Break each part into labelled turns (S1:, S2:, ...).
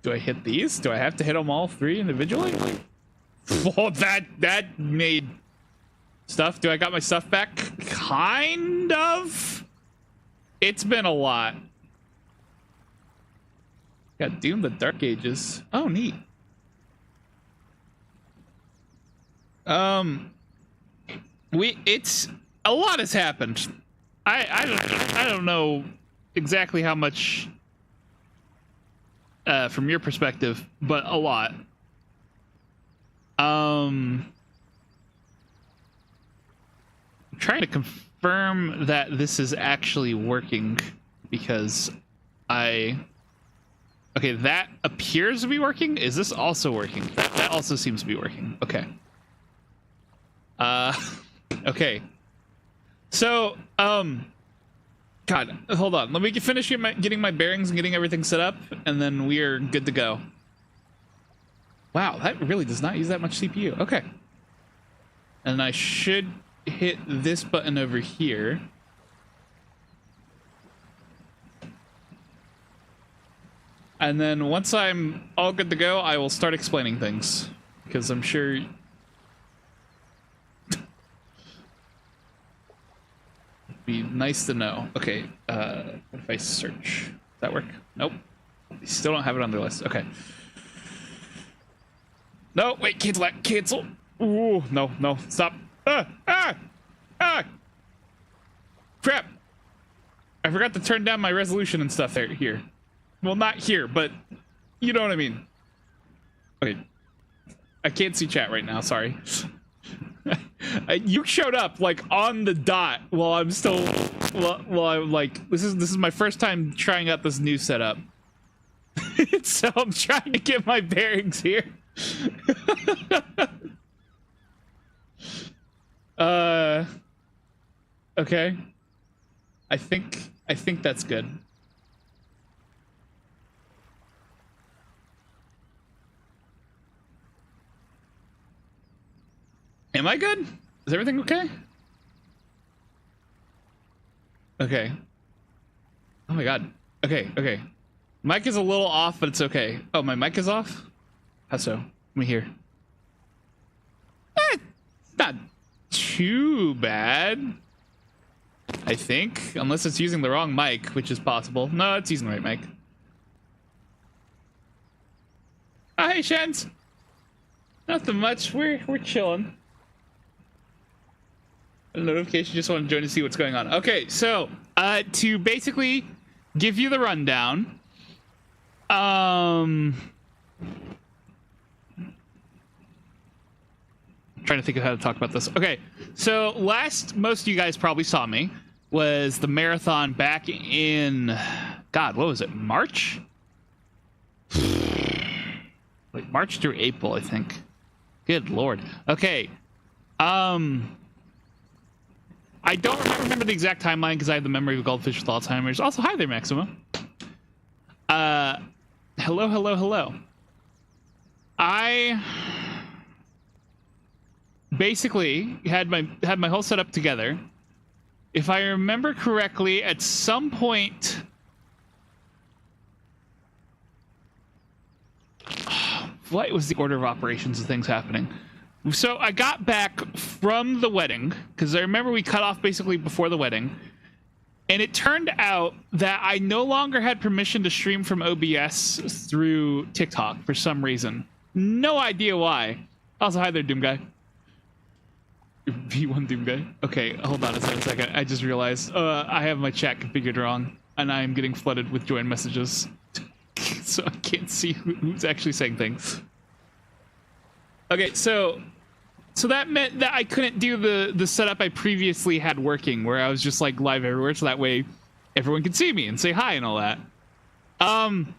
S1: Do I hit these? Do I have to hit them all three individually? Oh, that made stuff. Do I got my stuff back? Kind of. It's been a lot. Got Doom the Dark Ages. Oh, neat. It's a lot has happened. I don't know exactly how much from your perspective, but a lot. I'm trying to confirm that this is actually working because okay, that appears to be working. Is this also working? That also seems to be working. Okay. Okay. So, God, hold on. Let me finish getting my bearings and getting everything set up, and then we are good to go. Wow, that really does not use that much CPU. Okay. And I should hit this button over here. And then once I'm all good to go, I will start explaining things. Because I'm sure... be nice to know. Okay, what if I search? Does that work? Nope. They still don't have it on their list. Okay. No, wait, cancel that. Cancel. Ooh, no, stop. Crap. I forgot to turn down my resolution and stuff here. Well, not here, but you know what I mean. Okay. I can't see chat right now, sorry. You showed up like on the dot while I'm still while I'm like this is my first time trying out this new setup. So I'm trying to get my bearings here. Okay. I think that's good. Am I good? Is everything okay? Okay. Oh my god. Okay. Mic is a little off, but it's okay. Oh, my mic is off? How so? Let me hear. Not too bad. I think. Unless it's using the wrong mic, which is possible. No, it's using the right mic. Oh, hey, Shens. Nothing much. We're chilling. A notification, just want to join to see what's going on. Okay, so to basically give you the rundown, trying to think of how to talk about this. Okay, so last most of you guys probably saw me was the marathon back in, God, what was it, March? Like March through April, I think. Good Lord. Okay. I don't remember the exact timeline because I have the memory of a goldfish with Alzheimer's. Also, hi there, Maxima. Hello. I basically had my whole setup together. If I remember correctly, at some point, what was the order of operations of things happening? So I got back from the wedding, because I remember we cut off basically before the wedding, and it turned out that I no longer had permission to stream from OBS through TikTok for some reason. No idea why. Also, hi there, Doom Guy. V1 Doom Guy. Okay, hold on a second. I just realized I have my chat configured wrong, and I am getting flooded with join messages. So I can't see who's actually saying things. Okay, so that meant that I couldn't do the setup I previously had working, where I was just like live everywhere, so that way everyone could see me and say hi and all that. And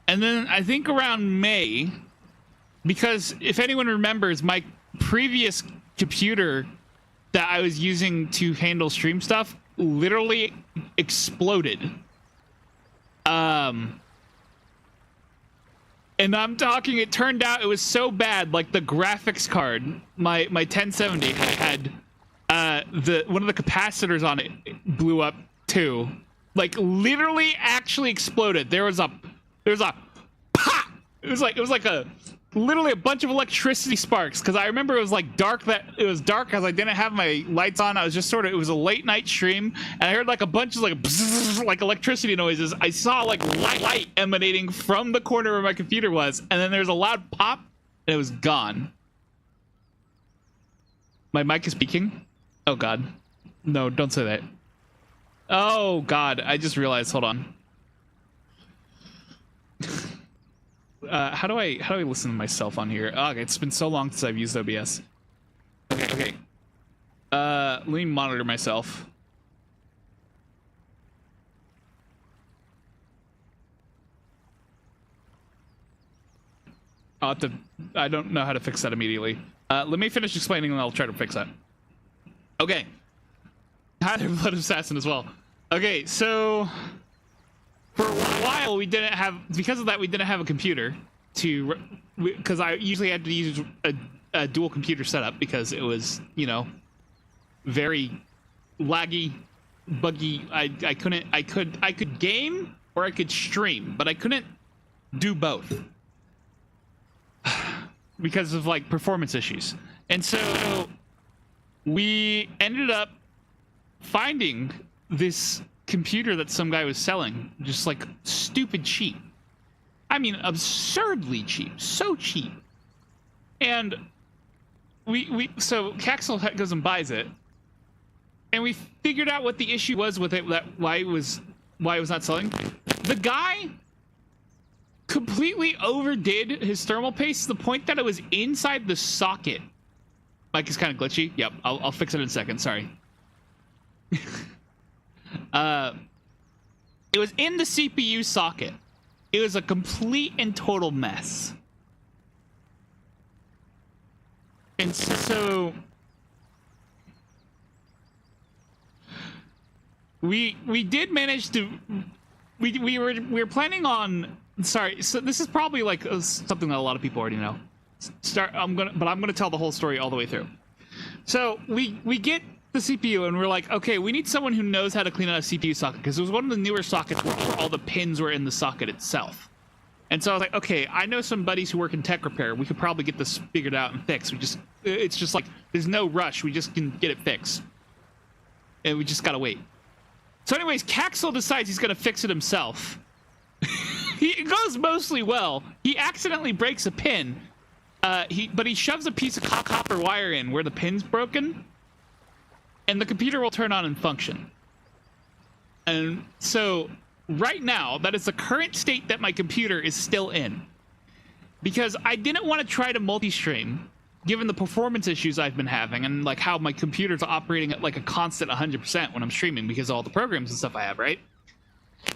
S1: then I think around May, because if anyone remembers, my previous computer that I was using to handle stream stuff literally exploded. And I'm talking, it turned out it was so bad, like the graphics card, my 1070 had one of the capacitors on it blew up too. Like literally actually exploded. There was a pop. It was like a literally a bunch of electricity sparks, because I remember it was like dark, because I didn't have my lights on. I was just it was a late night stream, and I heard like a bunch of like bzzz, like electricity noises. I saw like light emanating from the corner where my computer was, and then there's a loud pop and it was gone. My mic is peaking. Oh god. No, don't say that. Oh god, I just realized, hold on. How do I listen to myself on here? Oh, okay, it's been so long since I've used OBS. Okay. Let me monitor myself. I'll have to, I don't know how to fix that immediately. Let me finish explaining and I'll try to fix that. Okay. Hi there, Blood Assassin as well. Okay, so for a while we didn't have, because of that, we didn't have a computer to, because I usually had to use a dual computer setup because it was, you know, very laggy, buggy. I could game or I could stream, but I couldn't do both because of like performance issues. And so we ended up finding this computer that some guy was selling, just like stupid cheap. I mean, absurdly cheap, so cheap. And so Caxel goes and buys it, and we figured out what the issue was with it, why it was not selling. The guy completely overdid his thermal paste to the point that it was inside the socket. Mic is kind of glitchy. Yep, I'll fix it in a second. Sorry. It was in the CPU socket. It was a complete and total mess. And so we did manage to, we were planning on, sorry, so this is probably like something that a lot of people already know. But I'm gonna tell the whole story all the way through. So we get the CPU and we're like, okay, we need someone who knows how to clean out a CPU socket, because it was one of the newer sockets where all the pins were in the socket itself. And so I was like, okay, I know some buddies who work in tech repair. We could probably get this figured out and fixed. It's just like, there's no rush. We just can get it fixed. And we just gotta wait. So anyways, Caxel decides he's gonna fix it himself. It goes mostly well. He accidentally breaks a pin. But he shoves a piece of copper wire in where the pin's broken, and the computer will turn on and function. And so right now, that is the current state that my computer is still in, because I didn't want to try to multi-stream given the performance issues I've been having and like how my computer's operating at like a constant 100% when I'm streaming because of all the programs and stuff I have, right?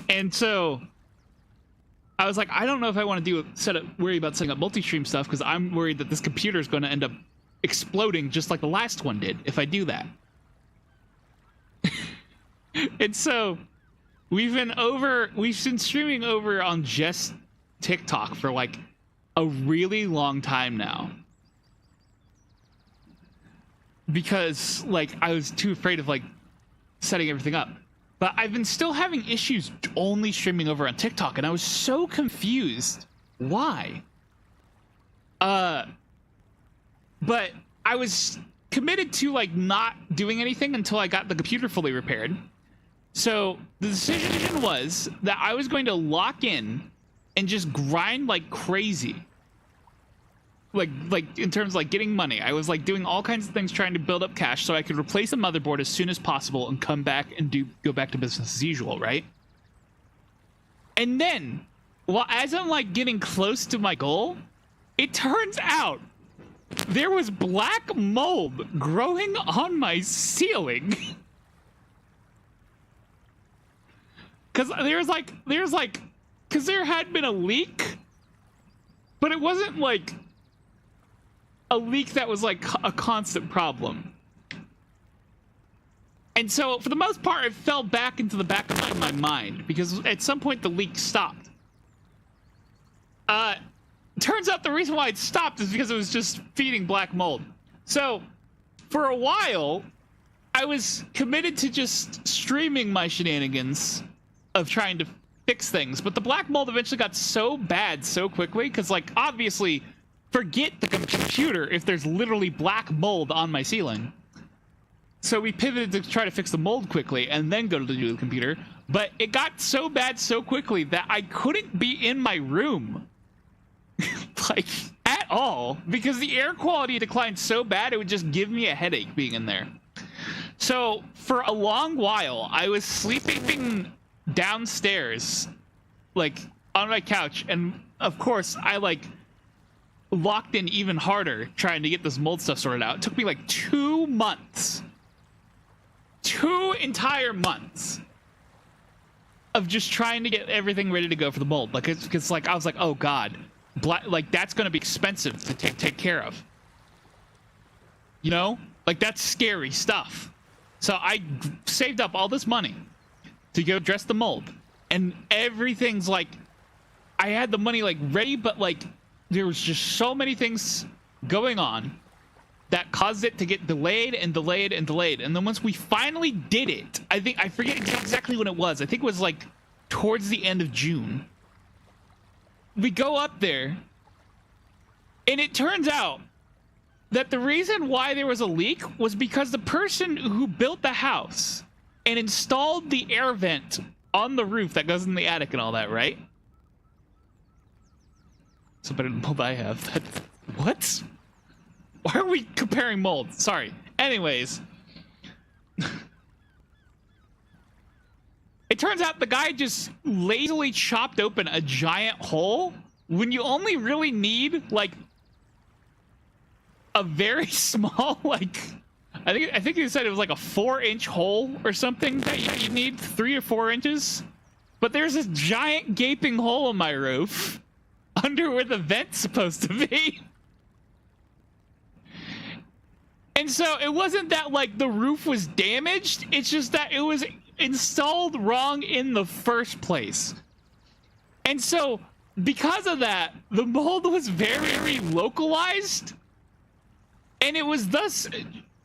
S1: And so I was like, I don't know if I want to worry about setting up multi-stream stuff, because I'm worried that this computer is going to end up exploding just like the last one did if I do that. And so we've been streaming over on just TikTok for like a really long time now, because like I was too afraid of like setting everything up. But I've been still having issues only streaming over on TikTok, and I was so confused why. But I was committed to like not doing anything until I got the computer fully repaired. So the decision was that I was going to lock in and just grind like crazy. Like in terms of like getting money. I was like doing all kinds of things trying to build up cash so I could replace a motherboard as soon as possible and come back and go back to business as usual, right? And then, well, as I'm like getting close to my goal, it turns out there was black mold growing on my ceiling. Cause there had been a leak, but it wasn't like a leak that was like a constant problem. And so for the most part, it fell back into the back of my mind because at some point the leak stopped. Turns out the reason why it stopped is because it was just feeding black mold. So for a while, I was committed to just streaming my shenanigans of trying to fix things, but the black mold eventually got so bad so quickly because, like, obviously, forget the computer if there's literally black mold on my ceiling. So we pivoted to try to fix the mold quickly and then go to the computer, but it got so bad so quickly that I couldn't be in my room like at all because the air quality declined so bad it would just give me a headache being in there. So for a long while I was sleeping downstairs, like on my couch, and of course I like locked in even harder trying to get this mold stuff sorted out. It took me like 2 months, 2 entire months of just trying to get everything ready to go for the mold. Like, it's like I was like, oh god, like that's gonna be expensive to take care of, you know, like that's scary stuff. So I saved up all this money to go dress the mold, and everything's like, I had the money like ready, but like there was just so many things going on that caused it to get delayed and delayed and delayed. And then once we finally did it, I forget exactly when it was. I think it was like towards the end of June. We go up there, and it turns out that the reason why there was a leak was because the person who built the house and installed the air vent on the roof that goes in the attic and all that, right? So better than the mold I have. That, what? Why are we comparing mold? Sorry. Anyways. It turns out the guy just lazily chopped open a giant hole when you only really need like a very small, like, I think he said it was like a 4-inch hole or something that you need, 3 or 4 inches. But there's this giant gaping hole in my roof under where the vent's supposed to be. And so it wasn't that like the roof was damaged, it's just that it was installed wrong in the first place. And so because of that, the mold was very localized, and it was thus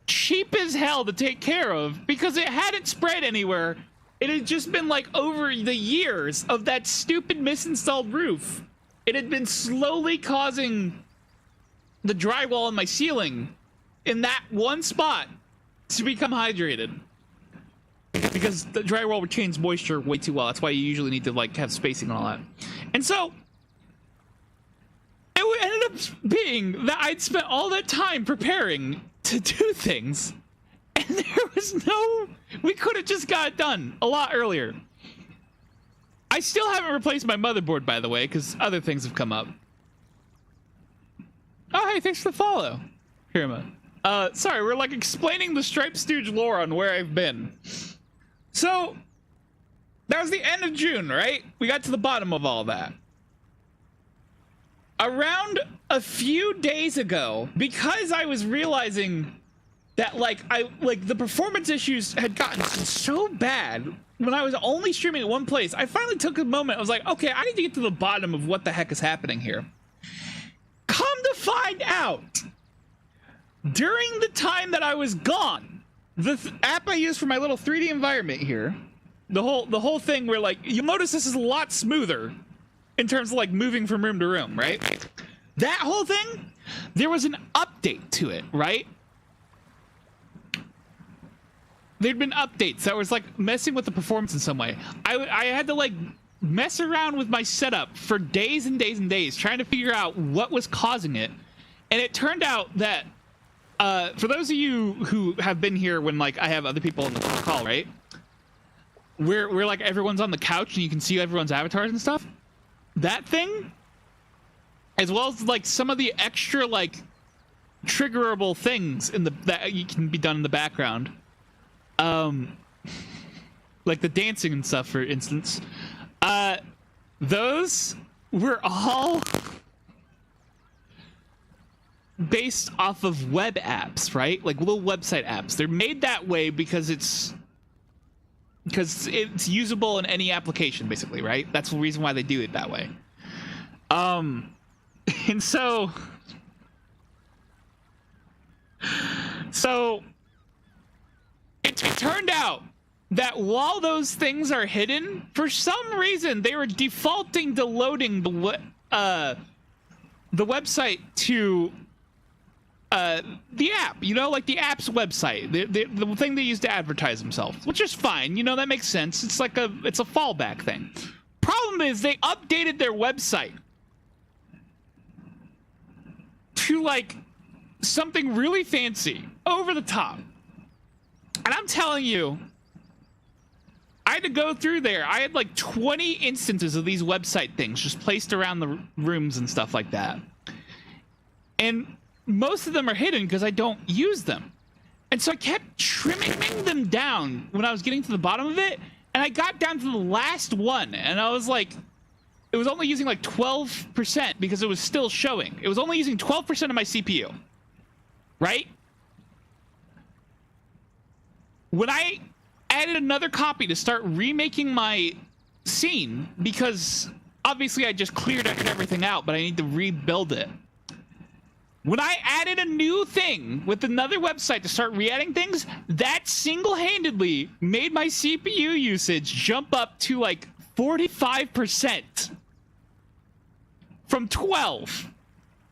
S1: cheap as hell to take care of because it hadn't spread anywhere. It had just been like over the years of that stupid misinstalled roof, it had been slowly causing the drywall in my ceiling in that one spot to become hydrated, because the drywall retains moisture way too well. That's why you usually need to like have spacing and all that. And so it ended up being that I'd spent all that time preparing to do things, and there was no, we could have just got it done a lot earlier. I still haven't replaced my motherboard, by the way, because other things have come up. Oh, hey, thanks for the follow, Hirma. Sorry, we're like explaining the StripeStooge lore on where I've been. So, that was the end of June, right? We got to the bottom of all that. Around a few days ago, because I was realizing that like the performance issues had gotten so bad when I was only streaming at one place, I finally took a moment. I was like, okay, I need to get to the bottom of what the heck is happening here. Come to find out, during the time that I was gone, the app I use for my little 3D environment here, the whole thing where like, you'll notice this is a lot smoother in terms of like moving from room to room, right? That whole thing, there was an update to it, right? There'd been updates that was like messing with the performance in some way. I had to like mess around with my setup for days and days and days trying to figure out what was causing it. And it turned out that for those of you who have been here when like I have other people on the call, right? We're like everyone's on the couch and you can see everyone's avatars and stuff. That thing, as well as like some of the extra like triggerable things in the that you can be done in the background, like the dancing and stuff, for instance, those were all based off of web apps, right? Like little website apps. They're made that way because it's usable in any application, basically, right? That's the reason why they do it that way. And so it turned out that while those things are hidden, for some reason they were defaulting to loading the website to the app, you know, like the app's website, the thing they use to advertise themselves, which is fine, you know, that makes sense. It's like it's a fallback thing. Problem is they updated their website to like something really fancy, over the top. And I'm telling you, I had to go through there. I had like 20 instances of these website things just placed around the rooms and stuff like that. And most of them are hidden because I don't use them. And so I kept trimming them down when I was getting to the bottom of it. And I got down to the last one. And I was like, it was only using like 12% because it was still showing. It was only using 12% of my CPU. Right? When I added another copy to start remaking my scene, because obviously I just cleared everything out, but I need to rebuild it. When I added a new thing with another website to start re-adding things, that single-handedly made my CPU usage jump up to like 45% from 12.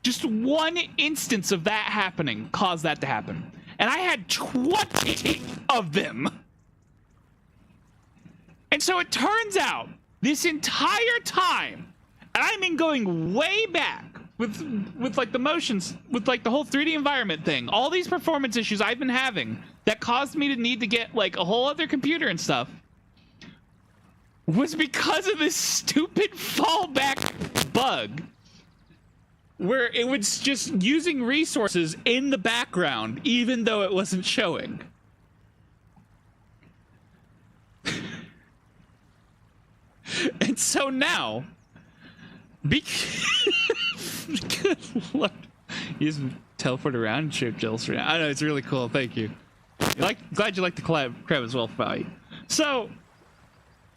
S1: Just one instance of that happening caused that to happen. And I had 20 of them. And so it turns out this entire time, and I mean going way back with like the motions, with like the whole 3D environment thing, all these performance issues I've been having that caused me to need to get like a whole other computer and stuff, was because of this stupid fallback bug where it was just using resources in the background even though it wasn't showing. And so now, good Lord, you just teleport around and show Jill's around. I know, it's really cool. Thank you. Glad you like the crab as well, Fabi. So,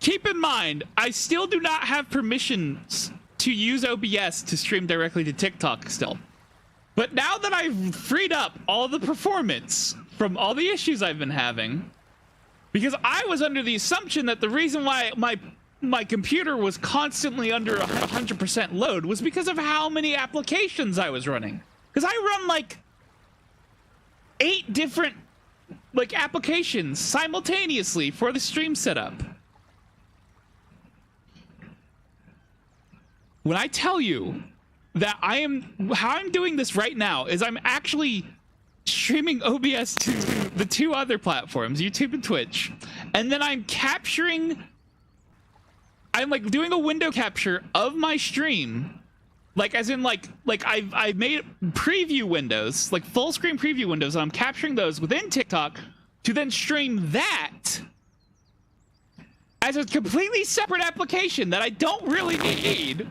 S1: keep in mind, I still do not have permissions to use OBS to stream directly to TikTok still. But now that I've freed up all the performance from all the issues I've been having, because I was under the assumption that the reason why my computer was constantly under 100% load was because of how many applications I was running. Because I run like 8 different like applications simultaneously for the stream setup. When I tell you that how I'm doing this right now is I'm actually streaming OBS to the 2 other platforms, YouTube and Twitch, and then I'm like doing a window capture of my stream, like as in like I've made preview windows, like full screen preview windows, and I'm capturing those within TikTok to then stream that as a completely separate application that I don't really need.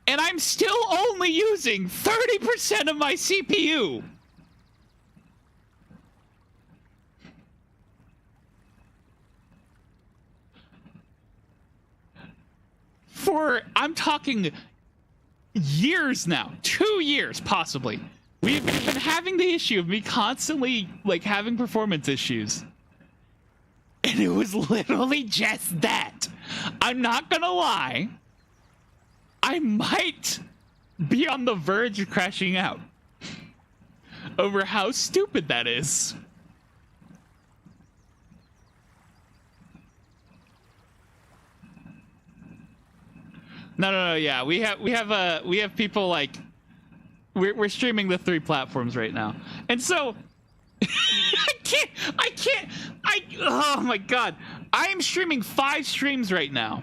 S1: And I'm still only using 30% of my CPU. I'm talking years now, 2 years possibly. We've been having the issue of me constantly like having performance issues. And it was literally just that. I'm not gonna lie. I might be on the verge of crashing out over how stupid that is. No, yeah, we have people like we're streaming the 3 platforms right now, and so I can't. Oh my god, I am streaming 5 streams right now.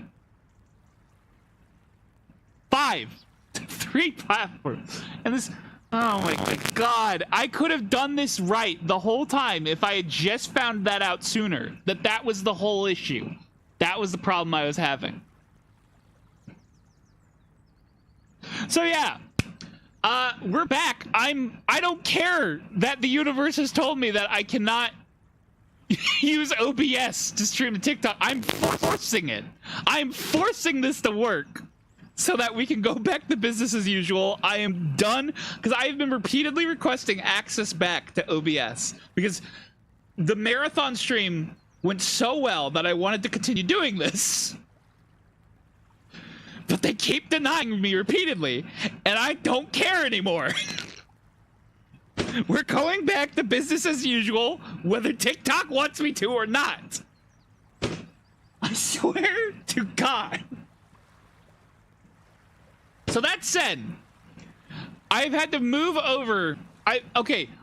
S1: 5, 3 platforms, and this. Oh my god, I could have done this right the whole time if I had just found that out sooner. That was the whole issue. That was the problem I was having. So yeah, we're back. I don't care that the universe has told me that I cannot use OBS to stream to TikTok. I'm forcing it. I'm forcing this to work so that we can go back to business as usual. I am done because I have been repeatedly requesting access back to OBS because the marathon stream went so well that I wanted to continue doing this. But they keep denying me repeatedly, and I don't care anymore. We're going back to business as usual, whether TikTok wants me to or not. I swear to God. So that said, I've had to move over. I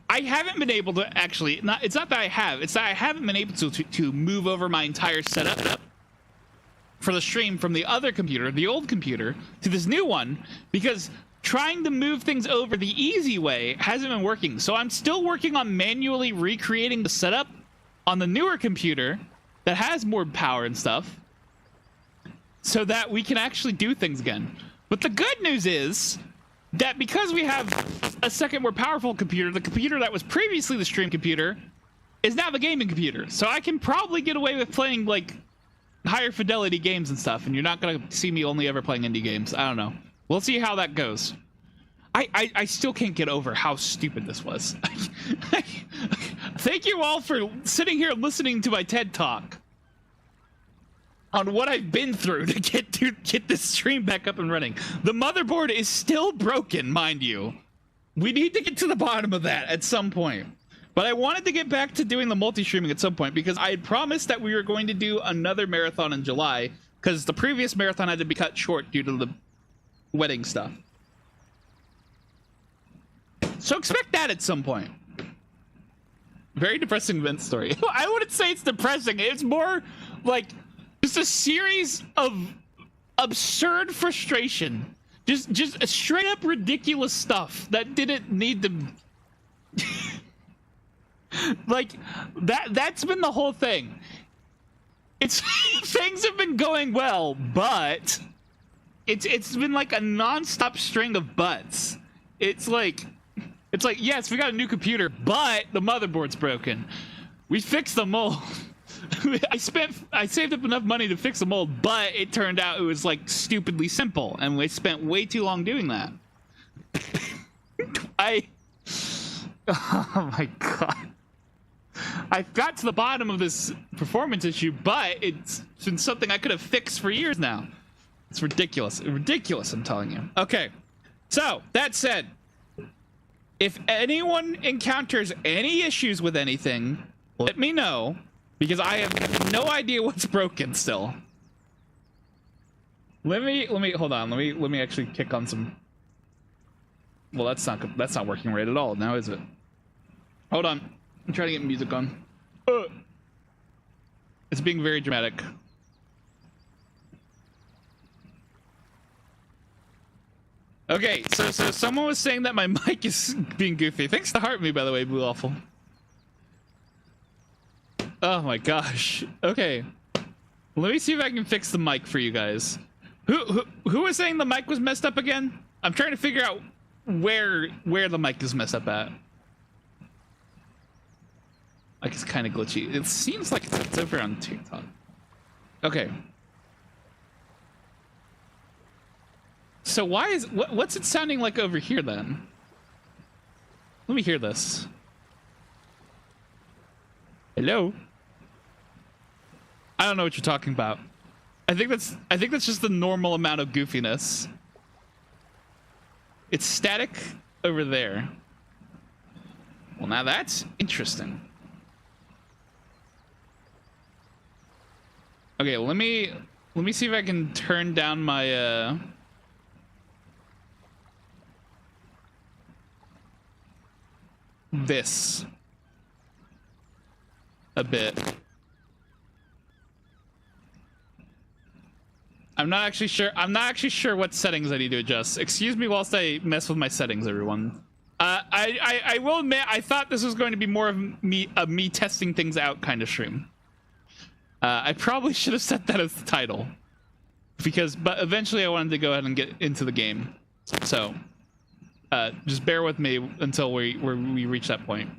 S1: haven't been able to actually. It's not that I have. It's that I haven't been able to move over my entire setup for the stream from the other computer, the old computer, to this new one, because trying to move things over the easy way hasn't been working. So I'm still working on manually recreating the setup on the newer computer that has more power and stuff, so that we can actually do things again. But the good news is that because we have a second more powerful computer, the computer that was previously the stream computer is now the gaming computer. So I can probably get away with playing like higher fidelity games and stuff, and you're not gonna see me only ever playing indie games. I don't know. We'll see how that goes. I still can't get over how stupid this was. Thank you all for sitting here listening to my TED Talk on what I've been through to get this stream back up and running. The motherboard is still broken, mind you. We need to get to the bottom of that at some point. But I wanted to get back to doing the multi-streaming at some point, because I had promised that we were going to do another marathon in July, because the previous marathon had to be cut short due to the wedding stuff. So expect that at some point. Very depressing event story. I wouldn't say it's depressing. It's more like just a series of absurd frustration. Just straight up ridiculous stuff that didn't need to... like, that's been the whole thing. It's things have been going well, but it's been like a non-stop string of buts. It's like, yes, we got a new computer, but the motherboard's broken. We fixed the mold. I saved up enough money to fix the mold, but it turned out it was like stupidly simple, and we spent way too long doing that. Oh my God. I got to the bottom of this performance issue, but it's been something I could have fixed for years now. It's ridiculous. Ridiculous, I'm telling you. Okay, so that said, if anyone encounters any issues with anything, let me know, because I have no idea what's broken still. Let me hold on. Let me actually kick on some. Well, that's not working right at all now, is it? Hold on. I'm trying to get music on. It's being very dramatic. Okay, so someone was saying that my mic is being goofy. Thanks to Heart Me, by the way, Blue Awful. Oh my gosh. Okay. Let me see if I can fix the mic for you guys. Who was saying the mic was messed up again? I'm trying to figure out where the mic is messed up at. Like, it's kind of glitchy. It seems like it's over on TikTok. Okay. So why is what's it sounding like over here then? Let me hear this. Hello? I don't know what you're talking about. I think that's just the normal amount of goofiness. It's static over there. Well, now that's interesting. Okay, let me see if I can turn down my this a bit. I'm not actually sure what settings I need to adjust. Excuse me whilst I mess with my settings, everyone. I will admit, I thought this was going to be more of me testing things out kind of stream. I probably should have set that as the title, but eventually I wanted to go ahead and get into the game. So just bear with me until we reach that point.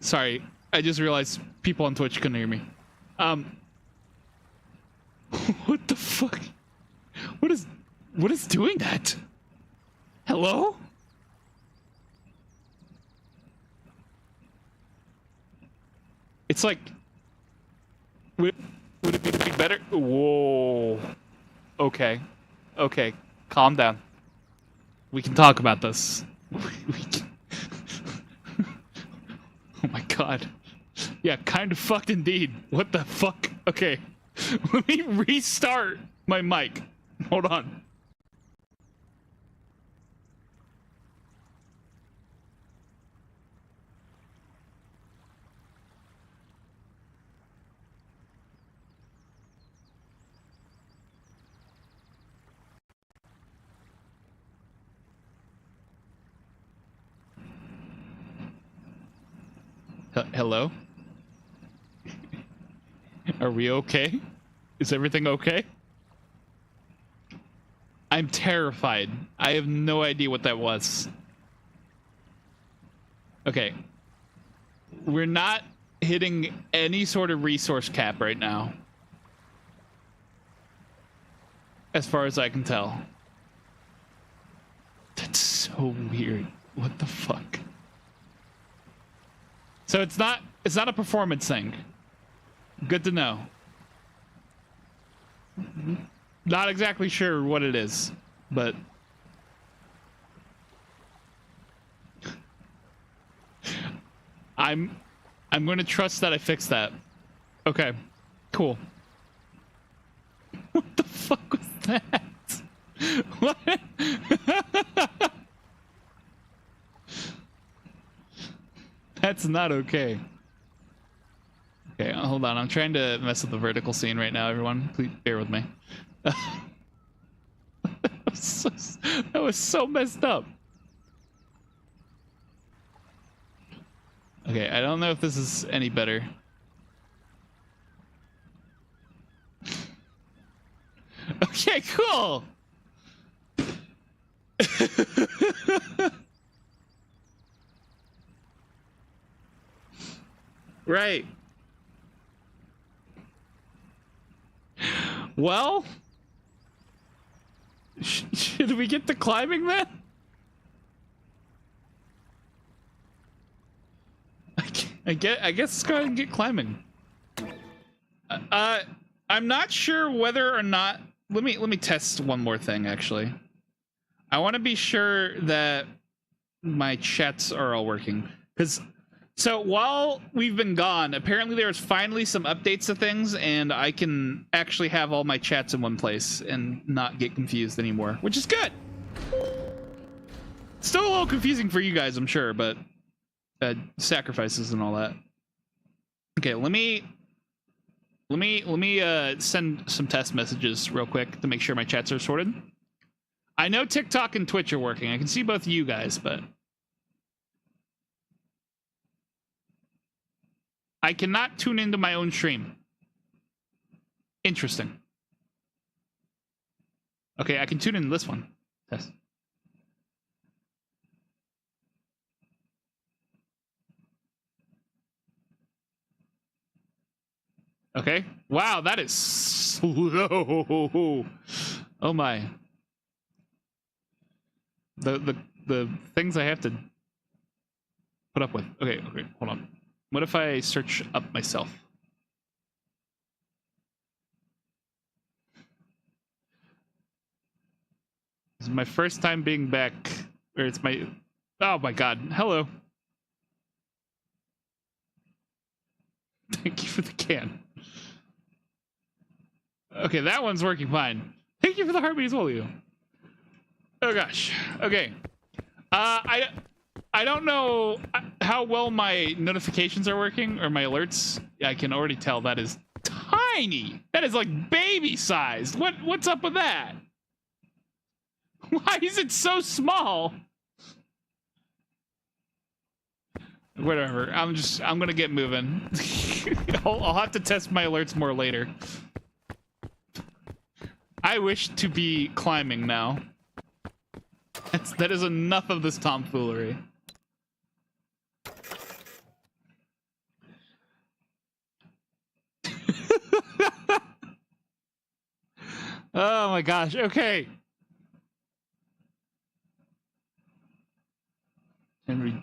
S1: Sorry, I just realized people on Twitch couldn't hear me. What the fuck? What is doing that? Hello? It's like, would it be better? Whoa. Okay. Okay. Calm down. We can talk about this. We can... Oh my god. Yeah, kind of fucked indeed. What the fuck? Okay. Let me restart my mic. Hold on. Hello? Are we okay? Is everything okay? I'm terrified. I have no idea what that was. Okay. We're not hitting any sort of resource cap right now. As far as I can tell. That's so weird. What the fuck? So it's not a performance thing. Good to know. Not exactly sure what it is, but I'm going to trust that I fixed that. Okay. Cool. What the fuck was that? What? That's not okay. Okay, hold on. I'm trying to mess with the vertical scene right now, everyone. Please bear with me. That was so messed up. Okay, I don't know if this is any better. Okay, cool. Right. Well, should we get to climbing then? I guess let's go ahead and get climbing. I'm not sure whether or not. Let me test one more thing. Actually, I want to be sure that my chats are all working. Because so while we've been gone, apparently there's finally some updates to things, and I can actually have all my chats in one place and not get confused anymore, which is good. Still a little confusing for you guys, I'm sure, but sacrifices and all that. Okay, let me send some test messages real quick to make sure my chats are sorted. I know TikTok and Twitch are working. I can see both of you guys, but I cannot tune into my own stream. Interesting. Okay, I can tune in this one. Test. Okay. Wow, that is slow. Oh my. The things I have to put up with. Okay, hold on. What if I search up myself? This is my first time being back. Or it's my... Oh my god. Hello. Thank you for the can. Okay, that one's working fine. Thank you for the heartbeat as well, you. Oh gosh. Okay. I don't know how well my notifications are working or my alerts. I can already tell that is tiny. That is like baby sized. What's up with that? Why is it so small? Whatever. I'm gonna get moving. I'll have to test my alerts more later. I wish to be climbing now. That is enough of this tomfoolery. Oh my gosh. Okay. Henry.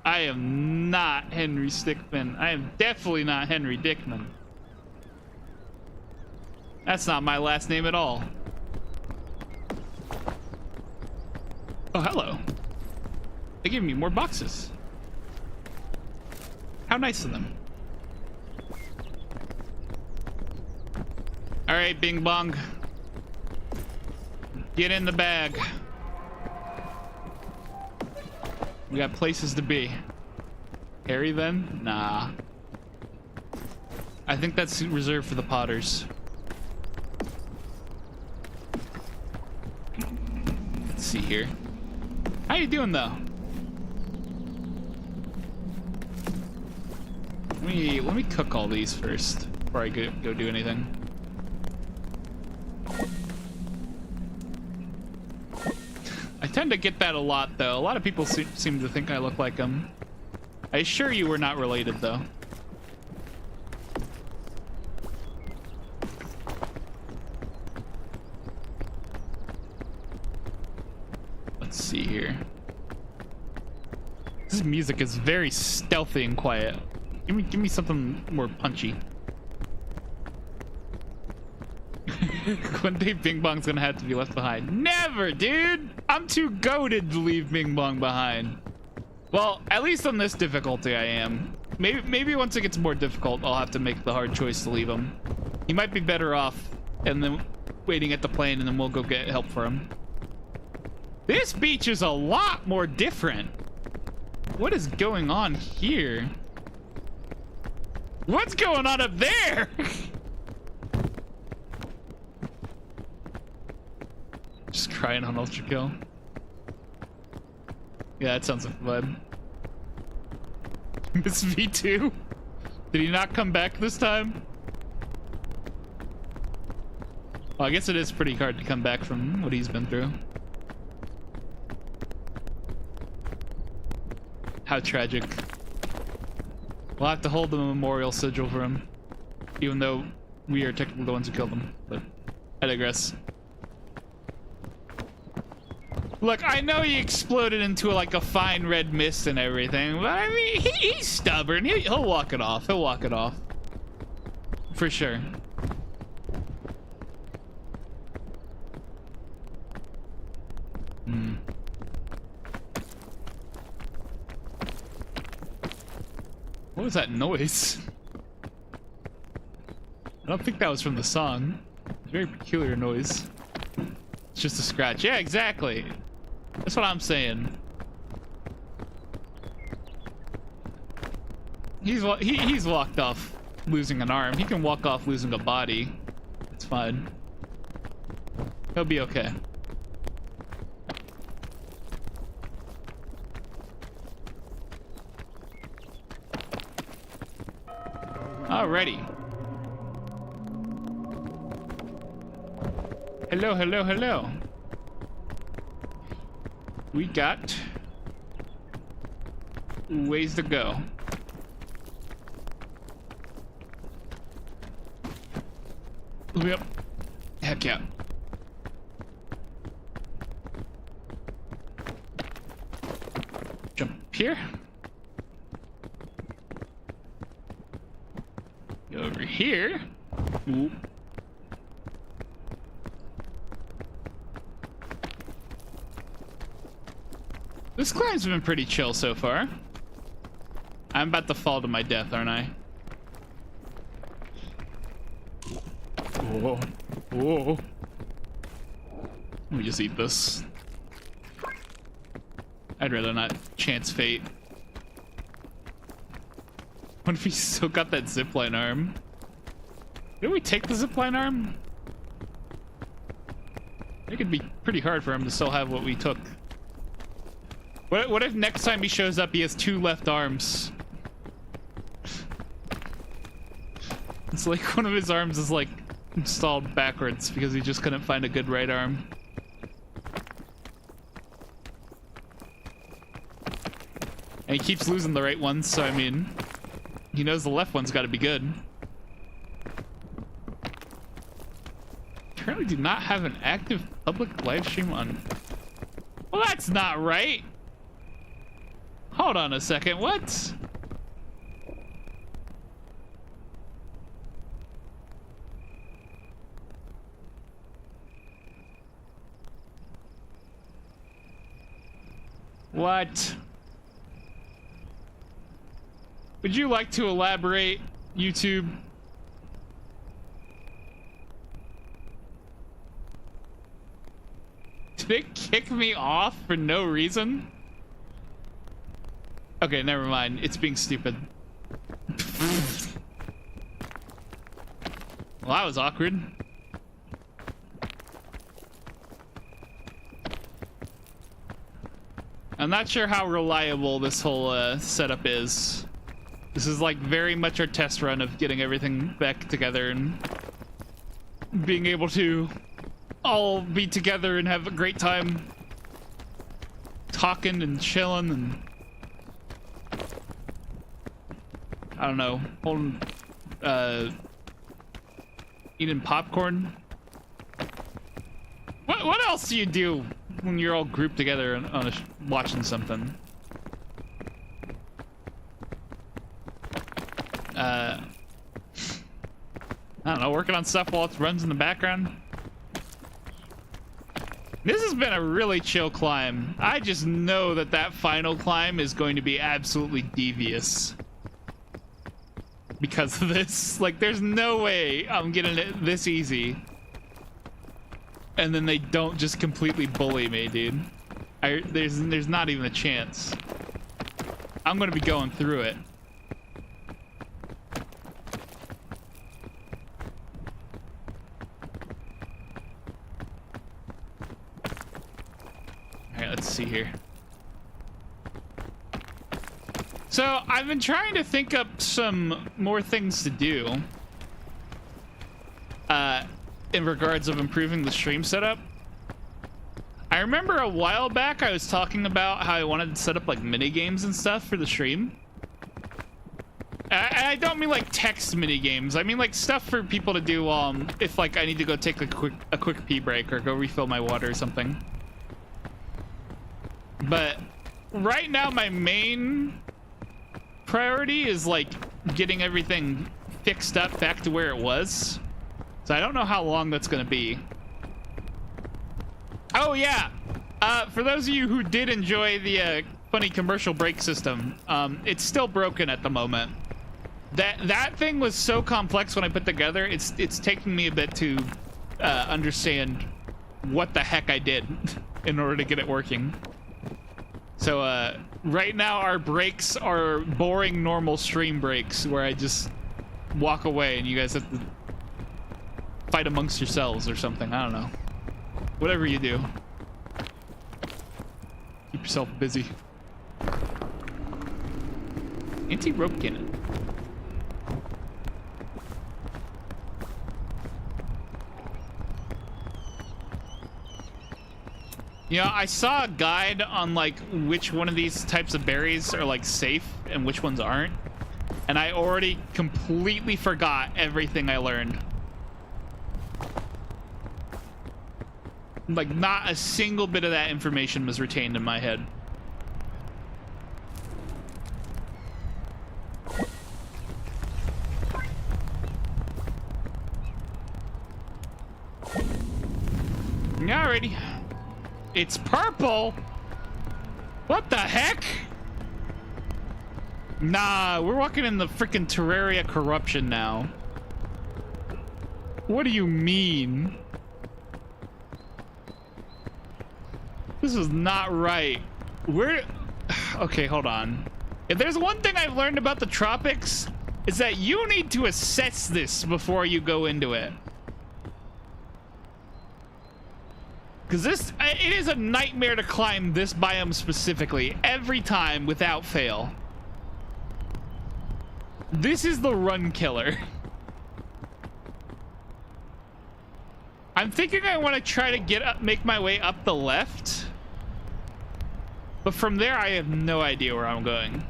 S1: I am not Henry Stickmin. I am definitely not Henry Dickman. That's not my last name at all. Oh, hello. They gave me more boxes. How nice of them. All right, Bing Bong. Get in the bag. We got places to be. Harry then? Nah. I think that's reserved for the Potters. Let's see here. How you doing though? Let me cook all these first before I go do anything. I tend to get that a lot though. A lot of people seem to think I look like him. I assure you we're not related though. Let's see here. This music is very stealthy and quiet. Give me something more punchy. One day Bing Bong's gonna have to be left behind. Never, dude! I'm too goated to leave Bing Bong behind. Well, at least on this difficulty I am. Maybe once it gets more difficult, I'll have to make the hard choice to leave him. He might be better off and then waiting at the plane, and then we'll go get help for him. This beach is a lot more different. What is going on here? What's going on up there? Just crying on Ultra Kill. Yeah, that sounds like fun. Miss V2? Did he not come back this time? Well, I guess it is pretty hard to come back from what he's been through. How tragic. We'll have to hold the memorial sigil for him, even though we are technically the ones who killed him, but I digress. Look, I know he exploded into like a fine red mist and everything, but I mean, he's stubborn. He'll walk it off. He'll walk it off. For sure. What was that noise? I don't think that was from the song. It's a very peculiar noise. It's just a scratch. Yeah, exactly. That's what I'm saying. He's walked off losing an arm. He can walk off losing a body. It's fine. He'll be okay. Alrighty. Hello, hello, hello. We got ways to go. Yep. Heck yeah. Jump here. Go over here. Ooh. This climb's been pretty chill so far. I'm about to fall to my death, aren't I? Whoa. Whoa. Let me just eat this. I'd rather not chance fate. What if he's still got that zipline arm? Did we take the zipline arm? It could be pretty hard for him to still have what we took. What if next time he shows up, he has 2 left arms? It's like one of his arms is like installed backwards because he just couldn't find a good right arm. And he keeps losing the right ones, so I mean, he knows the left one's got to be good. currently do not have an active public live stream on. Well, that's not right. Hold on a second. What? What? Would you like to elaborate, YouTube? Did it kick me off for no reason? Okay, never mind. It's being stupid. Well, that was awkward. I'm not sure how reliable this whole setup is. This is like very much our test run of getting everything back together and being able to all be together and have a great time talking and chilling and I don't know, holding, eating popcorn. What else do you do when you're all grouped together on watching something? I don't know, working on stuff while it runs in the background. This has been a really chill climb. I just know that that final climb is going to be absolutely devious because of this. Like, there's no way I'm getting it this easy and then they don't just completely bully me, dude. There's not even a chance. I'm gonna be going through it. Let's see here. So I've been trying to think up some more things to do in regards of improving the stream setup. I remember a while back I was talking about how I wanted to set up like mini games and stuff for the stream. I don't mean like text mini games. I mean like stuff for people to do if like I need to go take a quick pee break or go refill my water or something. But right now my main priority is like getting everything fixed up back to where it was. So I don't know how long that's gonna be. Oh yeah, for those of you who did enjoy the funny commercial break system, it's still broken at the moment. That thing was so complex when I put together. It's taking me a bit to understand what the heck I did in order to get it working. So right now our breaks are boring normal stream breaks where I just walk away and you guys have to fight amongst yourselves or something. I don't know. Whatever you do. Keep yourself busy. Anti-rope cannon. You know, I saw a guide on like which one of these types of berries are like safe and which ones aren't. And I already completely forgot everything I learned. Like not a single bit of that information was retained in my head. Alrighty. It's purple? What the heck? Nah, we're walking in the freaking Terraria corruption now. What do you mean? This is not right. Okay, hold on. If there's one thing I've learned about the tropics, is that you need to assess this before you go into it. Because it is a nightmare to climb this biome specifically, every time without fail. This is the run killer. I'm thinking I want to try to make my way up the left. But from there, I have no idea where I'm going.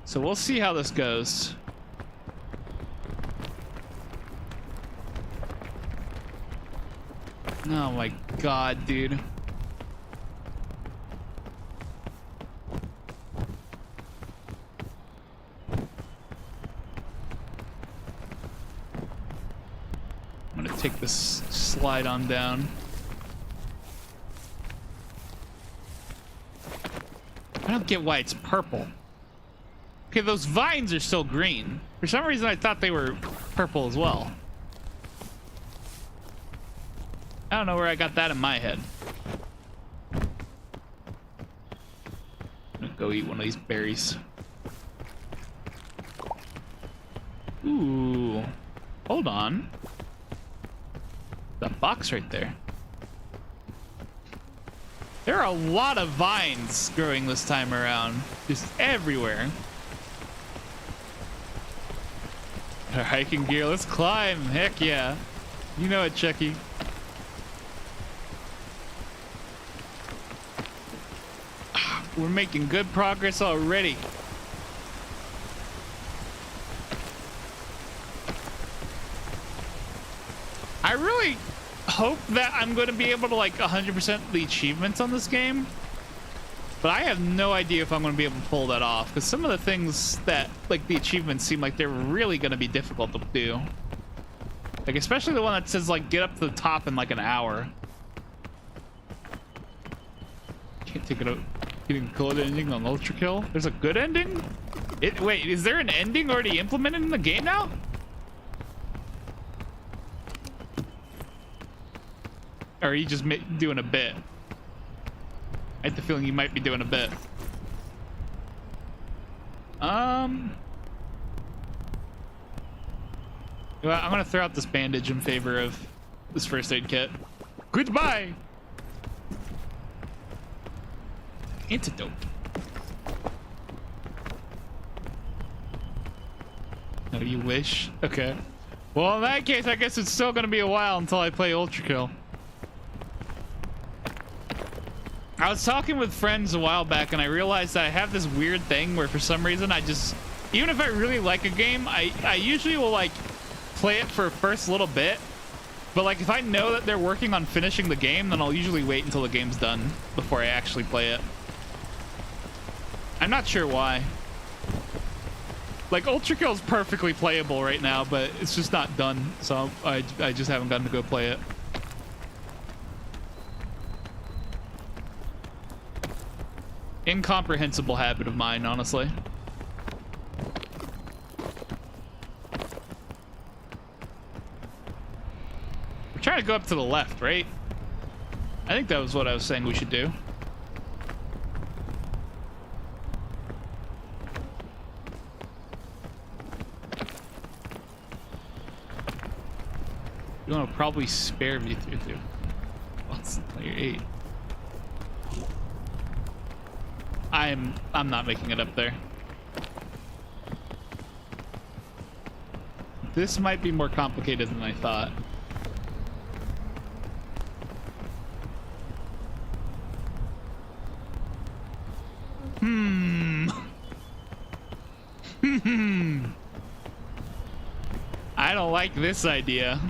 S1: So we'll see how this goes. Oh my god, dude. I'm gonna take this slide on down. I don't get why it's purple. Okay, those vines are still green. For some reason, I thought they were purple as well. I don't know where I got that in my head. I'm gonna go eat one of these berries. Ooh. Hold on. That box right there. There are a lot of vines growing this time around. Just everywhere. Our hiking gear, let's climb. Heck yeah. You know it, Chucky. We're making good progress already. I really hope that I'm going to be able to like 100% the achievements on this game, but I have no idea if I'm going to be able to pull that off, because some of the things that like the achievements seem like they're really going to be difficult to do, like especially the one that says like get up to the top in like an hour. Can't take it out. Getting a good ending on Ultra Kill. There's a good ending? Wait, is there an ending already implemented in the game now? Or are you just doing a bit? I get the feeling you might be doing a bit. Well, I'm gonna throw out this bandage in favor of this first aid kit. Goodbye! Antidote. Oh, you wish? Okay. Well, in that case, I guess it's still gonna be a while until I play Ultra Kill. I was talking with friends a while back and I realized that I have this weird thing where for some reason I just, even if I really like a game, I usually will like play it for a first little bit, but like if I know that they're working on finishing the game, then I'll usually wait until the game's done before I actually play it. I'm not sure why. Like Ultra Kill is perfectly playable right now, but it's just not done, so I just haven't gotten to go play it. Incomprehensible habit of mine, honestly. We're trying to go up to the left, right? I think that was what I was saying we should do. You want to probably spare me through. What's layer 8? I'm not making it up there. This might be more complicated than I thought. I don't like this idea.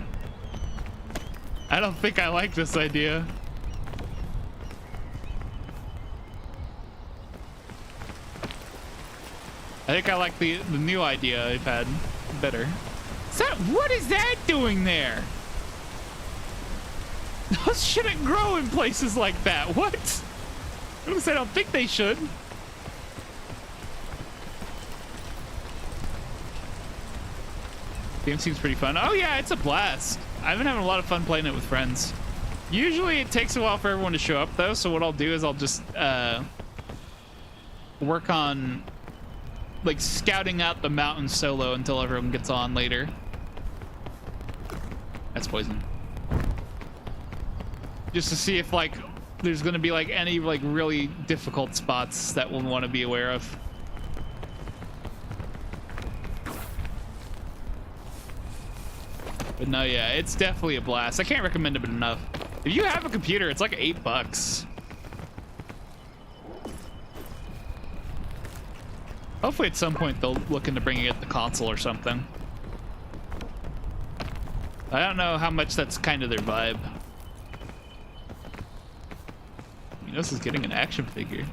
S1: I don't think I like this idea. I think I like the new idea I've had better. What is that doing there? Those shouldn't grow in places like that. What? I don't think they should. Game seems pretty fun. Oh yeah, it's a blast. I've been having a lot of fun playing it with friends. Usually it takes a while for everyone to show up though, so what I'll do is I'll just work on like scouting out the mountain solo until everyone gets on later. That's poison. Just to see if like there's gonna be like any like really difficult spots that we'll want to be aware of. But no, yeah, it's definitely a blast. I can't recommend it enough. If you have a computer, it's like $8. Hopefully at some point they'll look into bringing it to console or something. I don't know how much that's kind of their vibe. Minos is getting an action figure.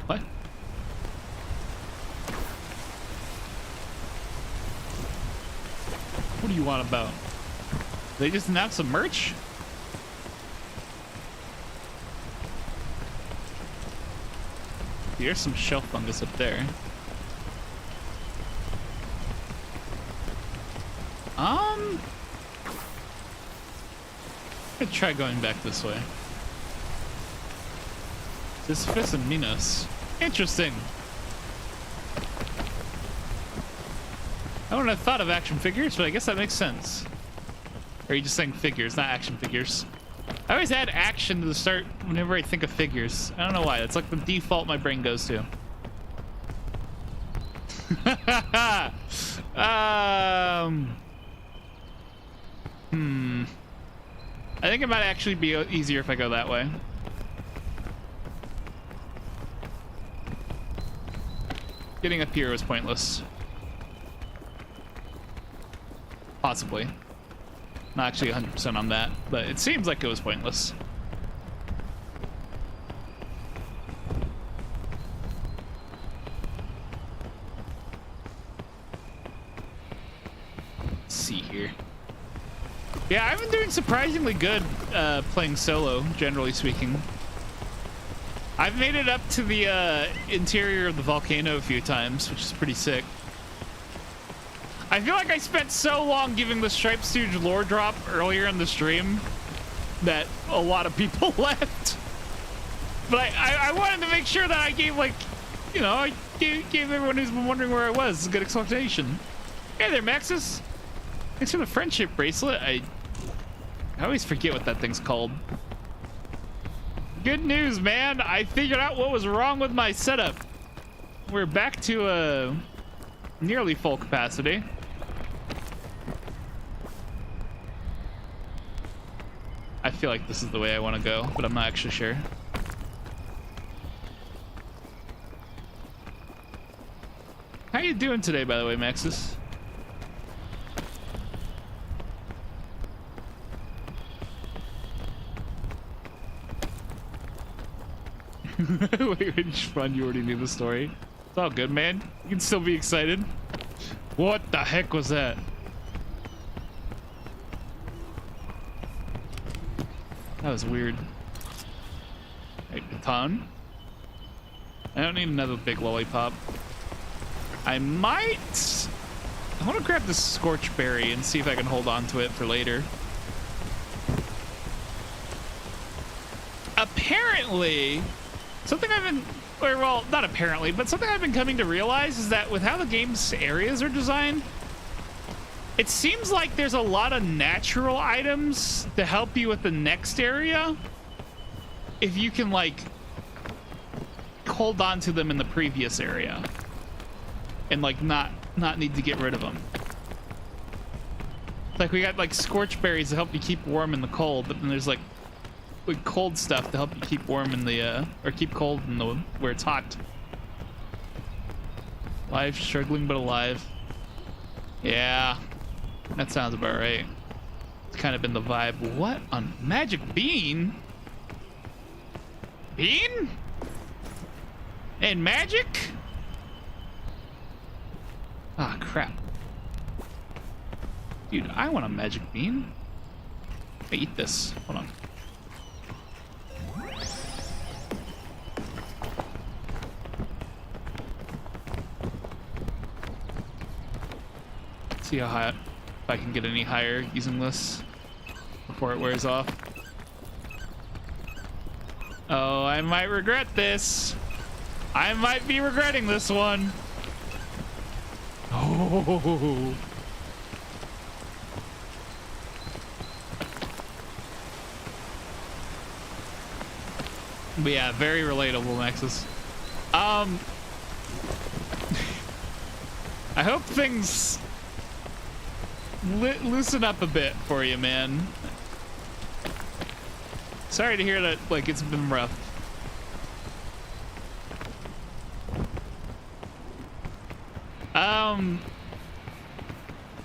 S1: What? What do you want about? They just announced some merch? Here's some shelf fungus up there. I'm gonna try going back this way. This fits in Minos. Interesting. I wouldn't have thought of action figures, but I guess that makes sense. Or are you just saying figures, not action figures? I always add action to the start whenever I think of figures. I don't know why. That's like the default my brain goes to. I think it might actually be easier if I go that way. Getting up here was pointless. Possibly. Not actually 100% on that, but it seems like it was pointless. Let's see here. Yeah, I've been doing surprisingly good playing solo, generally speaking. I've made it up to the interior of the volcano a few times, which is pretty sick. I feel like I spent so long giving the StripeStooge lore drop earlier in the stream that a lot of people left. But I wanted to make sure that I gave, like, you know, I gave everyone who's been wondering where I was a good explanation. Hey there, Maxis. Thanks for the friendship bracelet. I always forget what that thing's called. Good news, man. I figured out what was wrong with my setup. We're back to nearly full capacity. I feel like this is the way I want to go, but I'm not actually sure. How you doing today, by the way, Maxis? Wait, which fun? You already knew the story. It's all good, man. You can still be excited. What the heck was that? That was weird. Hey, baton. I don't need another big lollipop. I might... I want to grab this scorch berry and see if I can hold on to it for later. Apparently, something I've been... Or, well, not apparently, but something I've been coming to realize is that with how the game's areas are designed, it seems like there's a lot of natural items to help you with the next area if you can, like, hold on to them in the previous area and, like, not need to get rid of them. Like, we got, like, scorch berries to help you keep warm in the cold, but then there's, like cold stuff to help you keep warm in the or keep cold in the where it's hot. Life struggling but alive. Yeah, that sounds about right. It's kind of been the vibe. What on magic bean? Bean? And magic? Ah, crap. Dude, I want a magic bean. I eat this. Hold on. See how high, if I can get any higher using this before it wears off. Oh, I might regret this. I might be regretting this one. Oh. But yeah, very relatable, Nexus. I hope things loosen up a bit for you, man. Sorry to hear that, like, it's been rough.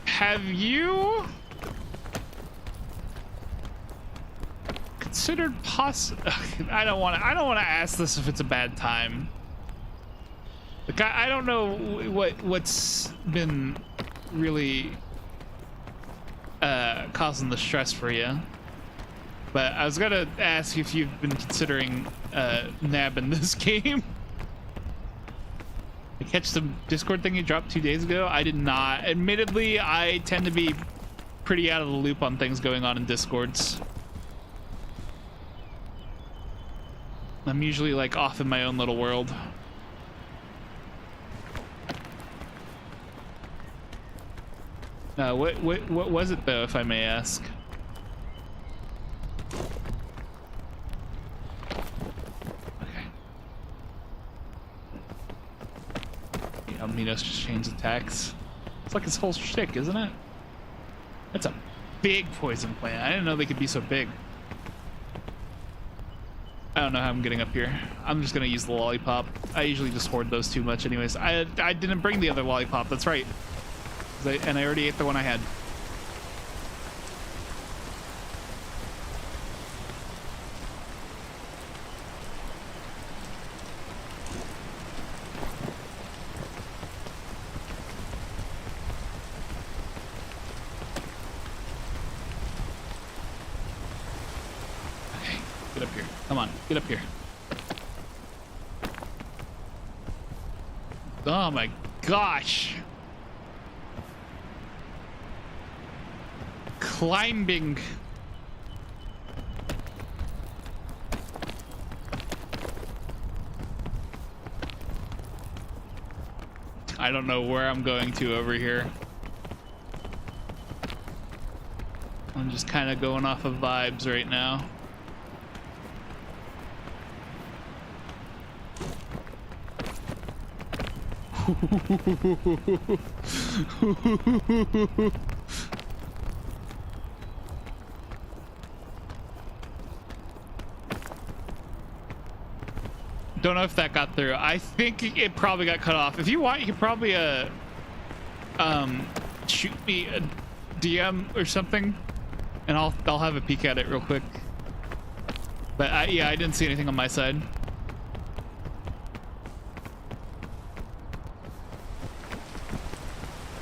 S1: Have you considered I don't want to ask this if it's a bad time. Like I don't know what's been really causing the stress for you. But I was gonna ask if you've been considering nabbing this game. I catch the Discord thing you dropped 2 days ago. I did not. Admittedly, I tend to be pretty out of the loop on things going on in Discords. I'm usually like off in my own little world. What was it though, if I may ask? Minos just changed attacks. It's like his whole shtick, isn't it? That's a big poison plant. I didn't know they could be so big. I don't know how I'm getting up here. I'm just gonna use the lollipop. I usually just hoard those too much anyways. I didn't bring the other lollipop, that's right. And I already ate the one I had. Get up here. Come on, get up here. Oh my gosh. Climbing. I don't know where I'm going to over here. I'm just kind of going off of vibes right now. Don't know if that got through. I think it probably got cut off. If you want, you can probably shoot me a DM or something, and I'll have a peek at it real quick. But yeah, I didn't see anything on my side.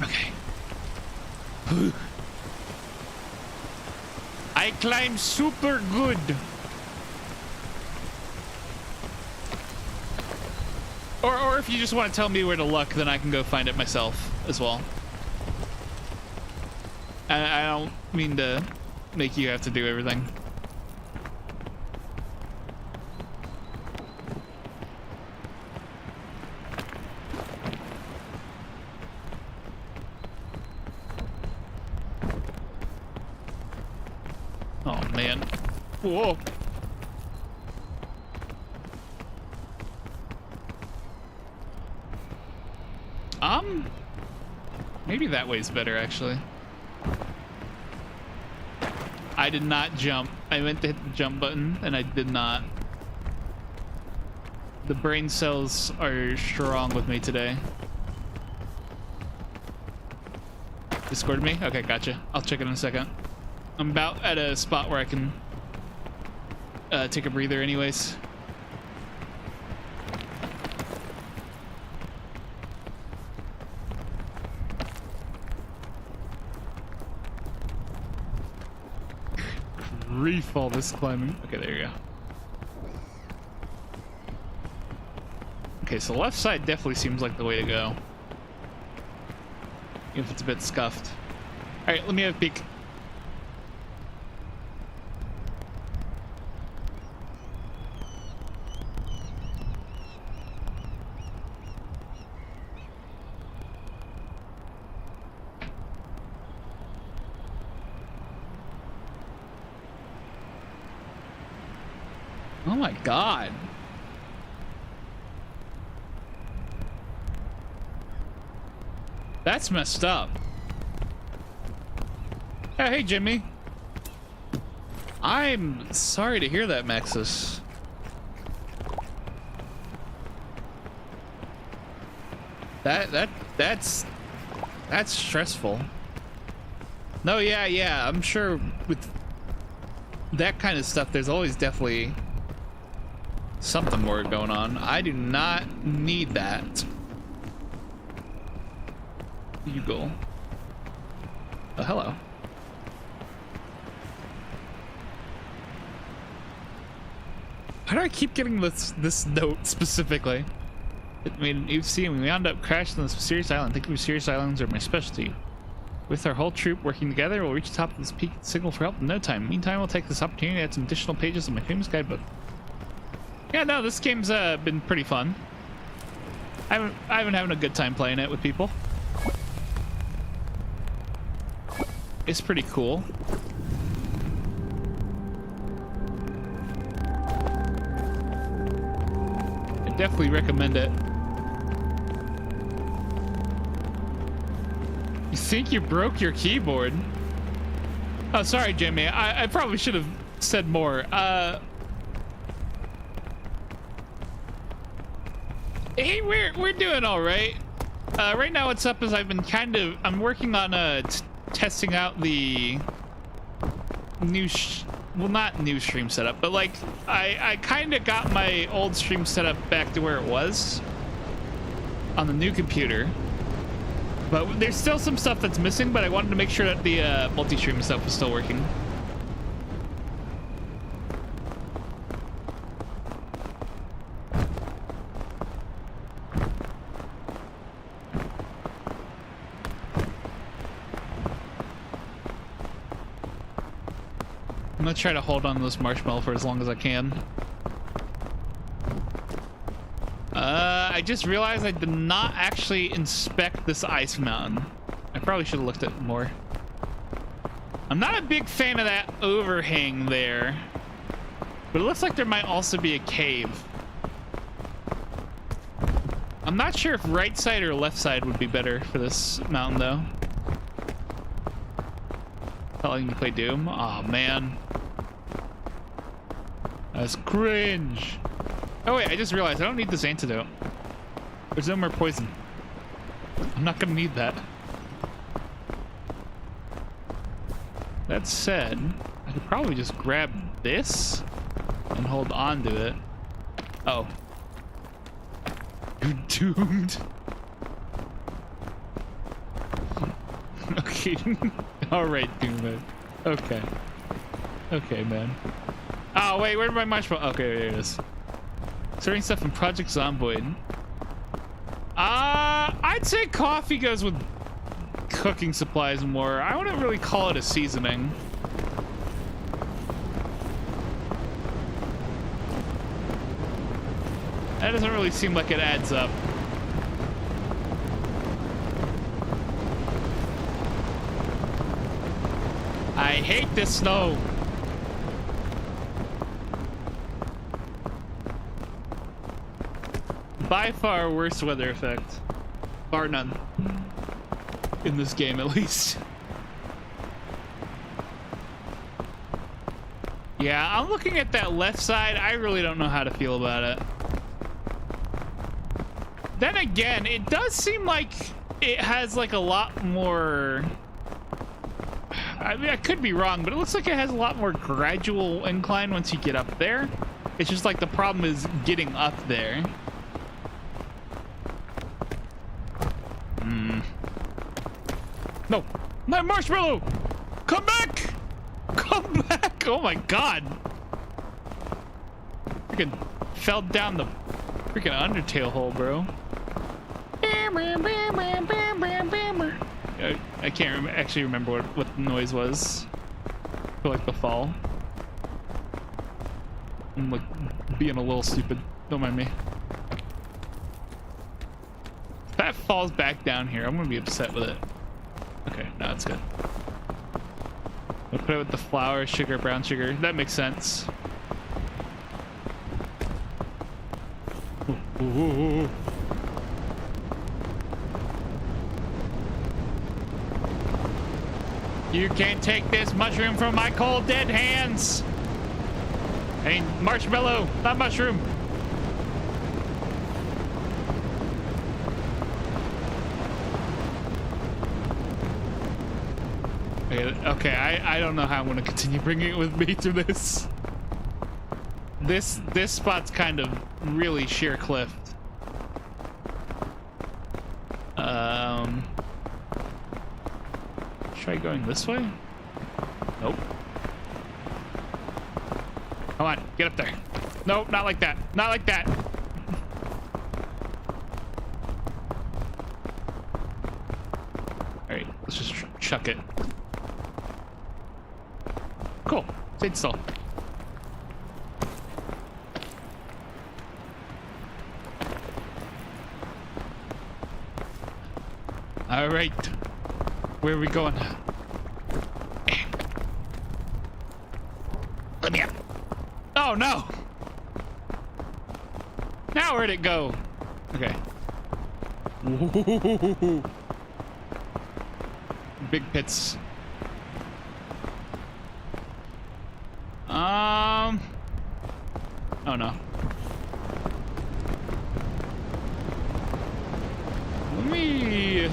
S1: Okay. I climb super good. Or if you just want to tell me where to look, then I can go find it myself as well. I don't mean to make you have to do everything. Oh man. Whoa. Maybe that way's better, actually. I did not jump. I meant to hit the jump button, and I did not. The brain cells are strong with me today. Discord me? Okay, gotcha. I'll check it in a second. I'm about at a spot where I can take a breather anyways. Reef all this climbing. Okay, there you go. Okay, so left side definitely seems like the way to go. Even if it's a bit scuffed. Alright, let me have a peek. Oh my god. That's messed up. Oh, hey, Jimmy. I'm sorry to hear that, Maxis. That's stressful. No, yeah, I'm sure with that kind of stuff, there's always definitely something more going on. I do not need that. Eagle. Oh, hello. How do I keep getting this note specifically? I mean, you've seen we wound up crashing on this mysterious island. Thinking mysterious islands are my specialty. With our whole troop working together, we'll reach the top of this peak and signal for help in no time. Meantime, we'll take this opportunity to add some additional pages in my famous guidebook. Yeah, no, this game's been pretty fun. I've been having a good time playing it with people. It's pretty cool. I definitely recommend it. You think you broke your keyboard? Oh, sorry, Jimmy. I probably should have said more. Hey, we're doing all right. Right now, what's up is I'm working on testing out the new well, not new stream setup, but like I kind of got my old stream setup back to where it was on the new computer. But there's still some stuff that's missing, but I wanted to make sure that the multi-stream stuff was still working. I'm gonna try to hold on to this marshmallow for as long as I can. I just realized I did not actually inspect this ice mountain. I probably should have looked at it more. I'm not a big fan of that overhang there, but it looks like there might also be a cave. I'm not sure if right side or left side would be better for this mountain though. Telling you to play Doom? Aw, man. That's cringe. Oh wait, I just realized I don't need this antidote. There's no more poison. I'm not gonna need that. That said, I could probably just grab this and hold on to it. Oh. You're doomed. Okay. Alright, Doom. Okay. Okay, man. Oh, wait, where'd my marshmallow? Okay, there it is. Serving stuff in Project Zomboid. I'd say coffee goes with cooking supplies more. I wouldn't really call it a seasoning. That doesn't really seem like it adds up. I hate this snow. By far worst weather effect. Bar none. In this game, at least. Yeah, I'm looking at that left side. I really don't know how to feel about it. Then again, it does seem like it has like a lot more... I mean, I could be wrong, but it looks like it has a lot more gradual incline once you get up there. It's just like the problem is getting up there. No, my marshmallow! Come back! Come back! Oh my god! Freaking fell down the freaking Undertale hole, bro. I can't actually remember what the noise was for like the fall. I'm like being a little stupid. Don't mind me. If that falls back down here, I'm gonna be upset with it. Okay, no, it's good. We'll put it with the flour, sugar, brown sugar. That makes sense. Ooh, ooh, ooh, ooh. You can't take this mushroom from my cold dead hands. Hey, marshmallow, not mushroom. I Okay, I don't know how I'm gonna continue bringing it with me through this. This spot's kind of really sheer cliff. Try going this way? Nope. Come on, get up there. Nope, not like that. Not like that. Alright, let's just chuck it. Cool. Stayed still. All right. Where are we going? Let me out. Oh, no. Now where'd it go? Okay. Ooh. Big pits. Oh no. Let me...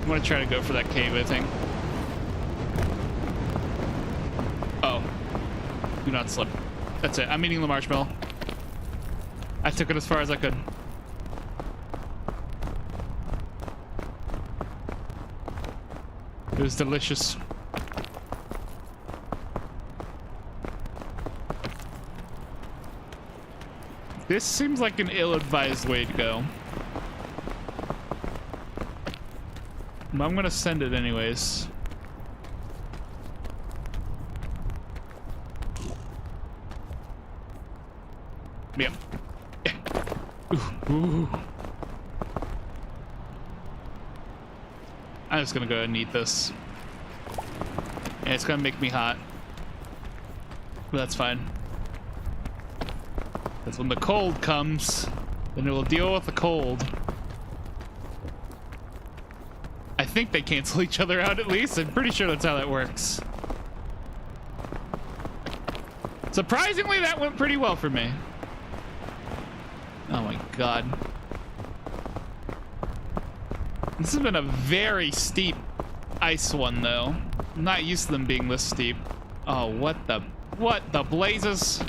S1: I'm gonna try to go for that cave, I think. Oh. Do not slip. That's it. I'm eating the marshmallow. I took it as far as I could. It was delicious. This seems like an ill-advised way to go. But I'm gonna send it anyways. Yep. Yeah. Ooh. I'm just gonna go ahead and eat this. Yeah, it's gonna make me hot. But that's fine. Because when the cold comes, then it will deal with the cold. I think they cancel each other out at least. I'm pretty sure that's how that works. Surprisingly, that went pretty well for me. Oh my god. This has been a very steep ice one, though. I'm not used to them being this steep. Oh, what the blazes?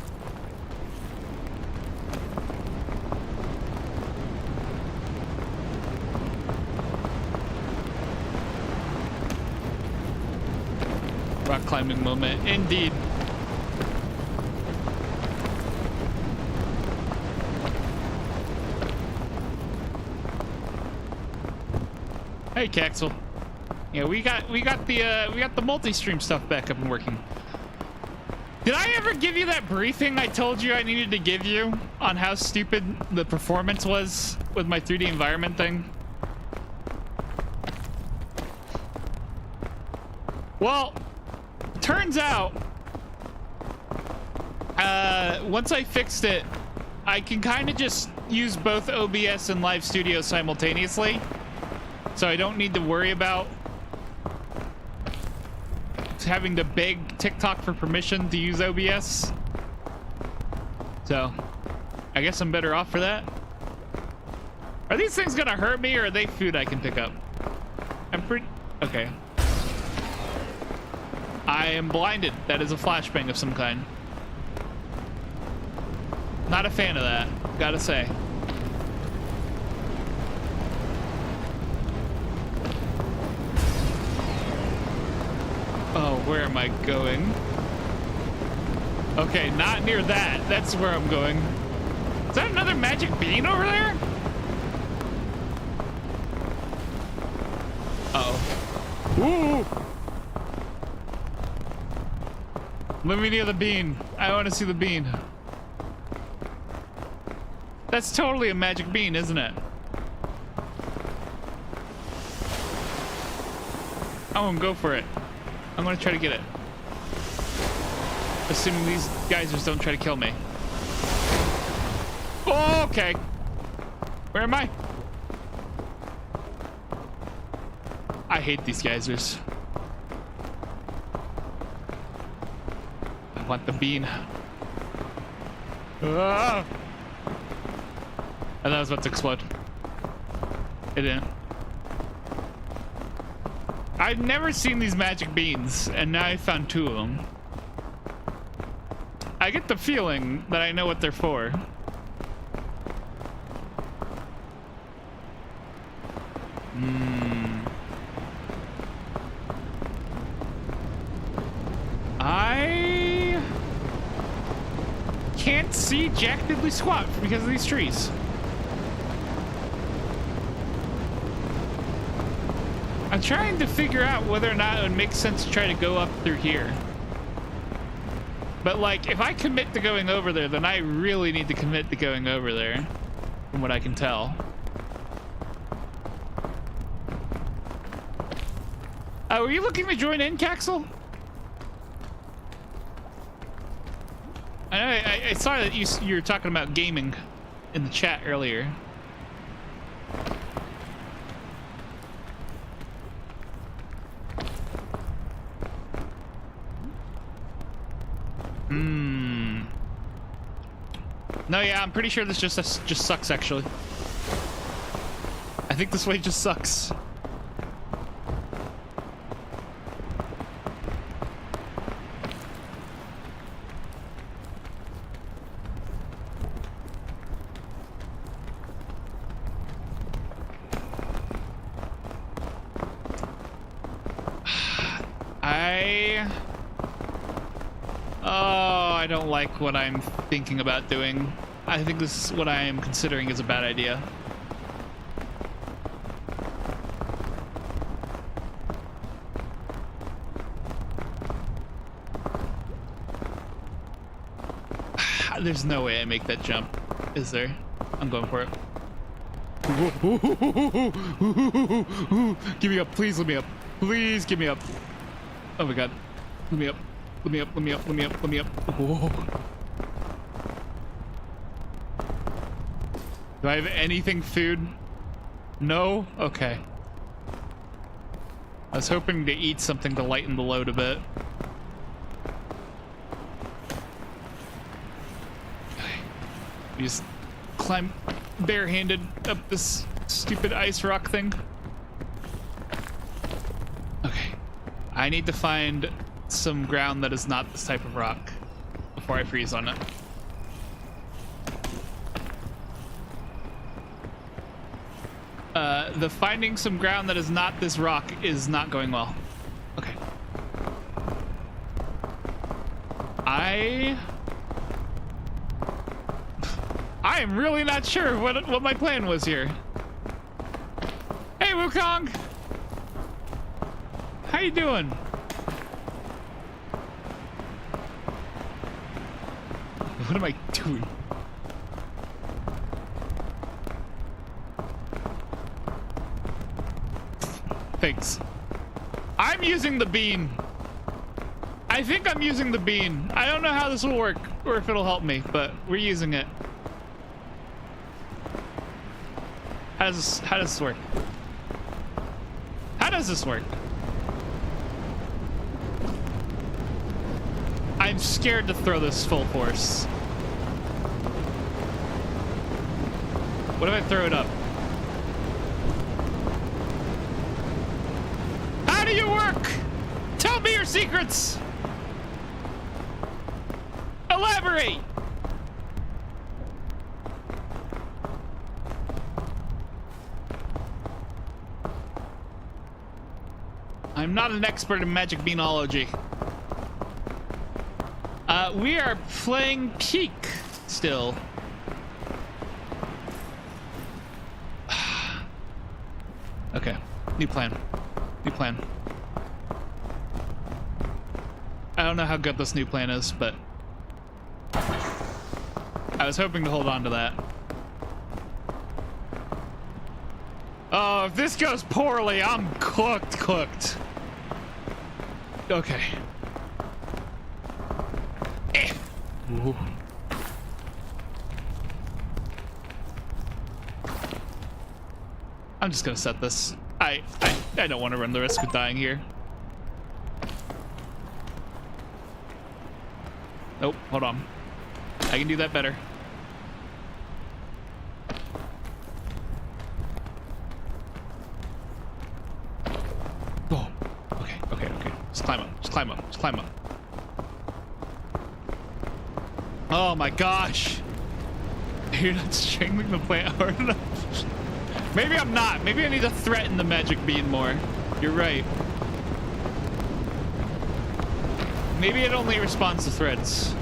S1: Rock climbing moment, indeed. Hey, Caxel. Yeah, we got the multi-stream stuff back up and working. Did I ever give you that briefing I told you I needed to give you on how stupid the performance was with my 3D environment thing? Well, turns out once I fixed it, I can kind of just use both OBS and Live Studio simultaneously. So I don't need to worry about having to beg TikTok for permission to use OBS. So I guess I'm better off for that. Are these things gonna hurt me, or are they food I can pick up? I'm pretty... Okay. I am blinded. That is a flashbang of some kind. Not a fan of that, gotta say. Oh, where am I going? Okay, not near that. That's where I'm going. Is that another magic bean over there? Uh-oh. Ooh! Let me near the bean. I want to see the bean. That's totally a magic bean, isn't it? I'm gonna go for it. I'm gonna try to get it. Assuming these geysers don't try to kill me. Oh, okay. Where am I? I hate these geysers. I want the bean. Ah! I thought I was about to explode. It didn't. I've never seen these magic beans, and now I found 2 of them. I get the feeling that I know what they're for. I can't see jack diddly squat because of these trees. I'm trying to figure out whether or not it would make sense to try to go up through here. But like, if I commit to going over there, then I really need to commit to going over there, from what I can tell. Were you looking to join in, Caxel? I know I saw that you were talking about gaming in the chat earlier. No, yeah, I'm pretty sure this just sucks, actually. I think this way just sucks. I don't like what I'm thinking about doing. I think this is what I am considering is a bad idea. There's no way I make that jump, is there? I'm going for it. Give me up, please let me up. Please give me up. Oh my god. Let me up. Let me up, let me up, let me up, let me up. Whoa. Do I have anything food? No? Okay. I was hoping to eat something to lighten the load a bit. You just climb barehanded up this stupid ice rock thing. Okay. I need to find some ground that is not this type of rock before I freeze on it. The finding some ground that is not this rock is not going well. Okay. I am really not sure what my plan was here. Hey, Wukong! How you doing? What am I doing? Thanks. I'm using the bean. I think I'm using the bean. I don't know how this will work or if it'll help me, but we're using it. How does this work? How does this work? I'm scared to throw this full force. What if I throw it up? How do you work? Tell me your secrets. Elaborate. I'm not an expert in magic beanology. We are playing Peak still. Okay, new plan. New plan. I don't know how good this new plan is, but I was hoping to hold on to that. Oh, if this goes poorly, I'm cooked. Okay. Ooh. I'm just gonna set this. I don't want to run the risk of dying here. Nope, hold on. I can do that better. Oh, Just climb up. Just climb up. Just climb up. Oh my gosh. You're not strangling the plant hard enough. Maybe I'm not. Maybe I need to threaten the magic bean more. You're right. Maybe it only responds to threats.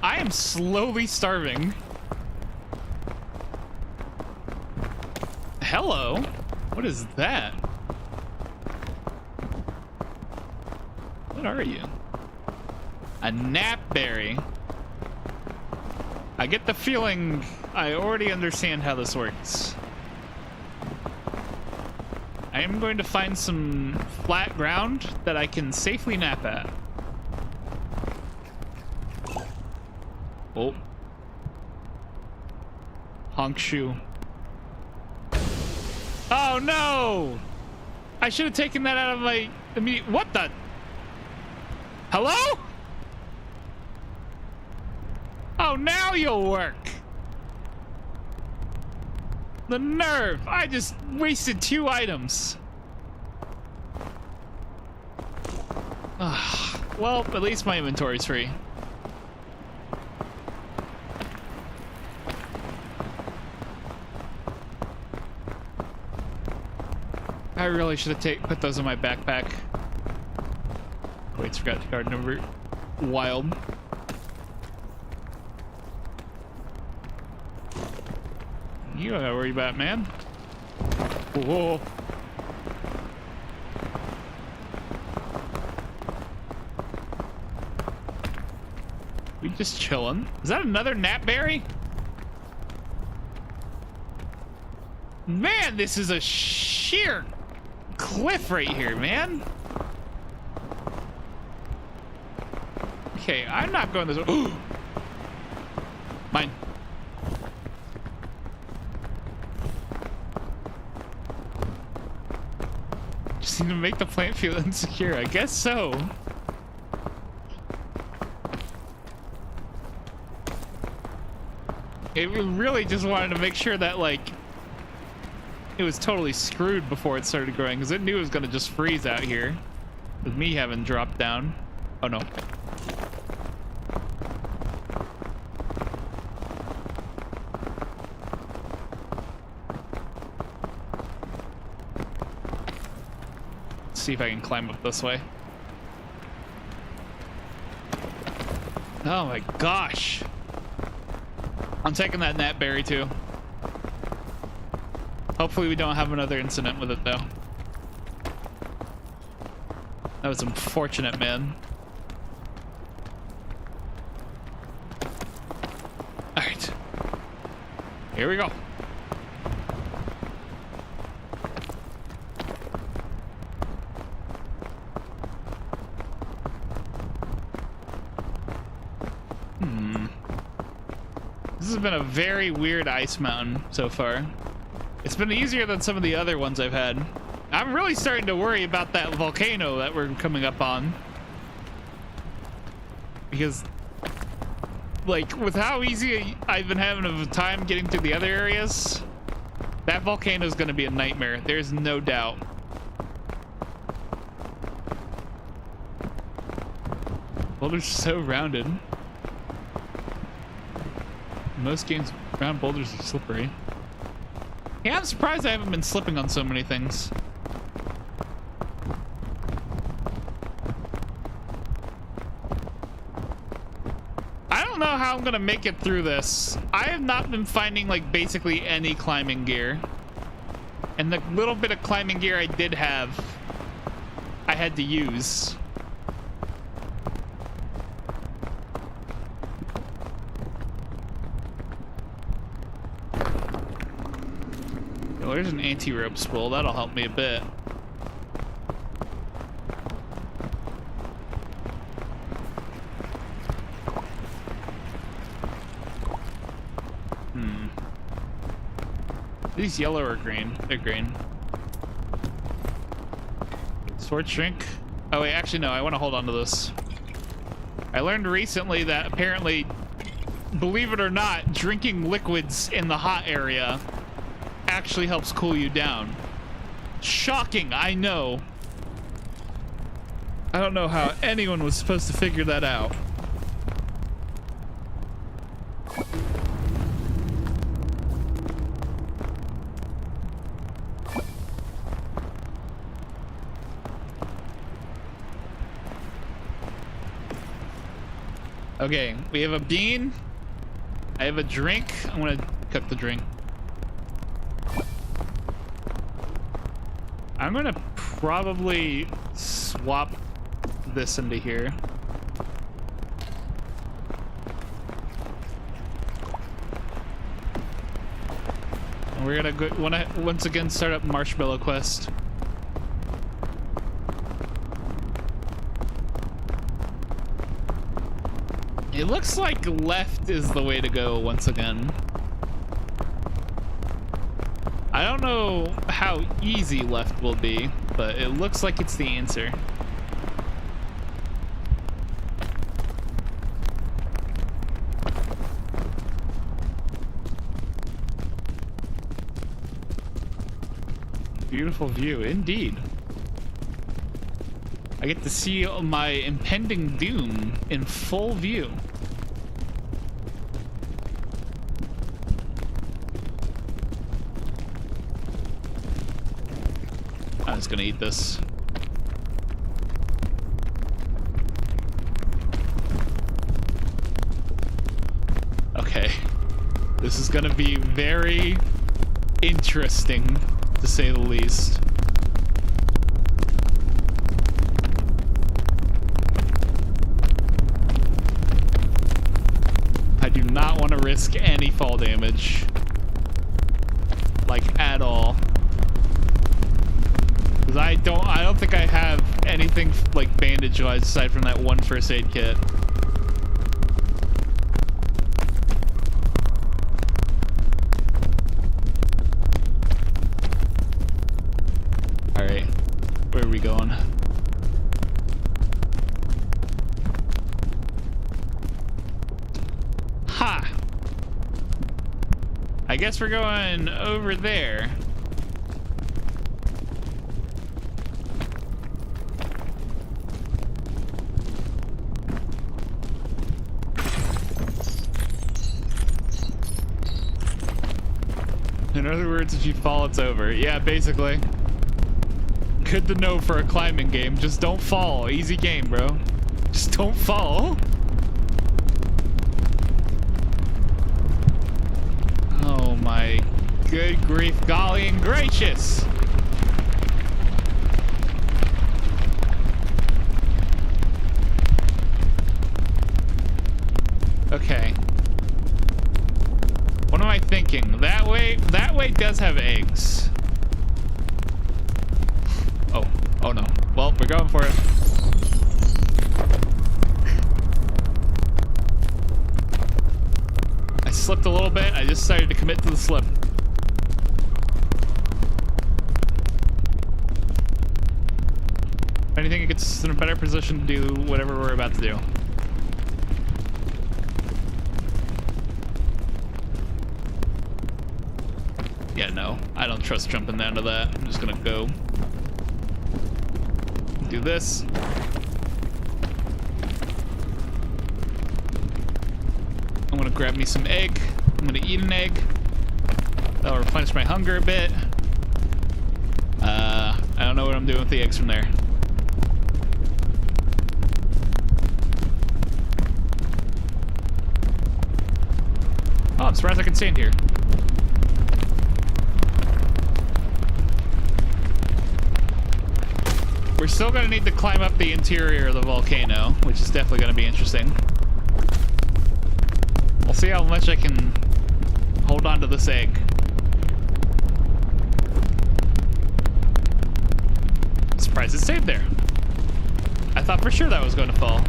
S1: I am slowly starving. Hello? What is that? What are you? A knapberry. I get the feeling I already understand how this works. I am going to find some flat ground that I can safely nap at. Oh. Honk shoe. Oh no! I should have taken that out of my immediate. What the? Hello? Oh, now you'll work. The nerve! I just wasted 2 items. Well, at least my inventory's free. I really should have put those in my backpack. Wait, forgot to card number. Wild. You don't gotta worry about it, man. Whoa. We just chilling. Is that another knapberry? Man, this is a sheer cliff right here, man. Okay, I'm not going this way. Mine. Just need to make the plant feel insecure. I guess so. It really just wanted to make sure that, like, it was totally screwed before it started growing, because it knew it was going to just freeze out here with me having dropped down. Oh no. Let's see if I can climb up this way. Oh my gosh. I'm taking that knapberry too. Hopefully we don't have another incident with it though. That was unfortunate, man. All right. Here we go. This has been a very weird ice mountain so far. It's been easier than some of the other ones I've had. I'm really starting to worry about that volcano that we're coming up on. Because, like, with how easy I've been having of a time getting to the other areas, that volcano is going to be a nightmare. There's no doubt. Boulders are so rounded. Most games, round boulders are slippery. Yeah, I'm surprised I haven't been slipping on so many things. I don't know how I'm gonna make it through this. I have not been finding, like, basically any climbing gear. And the little bit of climbing gear I did have, I had to use. There's an anti-rope spool. That'll help me a bit. These yellow or green? They're green. Sword shrink. Oh wait, actually no, I want to hold on to this. I learned recently that apparently, believe it or not, drinking liquids in the hot area actually helps cool you down. Shocking, I know. I don't know how anyone was supposed to figure that out. Okay, we have a bean. I have a drink. I'm gonna cook the drink. I'm gonna probably swap this into here. And we're gonna go, once again start up Marshmallow Quest. It looks like left is the way to go once again. I don't know how easy left will be, but it looks like it's the answer. Beautiful view, indeed. I get to see my impending doom in full view. I'm just gonna eat this. Okay. This is gonna be very interesting, to say the least. I do not want to risk any fall damage. Like, at all. Because I don't think I have anything, like, bandage-wise aside from that one first aid kit. Alright. Where are we going? Ha! I guess we're going over there. In other words, if you fall, it's over. Yeah, basically. Good to know for a climbing game. Just don't fall. Easy game, bro. Just don't fall. Oh my good grief, golly and gracious. Okay. What am I thinking? That way does have eggs. Oh no. Well, we're going for it. I slipped a little bit. I just decided to commit to the slip. If anything, it gets us in a better position to do whatever we're about to do. Yeah, no. I don't trust jumping down to that. I'm just gonna go do this. I'm gonna grab me some egg. I'm gonna eat an egg. That'll replenish my hunger a bit. I don't know what I'm doing with the eggs from there. Oh, I'm surprised I can stand here. We're still gonna need to climb up the interior of the volcano, which is definitely gonna be interesting. We'll see how much I can hold on to this egg. Surprised it stayed there. I thought for sure that was going to fall.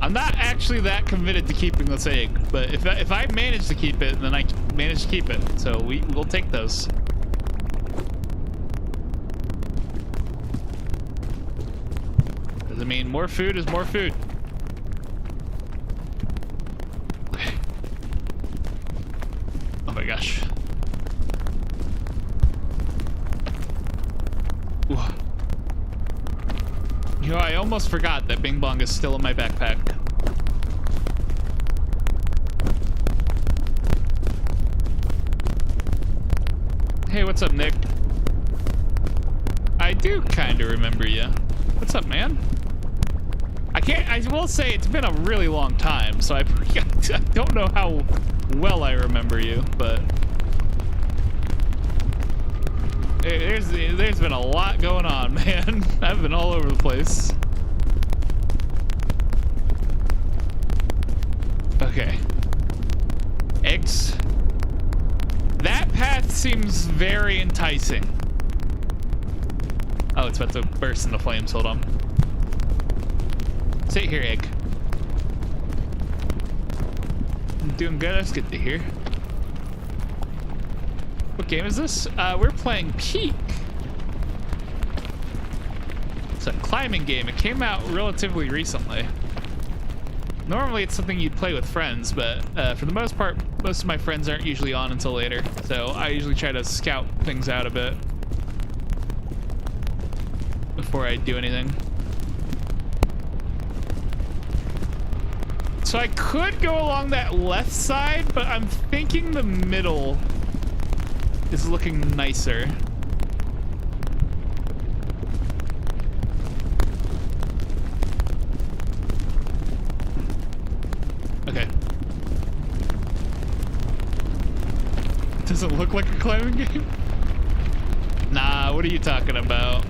S1: I'm not actually that committed to keeping this egg, but if I manage to keep it, then I manage to keep it. So we'll take those. Does it mean more food is more food? Okay. Oh my gosh. Ooh. You know, I almost forgot that Bing Bong is still in my backpack. Hey, what's up, Nick? I do kind of remember you. What's up, man? I will say it's been a really long time, so I don't know how well I remember you, but there's been a lot going on, man. I've been all over the place. Okay. Eggs. That path seems very enticing. Oh, it's about to burst into flames. Hold on. Sit here, egg. I'm doing good. That's good to hear. What game is this? We're playing Peak. It's a climbing game. It came out relatively recently. Normally it's something you'd play with friends, but for the most part, most of my friends aren't usually on until later. So I usually try to scout things out a bit before I do anything. So I could go along that left side, but I'm thinking the middle is looking nicer. Okay. Does it look like a climbing game? Nah, what are you talking about?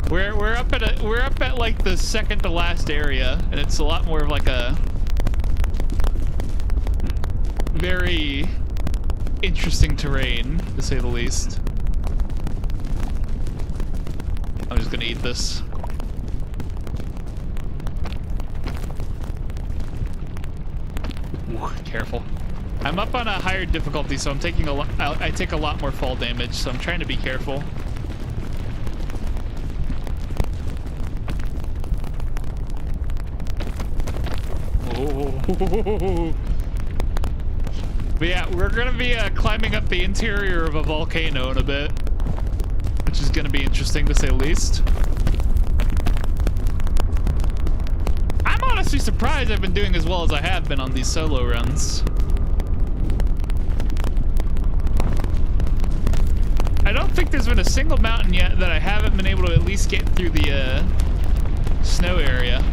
S1: We're up at like the second to last area, and it's a lot more of like a very interesting terrain, to say the least. I'm just gonna eat this. Ooh, careful. I'm up on a higher difficulty, so I'm taking a lot. I take a lot more fall damage, so I'm trying to be careful. Oh. But yeah, we're gonna be climbing up the interior of a volcano in a bit, which is gonna be interesting to say the least. I'm honestly surprised I've been doing as well as I have been on these solo runs. I don't think there's been a single mountain yet that I haven't been able to at least get through the snow area.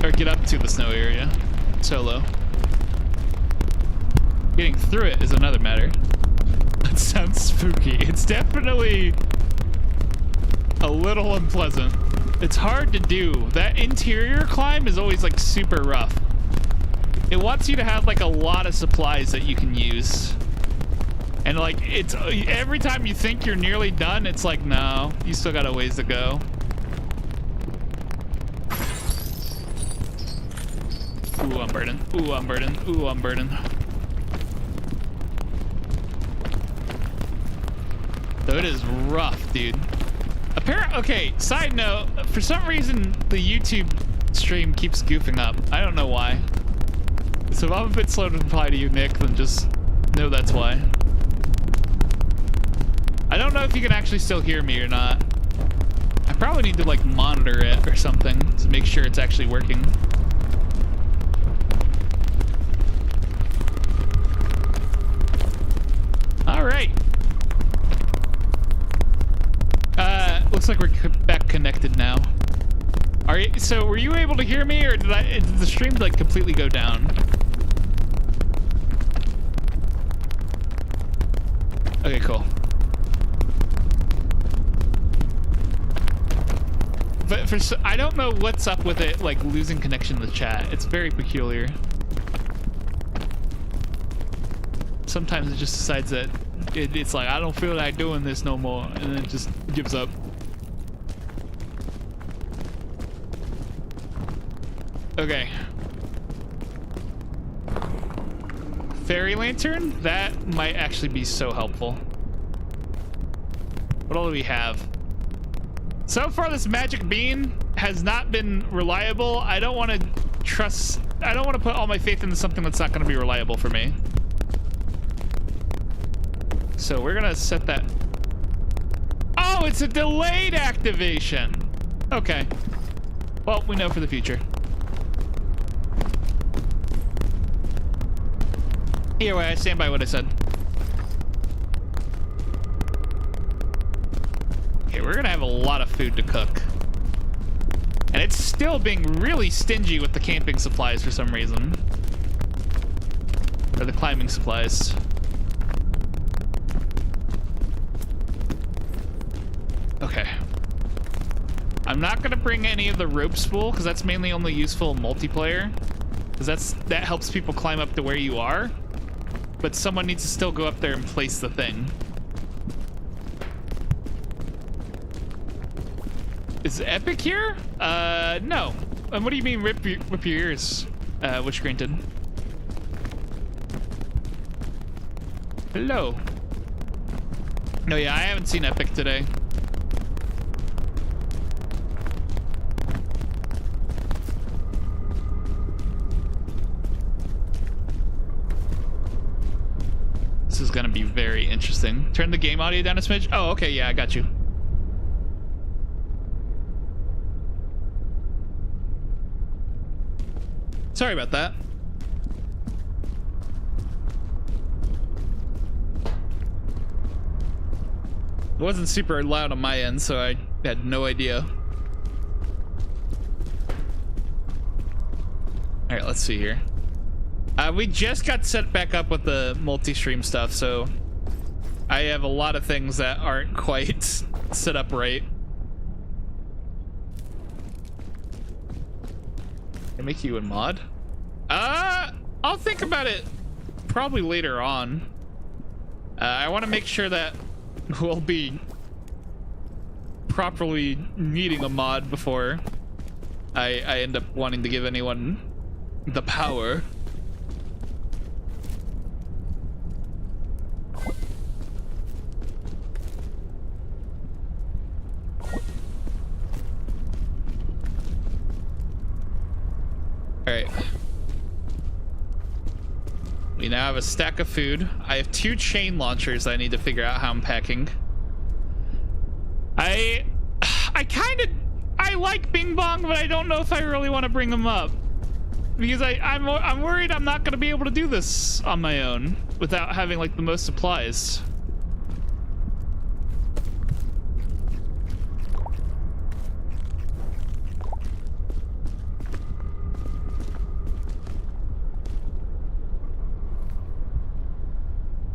S1: Or get up to the snow area solo. Getting through it is another matter. That sounds spooky. It's definitely a little unpleasant. It's hard to do. That interior climb is always like super rough. It wants you to have like a lot of supplies that you can use. And like it's every time you think you're nearly done, it's like, no, you still got a ways to go. Ooh, I'm burning. Ooh, I'm burning. Ooh, I'm burning. So it is rough, dude. Okay, side note, for some reason, the YouTube stream keeps goofing up. I don't know why. So if I'm a bit slow to reply to you, Nick, then just know that's why. I don't know if you can actually still hear me or not. I probably need to, like, monitor it or something to make sure it's actually working. Alright. Looks like we're back connected now. So were you able to hear me, or did the stream like completely go down? Okay, cool. But I don't know what's up with it, like losing connection to the chat. It's very peculiar. Sometimes it just decides that it's like, I don't feel like doing this no more, and then it just gives up. Okay. Fairy lantern? That might actually be so helpful. What all do we have? So far, this magic bean has not been reliable. I don't want to trust... I don't want to put all my faith into something that's not going to be reliable for me. So we're going to set that... Oh, it's a delayed activation. Okay. Well, we know for the future. Either way, I stand by what I said. Okay, we're gonna have a lot of food to cook. And it's still being really stingy with the camping supplies for some reason. Or the climbing supplies. Okay. I'm not gonna bring any of the rope spool because that's mainly only useful in multiplayer. Because that helps people climb up to where you are. But someone needs to still go up there and place the thing. Is Epic here? No. And what do you mean rip your ears? Witch granted. Hello. No, yeah, I haven't seen Epic today. This is gonna be very interesting. Turn the game audio down a smidge. Oh, okay, yeah, I got you. Sorry about that. It wasn't super loud on my end, so I had no idea. All right, let's see here. We just got set back up with the multi-stream stuff, so I have a lot of things that aren't quite set up right. Can I make you a mod? I'll think about it probably later on. I want to make sure that we'll be properly needing a mod before I end up wanting to give anyone the power. All right. We now have a stack of food. I have 2 chain launchers I need to figure out how I'm packing. I like Bing Bong, but I don't know if I really want to bring them up. Because I'm worried I'm not going to be able to do this on my own without having like the most supplies.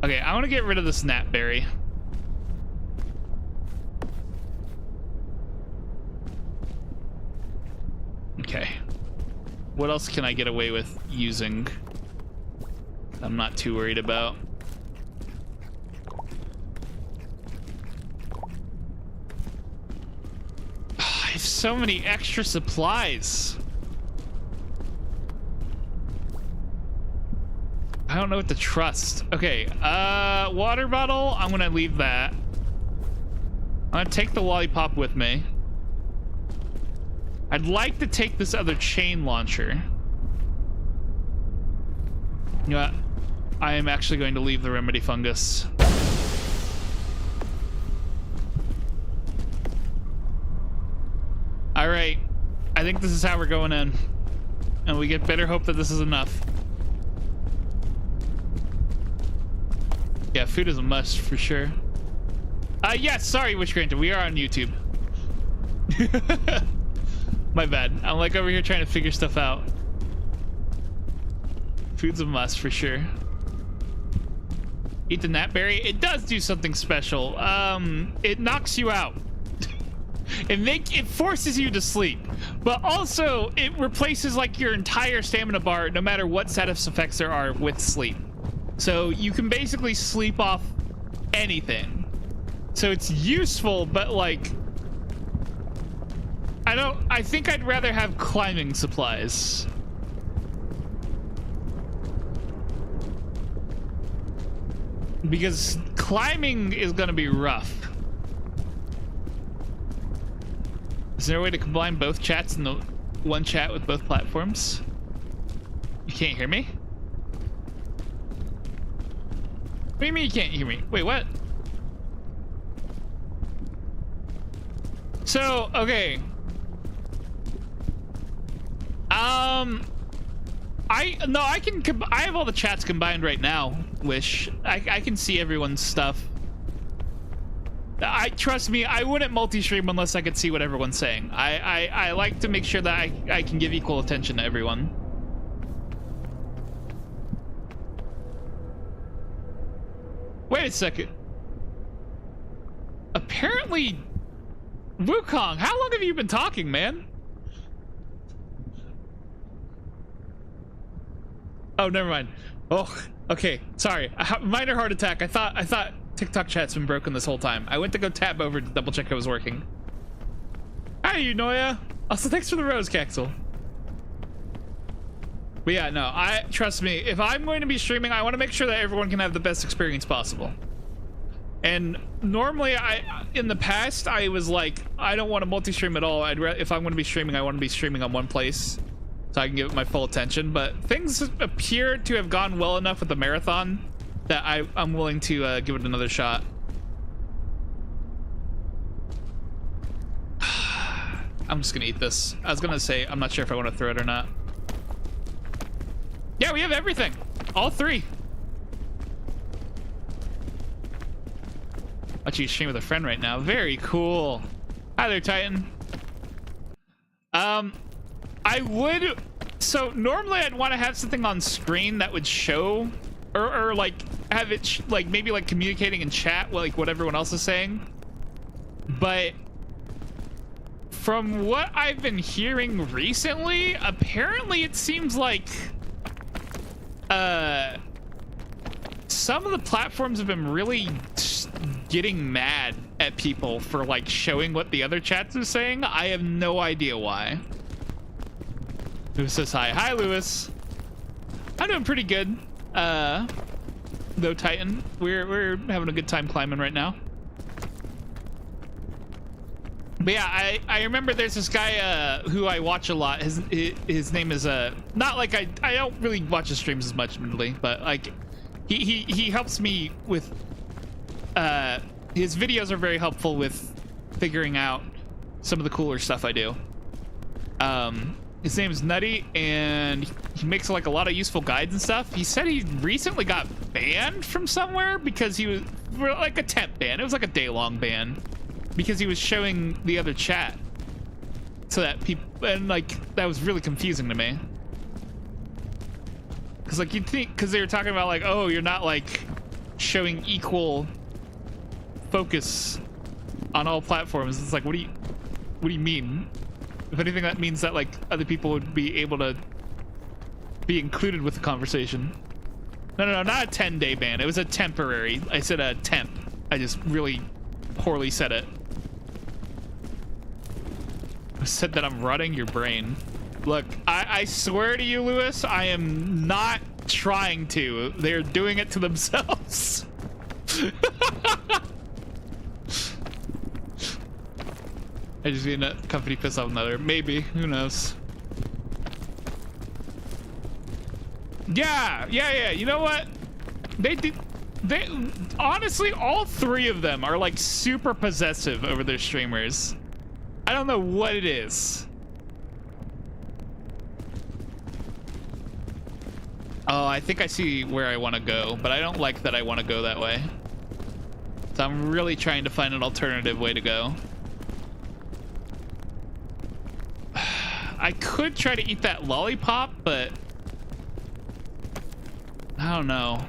S1: Okay, I want to get rid of this gnatberry. Okay. What else can I get away with using? I'm not too worried about. I have so many extra supplies. I don't know what to trust. Okay, water bottle, I'm gonna leave that. I'm gonna take the lollipop with me. I'd like to take this other chain launcher. You know what? I am actually going to leave the remedy fungus. All right, I think this is how we're going in. And we get better hope that this is enough. Yeah, food is a must for sure. Yes, sorry, Witch Granted, we are on YouTube. My bad. I'm like over here trying to figure stuff out. Food's a must for sure. Eat the gnatberry. It does do something special. It knocks you out. It forces you to sleep, but also it replaces like your entire stamina bar, no matter what status effects there are, with sleep. So you can basically sleep off anything. So it's useful, but like, I think I'd rather have climbing supplies Because climbing is gonna be rough. Is there a way to combine both chats in the one chat with both platforms? You can't hear me? What do you mean you can't hear me? Wait, what? So, okay. I have all the chats combined right now. Wish I can see everyone's stuff. Trust me, I wouldn't multi-stream unless I could see what everyone's saying. I like to make sure that I can give equal attention to everyone. Wait a second. Apparently, Wukong, how long have you been talking, man? Oh, never mind. Oh, okay. Sorry. Minor heart attack. I thought TikTok chat's been broken this whole time. I went to go tap over to double check it was working. Hi, Noya. Also, thanks for the rose capsule. But yeah, no, trust me, if I'm going to be streaming, I want to make sure that everyone can have the best experience possible. And normally, in the past, I was like, I don't want to multi-stream at all. If I'm going to be streaming, I want to be streaming on one place so I can give it my full attention. But things appear to have gone well enough with the marathon that I'm willing to give it another shot. I'm just gonna eat this. I was gonna say, I'm not sure if I want to throw it or not. Yeah, we have everything. All three. Watching you stream with a friend right now. Very cool. Hi there, Titan. I would... So, normally I'd want to have something on screen that would show... Or like, have it, like, maybe, like, communicating in chat, like, what everyone else is saying. But... From what I've been hearing recently, apparently it seems like... some of the platforms have been really getting mad at people for like showing what the other chats are saying. I have no idea why. Who says hi? Hi, Lewis. I'm doing pretty good. Though Titan, we're having a good time climbing right now. But yeah, I remember there's this guy who I watch a lot. His name is not like I don't really watch his streams as much, admittedly, but like he helps me with his videos are very helpful with figuring out some of the cooler stuff I do. His name is Nutty, and he makes like a lot of useful guides and stuff. He said he recently got banned from somewhere because he was like a temp ban. It was like a day-long ban because he was showing the other chat, so that people, and like that was really confusing to me. Because like you'd think, because they were talking about like, oh, you're not like showing equal focus on all platforms. It's like, what do you mean? If anything, that means that like other people would be able to be included with the conversation. No, not a 10-day ban. It was a temporary. I said a temp. I just really poorly said it. I said that I'm rotting your brain. Look, I swear to you, Lewis, I am not trying to. They're doing it to themselves. I just need a company piss off another. Maybe. Who knows? Yeah. You know what? They honestly, all three of them are like super possessive over their streamers. I don't know what it is. Oh, I think I see where I want to go, but I don't like that I want to go that way. So I'm really trying to find an alternative way to go. I could try to eat that lollipop, but I don't know.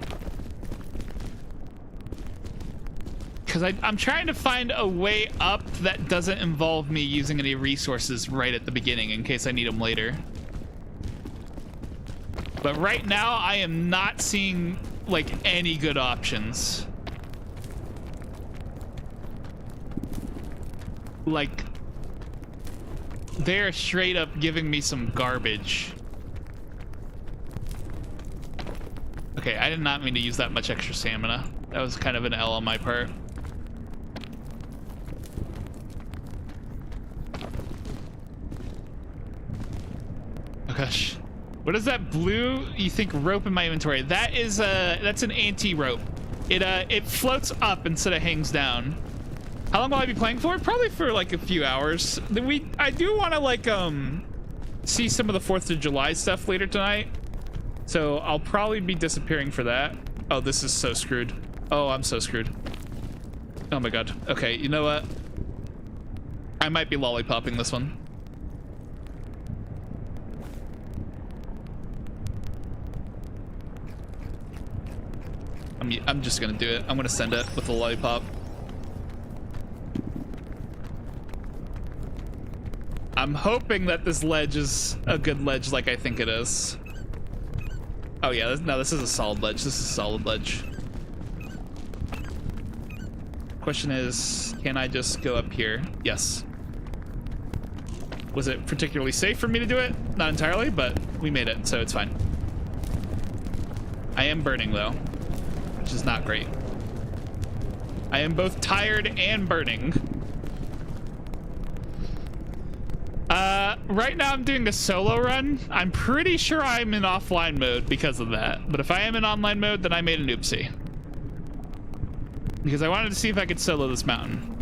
S1: Because I'm trying to find a way up that doesn't involve me using any resources right at the beginning in case I need them later. But right now, I am not seeing like any good options. Like, they're straight up giving me some garbage. Okay, I did not mean to use that much extra stamina. That was kind of an L on my part. Oh gosh. What is that blue, you think, rope in my inventory? That is that's an anti-rope. It floats up instead of hangs down. How long will I be playing for? Probably for like a few hours. I do want to like see some of the 4th of July stuff later tonight. So I'll probably be disappearing for that. Oh, this is so screwed. Oh, I'm so screwed. Oh my god. Okay, you know what? I might be lollipopping this one. I'm just gonna do it. I'm gonna send it with the lollipop. I'm hoping that this ledge is a good ledge like I think it is. Oh yeah, no, this is a solid ledge. This is a solid ledge. Question is, can I just go up here? Yes. Was it particularly safe for me to do it? Not entirely, but we made it, so it's fine. I am burning though, which is not great. I am both tired and burning. Right now I'm doing a solo run. I'm pretty sure I'm in offline mode because of that. But if I am in online mode, then I made an oopsie. Because I wanted to see if I could solo this mountain.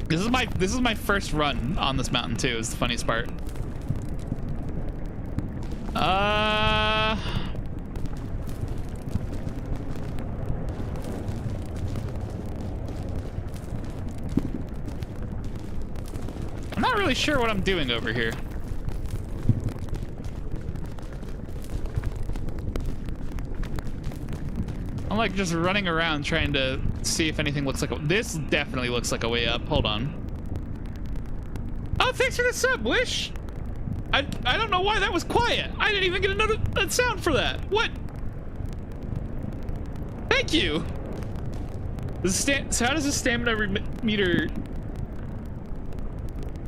S1: This is my first run on this mountain too, is the funniest part. I'm not really sure what I'm doing over here. I'm like just running around trying to see if anything looks like this definitely looks like a way up. Hold on. Oh, thanks for the sub, Wish. I don't know why that was quiet. I didn't even get a sound for that. What? Thank you. So how does the stamina meter?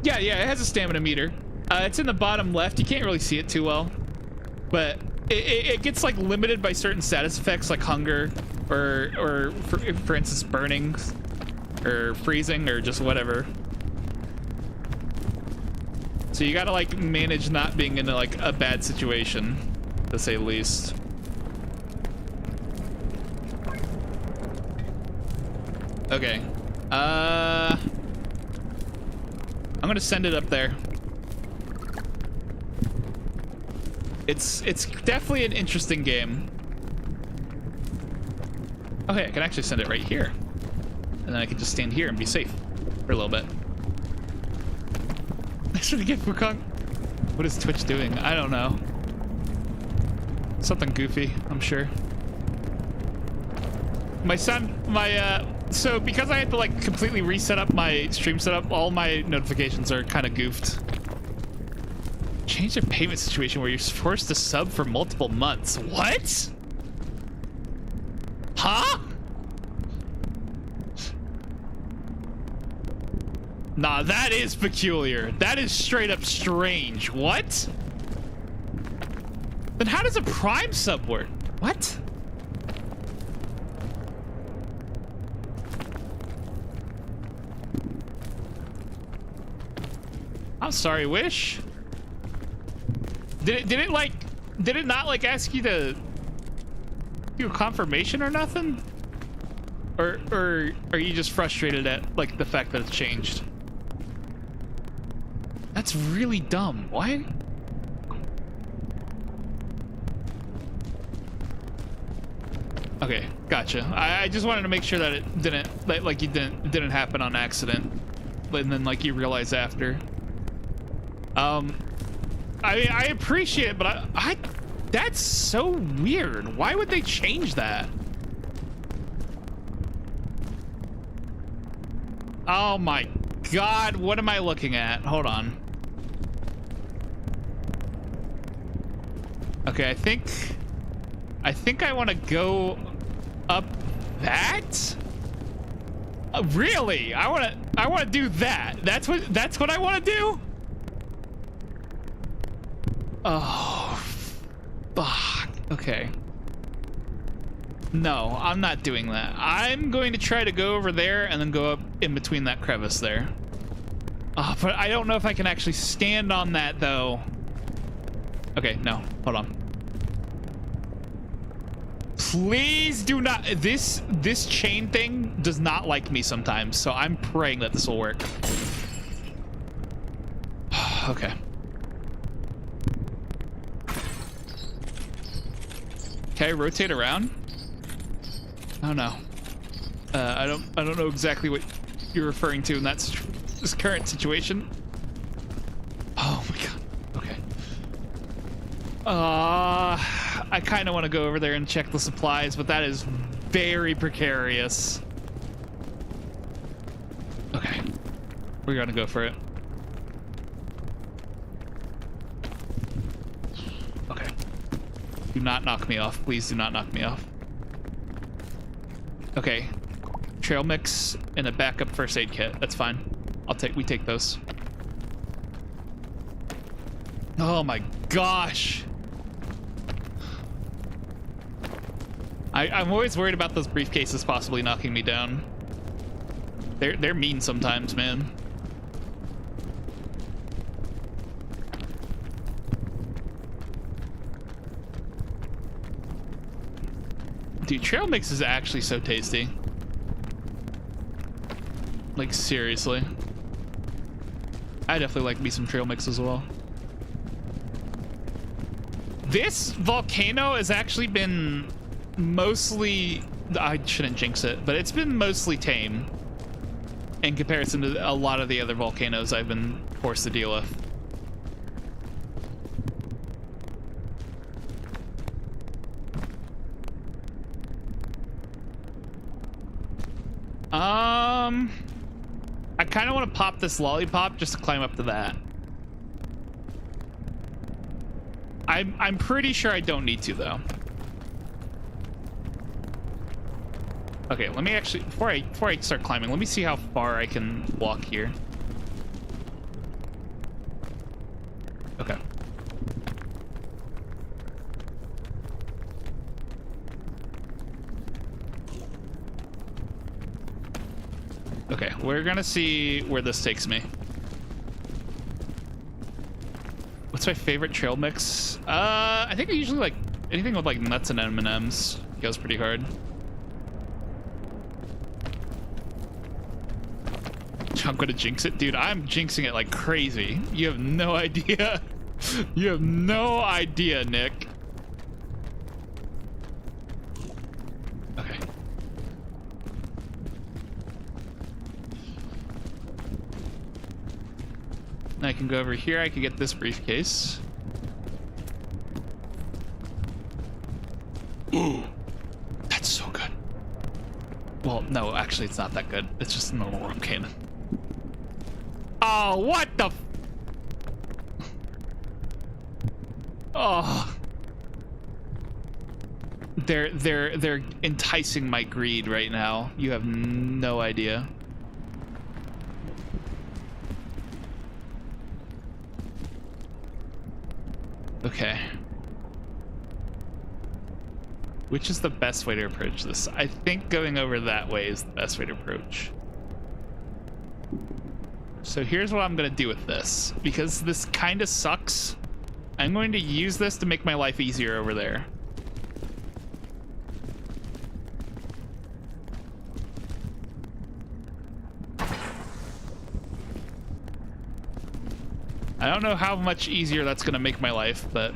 S1: Yeah, it has a stamina meter. It's in the bottom left. You can't really see it too well, but it gets like limited by certain status effects like hunger or for instance burning or freezing or just whatever. So you gotta like manage not being in like a bad situation, to say the least. Okay. I'm gonna send it up there. It's definitely an interesting game. Okay, I can actually send it right here. And then I can just stand here and be safe for a little bit. Thanks for the gift, Wukong. What is Twitch doing? I don't know. Something goofy, I'm sure. So because I had to like completely reset up my stream setup, all my notifications are kind of goofed. Change their payment situation where you're forced to sub for multiple months. What? Huh? Nah, that is peculiar. That is straight up strange. What? Then how does a Prime sub work? What? I'm sorry, Wish. Did it not like ask you to do a confirmation or nothing? Or are you just frustrated at like the fact that it's changed? That's really dumb. Why? Okay, gotcha. I just wanted to make sure that it didn't didn't happen on accident, and then like you realize after. I mean, I appreciate it, but that's so weird. Why would they change that? Oh my God, what am I looking at? Hold on. Okay, I think I want to go up that? Really? I want to do that. That's what I want to do? Oh, fuck. Okay. No, I'm not doing that. I'm going to try to go over there and then go up in between that crevice there. Oh, but I don't know if I can actually stand on that, though. Okay, no. Hold on. Please do not. This chain thing does not like me sometimes, so I'm praying that this will work. Okay. Okay, rotate around. Oh no. I don't know exactly what you're referring to in this current situation. Oh my god. Okay. I kind of want to go over there and check the supplies, but that is very precarious. Okay. We're gonna go for it. Okay. Do not knock me off. Please do not knock me off. Okay. Trail mix and a backup first aid kit. That's fine. We take those. Oh my gosh. I'm always worried about those briefcases possibly knocking me down. They're mean sometimes, man. Dude, trail mix is actually so tasty. Like, seriously. I definitely like me some trail mix as well. This volcano has actually been mostly... I shouldn't jinx it, but it's been mostly tame in comparison to a lot of the other volcanoes I've been forced to deal with. I kind of want to pop this lollipop just to climb up to that. I'm pretty sure I don't need to, though. Okay, let me actually, before I start climbing, let me see how far I can walk here. Okay. Okay, we're gonna see where this takes me. What's my favorite trail mix? I think I usually like anything with like nuts and M&Ms. Goes pretty hard. I'm gonna jinx it, dude. I'm jinxing it like crazy. You have no idea. You have no idea, Nick. Okay. I can go over here. I can get this briefcase. Ooh, that's so good. Well, no, actually, it's not that good. It's just a normal rope cannon. Oh, what the? Oh, they're enticing my greed right now. You have no idea. Okay. Which is the best way to approach this? I think going over that way is the best way to approach. So here's what I'm gonna do with this. Because this kind of sucks, I'm going to use this to make my life easier over there. I don't know how much easier that's gonna make my life, but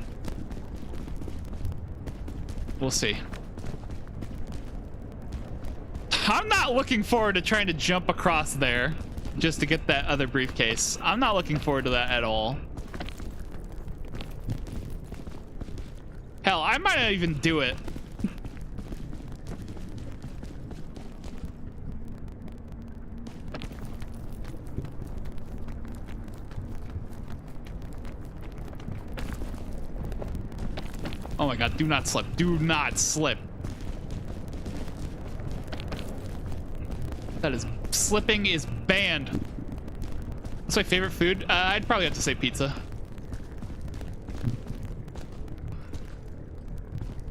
S1: we'll see. I'm not looking forward to trying to jump across there just to get that other briefcase. I'm not looking forward to that at all. Hell, I might not even do it. Oh my god, do not slip. Do not slip. That is... Slipping is banned. What's my favorite food? I'd probably have to say pizza.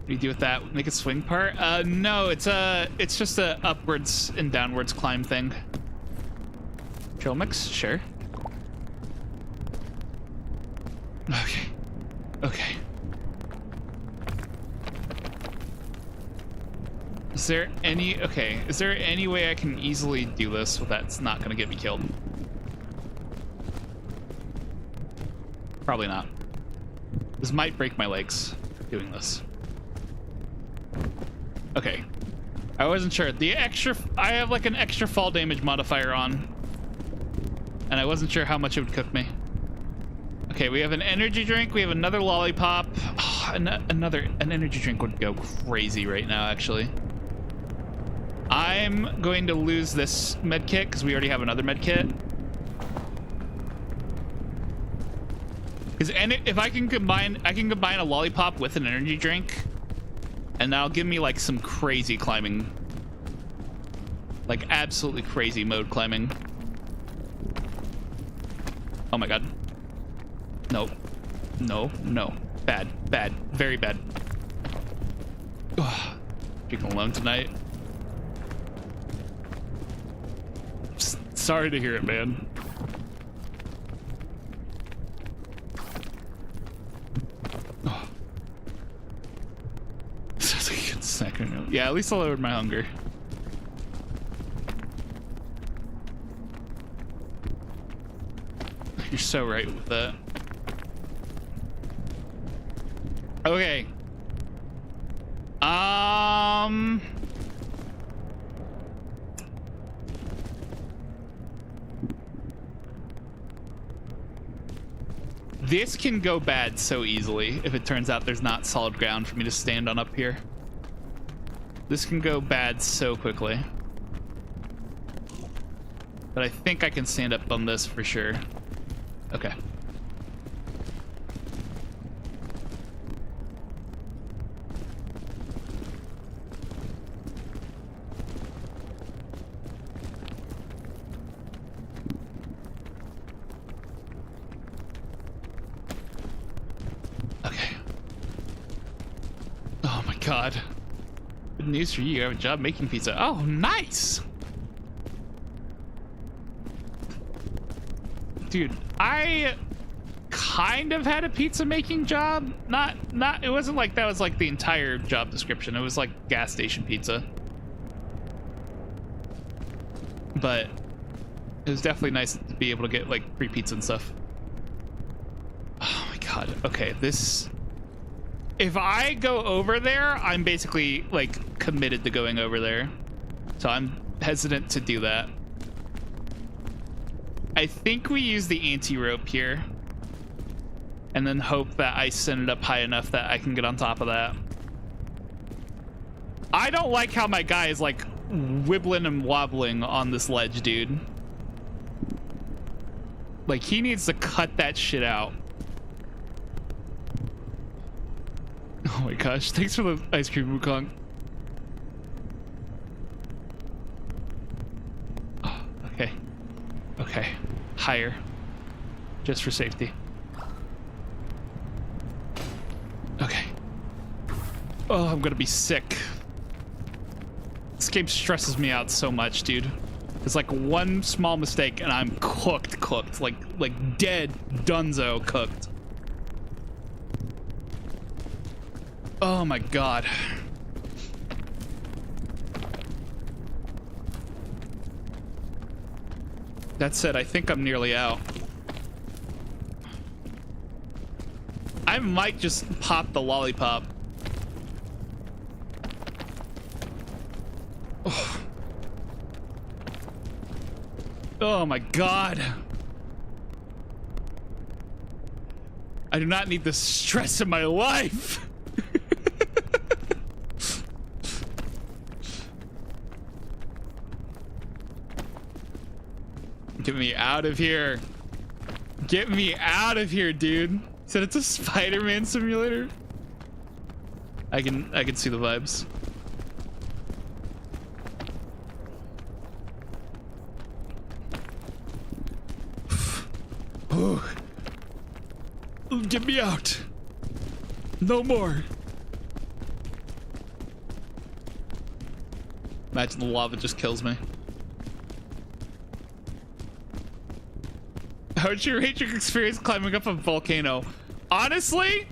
S1: do you do with that? Make a swing part? No, it's just a upwards and downwards climb thing. Trail mix? Sure. Okay. Okay. Is there any way I can easily do this without it's not gonna get me killed? Probably not. This might break my legs doing this. Okay. I wasn't sure. I have like an extra fall damage modifier on. And I wasn't sure how much it would cook me. Okay, we have an energy drink. We have another lollipop. Oh, an energy drink would go crazy right now, actually. I'm going to lose this med kit because we already have another med kit. Because if I can combine a lollipop with an energy drink, and that'll give me like some crazy climbing, like absolutely crazy mode climbing. Oh my god. No. No. No. Bad. Bad. Very bad. Ugh. Drinking alone tonight. Sorry to hear it, man. Oh. Sounds like a good snack right now. Yeah, at least I lowered my hunger. You're so right with that. Okay. This can go bad so easily if it turns out there's not solid ground for me to stand on up here. This can go bad so quickly. But I think I can stand up on this for sure. Okay. Okay. Oh my god. Good news for you. You have a job making pizza. Oh, nice! Dude, I kind of had a pizza making job. It wasn't like that was like the entire job description. It was like gas station pizza. But it was definitely nice to be able to get like free pizza and stuff. Oh my god. Okay, this... If I go over there, I'm basically like committed to going over there. So I'm hesitant to do that. I think we use the anti-rope here and then hope that I send it up high enough that I can get on top of that. I don't like how my guy is like wibbling and wobbling on this ledge, dude. Like he needs to cut that shit out. Oh my gosh, thanks for the ice cream, Wukong. Oh, okay. Okay. Higher. Just for safety. Okay. Oh, I'm gonna be sick. This game stresses me out so much, dude. It's like one small mistake and I'm cooked. Like dead dunzo cooked. Oh my god. That said, I think I'm nearly out. I might just pop the lollipop. Oh, oh my god. I do not need the stress in my life. Get me out of here. Get me out of here, dude. Said it's a Spider-Man simulator. I can see the vibes. Oh. Get me out. No more. Imagine the lava just kills me. How would you rate your experience climbing up a volcano? Honestly,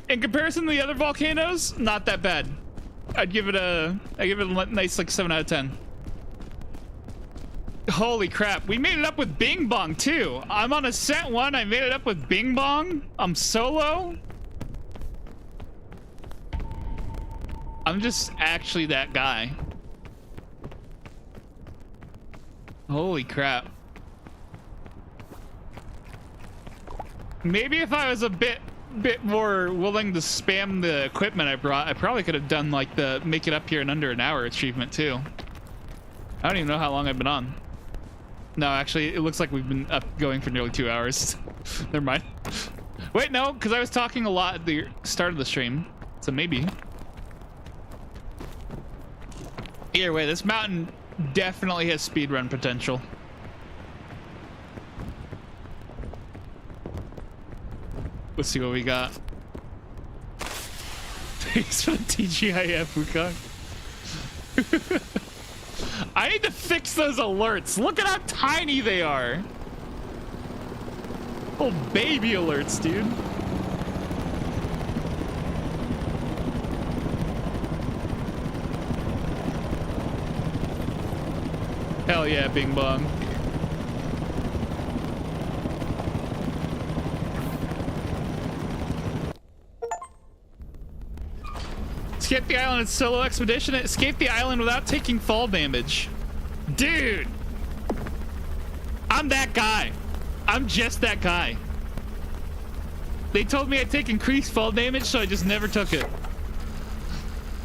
S1: in comparison to the other volcanoes, not that bad. I'd give it a nice like 7 out of 10. Holy crap, we made it up with Bing Bong too. I'm on Ascent 1, I made it up with Bing Bong. I'm solo. I'm just actually that guy. Holy crap. Maybe if I was a bit more willing to spam the equipment I brought, I probably could have done like the make it up here in under an hour achievement too. I don't even know how long I've been on. No, actually, it looks like we've been up going for nearly 2 hours. Never mind. Wait, no, because I was talking a lot at the start of the stream, so maybe. Either way, this mountain definitely has speedrun potential. Let's see what we got. Thanks for the TGIF, Wukong. I need to fix those alerts. Look at how tiny they are. Oh, baby alerts, dude. Hell yeah, Bing Bong. Escape the island in solo expedition. Escape the island without taking fall damage. Dude! I'm that guy. I'm just that guy. They told me I'd take increased fall damage, so I just never took it.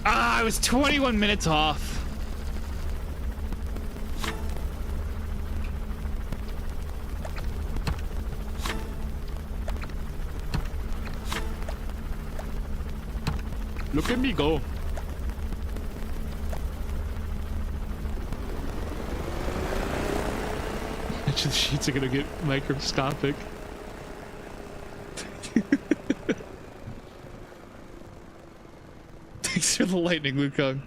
S1: Ah, I was 21 minutes off. Look at me go. The sheets are gonna get microscopic. Thanks for the lightning, Wukong.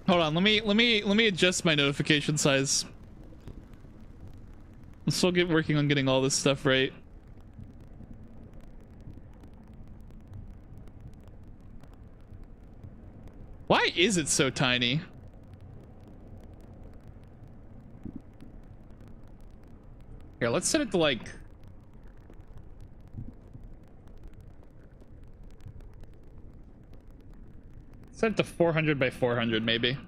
S1: Hold on, let me adjust my notification size. I'm still working on getting all this stuff right. Why is it so tiny? Here, let's set it to like... Set it to 400 by 400 maybe.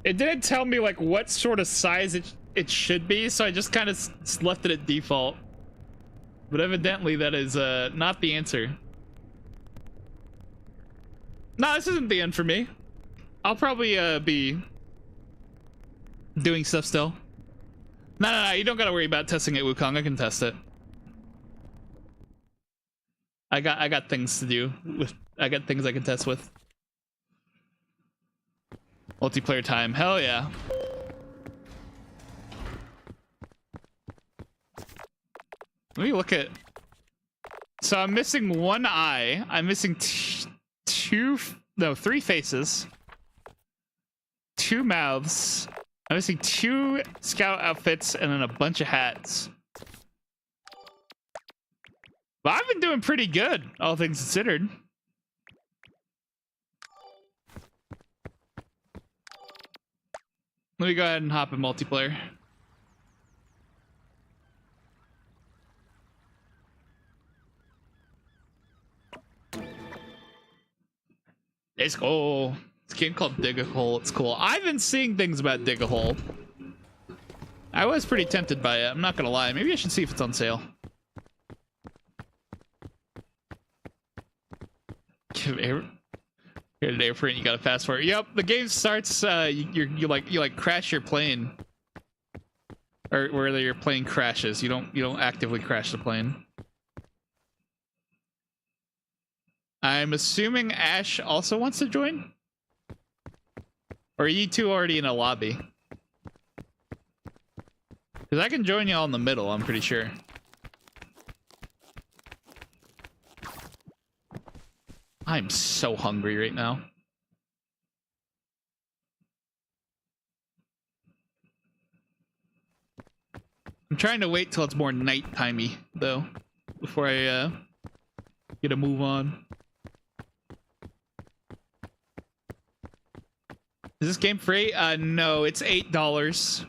S1: It didn't tell me like what sort of size it should be, so I just kind of left it at default. But evidently that is not the answer. No, this isn't the end for me. I'll probably be doing stuff still. No, you don't gotta worry about testing it, Wukong. I can test it. I got things to do with. I got things I can test with. Multiplayer time, hell yeah. Let me look at. So I'm missing one eye. I'm missing three faces, 2 mouths. I'm missing 2 scout outfits and then a bunch of hats. But I've been doing pretty good, all things considered. Let me go ahead and hop in multiplayer. Let's go. It's a game called Dig a Hole. It's cool. I've been seeing things about Dig a Hole. I was pretty tempted by it. I'm not gonna lie. Maybe I should see if it's on sale. Here an airframe, you gotta fast forward. Yep, the game starts. You like crash your plane, or whether your plane crashes. You don't actively crash the plane. I'm assuming Ash also wants to join, or are you two already in a lobby? Because I can join y'all in the middle, I'm pretty sure. I'm so hungry right now. I'm trying to wait till it's more night-timey, though, before I get a move on. Is this game free? No, it's $8.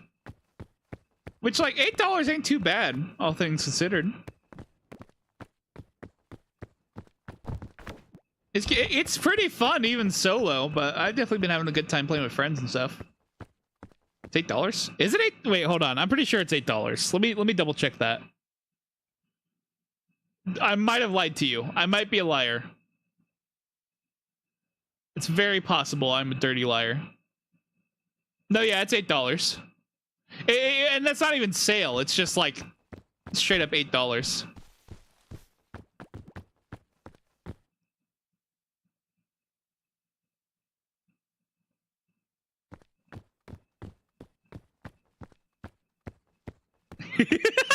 S1: Which, like, $8 ain't too bad, all things considered. It's pretty fun, even solo, but I've definitely been having a good time playing with friends and stuff. It's $8? Is it 8? Wait, hold on. I'm pretty sure it's $8. Let me double check that. I might have lied to you. I might be a liar. It's very possible I'm a dirty liar. No, yeah, it's $8. And that's not even sale. It's just like straight up $8.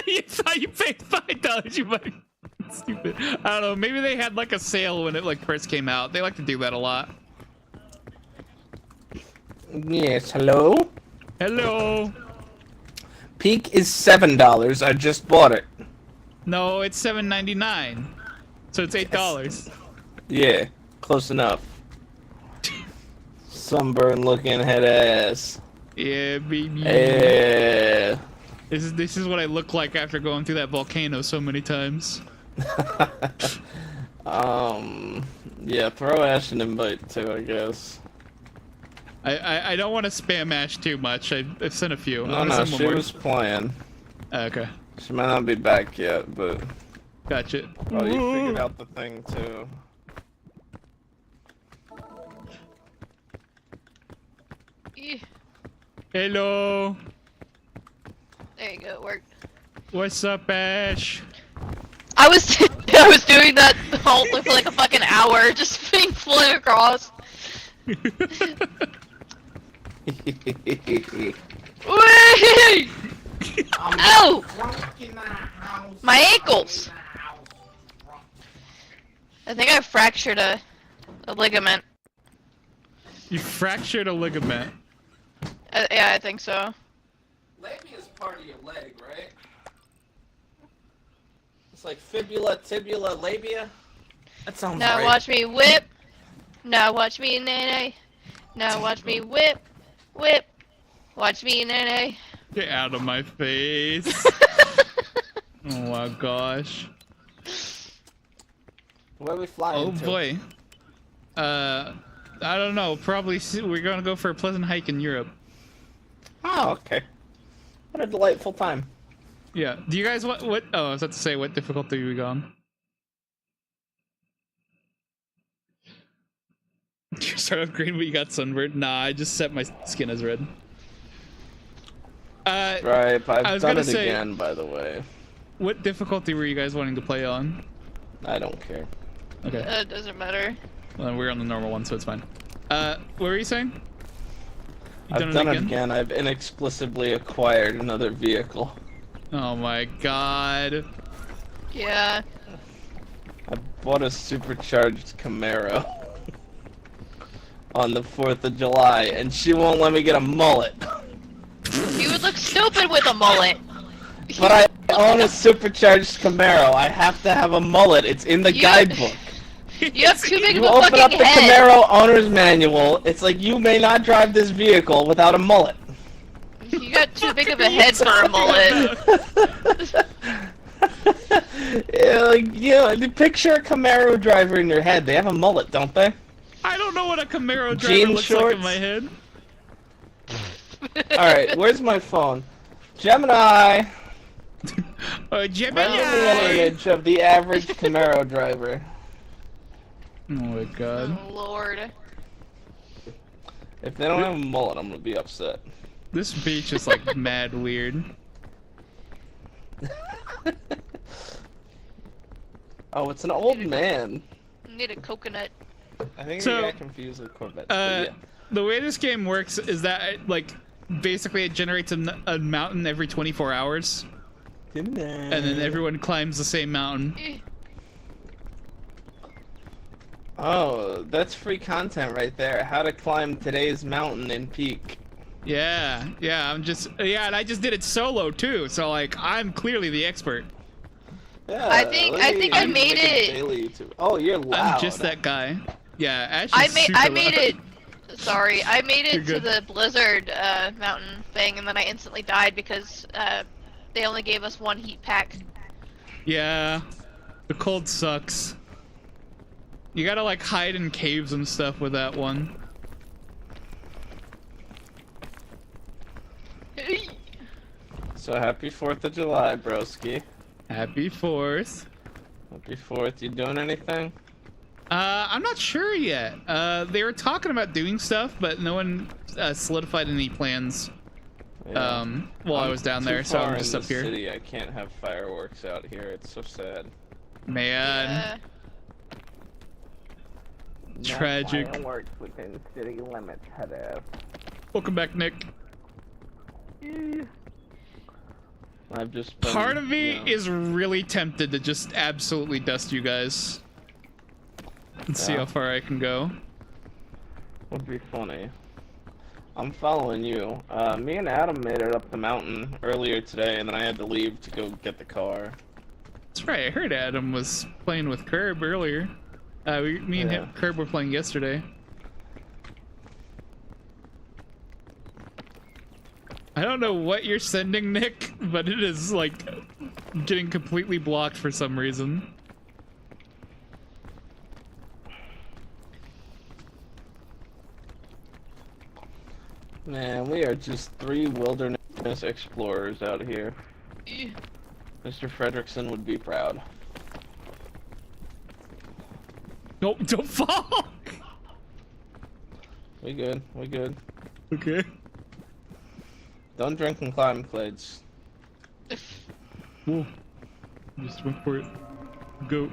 S1: You thought you paid $5, you might. Stupid. I don't know. Maybe they had like a sale when it like first came out. They like to do that a lot.
S2: Yes, hello?
S1: Hello.
S2: Peak is $7. I just bought it.
S1: No, it's $7.99. So it's $8.
S2: Yeah, close enough. Sunburn looking head ass.
S1: Yeah, baby.
S2: Yeah.
S1: This is what I look like after going through that volcano so many times.
S2: Yeah, throw Ash an invite too, I guess.
S1: I don't want to spam Ash too much. I've sent a few.
S2: No, she was playing.
S1: Okay.
S2: She might not be back yet, but...
S1: Gotcha.
S2: Oh, you figured out the thing too.
S1: Hello.
S3: There you go, it worked.
S1: What's up, Ash?
S3: I was doing that halt for like a fucking hour, just being flown across. Whee! Ow! My ankles! I think I fractured a ligament.
S1: You fractured a ligament.
S3: Yeah, I think so.
S2: Labia is part of your leg, right? It's like fibula, tibula, labia? That sounds
S3: Now
S2: right.
S3: watch me whip. Now watch me nay. Now watch me whip. Whip. Watch me nay.
S1: Get out of my face. Oh my gosh.
S2: Where are we flying to?
S1: Oh boy. I don't know. Probably we're gonna go for a pleasant hike in Europe.
S2: Oh, okay. What a delightful time.
S1: Yeah. Do you guys what? Oh, I was about to say, what difficulty are we on? You start off green, but you got sunburned. Nah, I just set my skin as red.
S2: Right, I've done it
S1: say,
S2: again, by the way.
S1: What difficulty were you guys wanting to play on?
S2: I don't care.
S1: Okay.
S3: It doesn't matter.
S1: Well, we're on the normal one, so it's fine. What were you saying?
S2: I've done it again. I've inexplicably acquired another vehicle.
S1: Oh my god.
S3: Yeah.
S2: I bought a supercharged Camaro on the 4th of July, and she won't let me get a mullet.
S3: You would look stupid with a mullet.
S2: But I own a supercharged Camaro. I have to have a mullet. It's in the guidebook.
S3: You have too big
S2: You
S3: of a
S2: open
S3: fucking
S2: up the
S3: head.
S2: Camaro owner's manual. It's like, you may not drive this vehicle without a mullet.
S3: You got too big of a head for a mullet.
S2: Yeah, like, picture a Camaro driver in your head. They have a mullet, don't they?
S1: I don't know what a Camaro driver
S2: Jean
S1: looks
S2: shorts?
S1: like in my head.
S2: Alright, where's my phone? Gemini!
S1: Gemini!
S2: Render me an image of the average Camaro driver.
S1: Oh my god.
S3: Oh lord.
S2: If they don't have a mullet, I'm gonna be upset.
S1: This beach is like mad weird.
S2: Oh, it's an old man.
S3: Need a coconut.
S2: I think
S1: So,
S2: I got confused with Corvette. But yeah.
S1: The way this game works is that like basically it generates a mountain every 24 hours. And then everyone climbs the same mountain.
S2: Oh, that's free content right there. How to climb today's mountain in peak.
S1: Yeah, and I just did it solo too, so like I'm clearly the expert.
S2: Yeah,
S3: I think I made it.
S2: Daily YouTube. Oh, you're loud.
S1: I'm just that guy. Yeah, Ash is
S3: I
S1: super
S3: made
S1: loud.
S3: it. Sorry, I made
S1: You're
S3: it to
S1: good.
S3: the blizzard mountain thing, and then I instantly died because they only gave us one heat pack.
S1: Yeah, the cold sucks. You gotta like hide in caves and stuff with that one.
S2: So happy 4th of July, broski.
S1: Happy 4th.
S2: Happy 4th. You doing anything?
S1: I'm not sure yet. They were talking about doing stuff, but no one solidified any plans.
S2: Yeah.
S1: While I was down there, so I'm just
S2: in
S1: up
S2: the
S1: here.
S2: City, I can't have fireworks out here. It's so sad.
S1: Man, tragic.
S2: No fireworks within city limits. Hello.
S1: Welcome back, Nick.
S2: I've just been,
S1: Part of me
S2: you know,
S1: is really tempted to just absolutely dust you guys and see
S2: Yeah.
S1: how far I can go.
S2: would be funny. I'm following you. Me and Adam made it up the mountain earlier today, and then I had to leave to go get the car.
S1: That's right. I heard Adam was playing with Curb earlier. Me and him, Curb were playing yesterday. I don't know what you're sending, Nick, but it is like getting completely blocked for some reason.
S2: Man, we are just 3 wilderness explorers out here. Mr. Fredrickson would be proud.
S1: Nope, don't fall!
S2: We good. We good.
S1: Okay.
S2: Don't drink and climb, Clades.
S1: Cool. Just went for it. Go.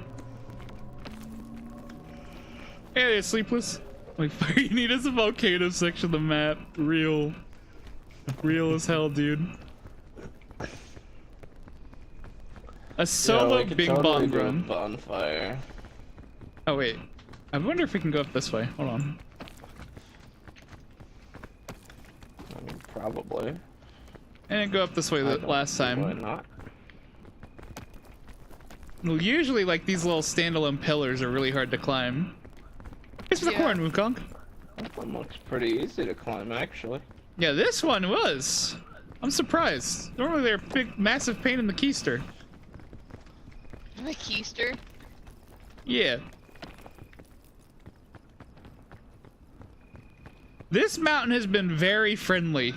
S1: Hey, Sleepless. Like, fire you need is a volcano section of the map. Real as hell, dude. A solo
S2: we could
S1: bing
S2: totally
S1: bong
S2: do a
S1: run.
S2: bonfire.
S1: Oh wait, I wonder if we can go up this way. Hold on.
S2: I mean, probably.
S1: I didn't go up this way
S2: I
S1: the
S2: don't
S1: last
S2: see why
S1: time.
S2: not?
S1: Well, usually like these little standalone pillars are really hard to climb. Thanks for the
S3: Yeah.
S1: corn, Wukong.
S2: That one looks pretty easy to climb, actually.
S1: Yeah, this one was. I'm surprised. Normally they're a big, massive pain in the keister.
S3: The keister.
S1: Yeah. This mountain has been very friendly.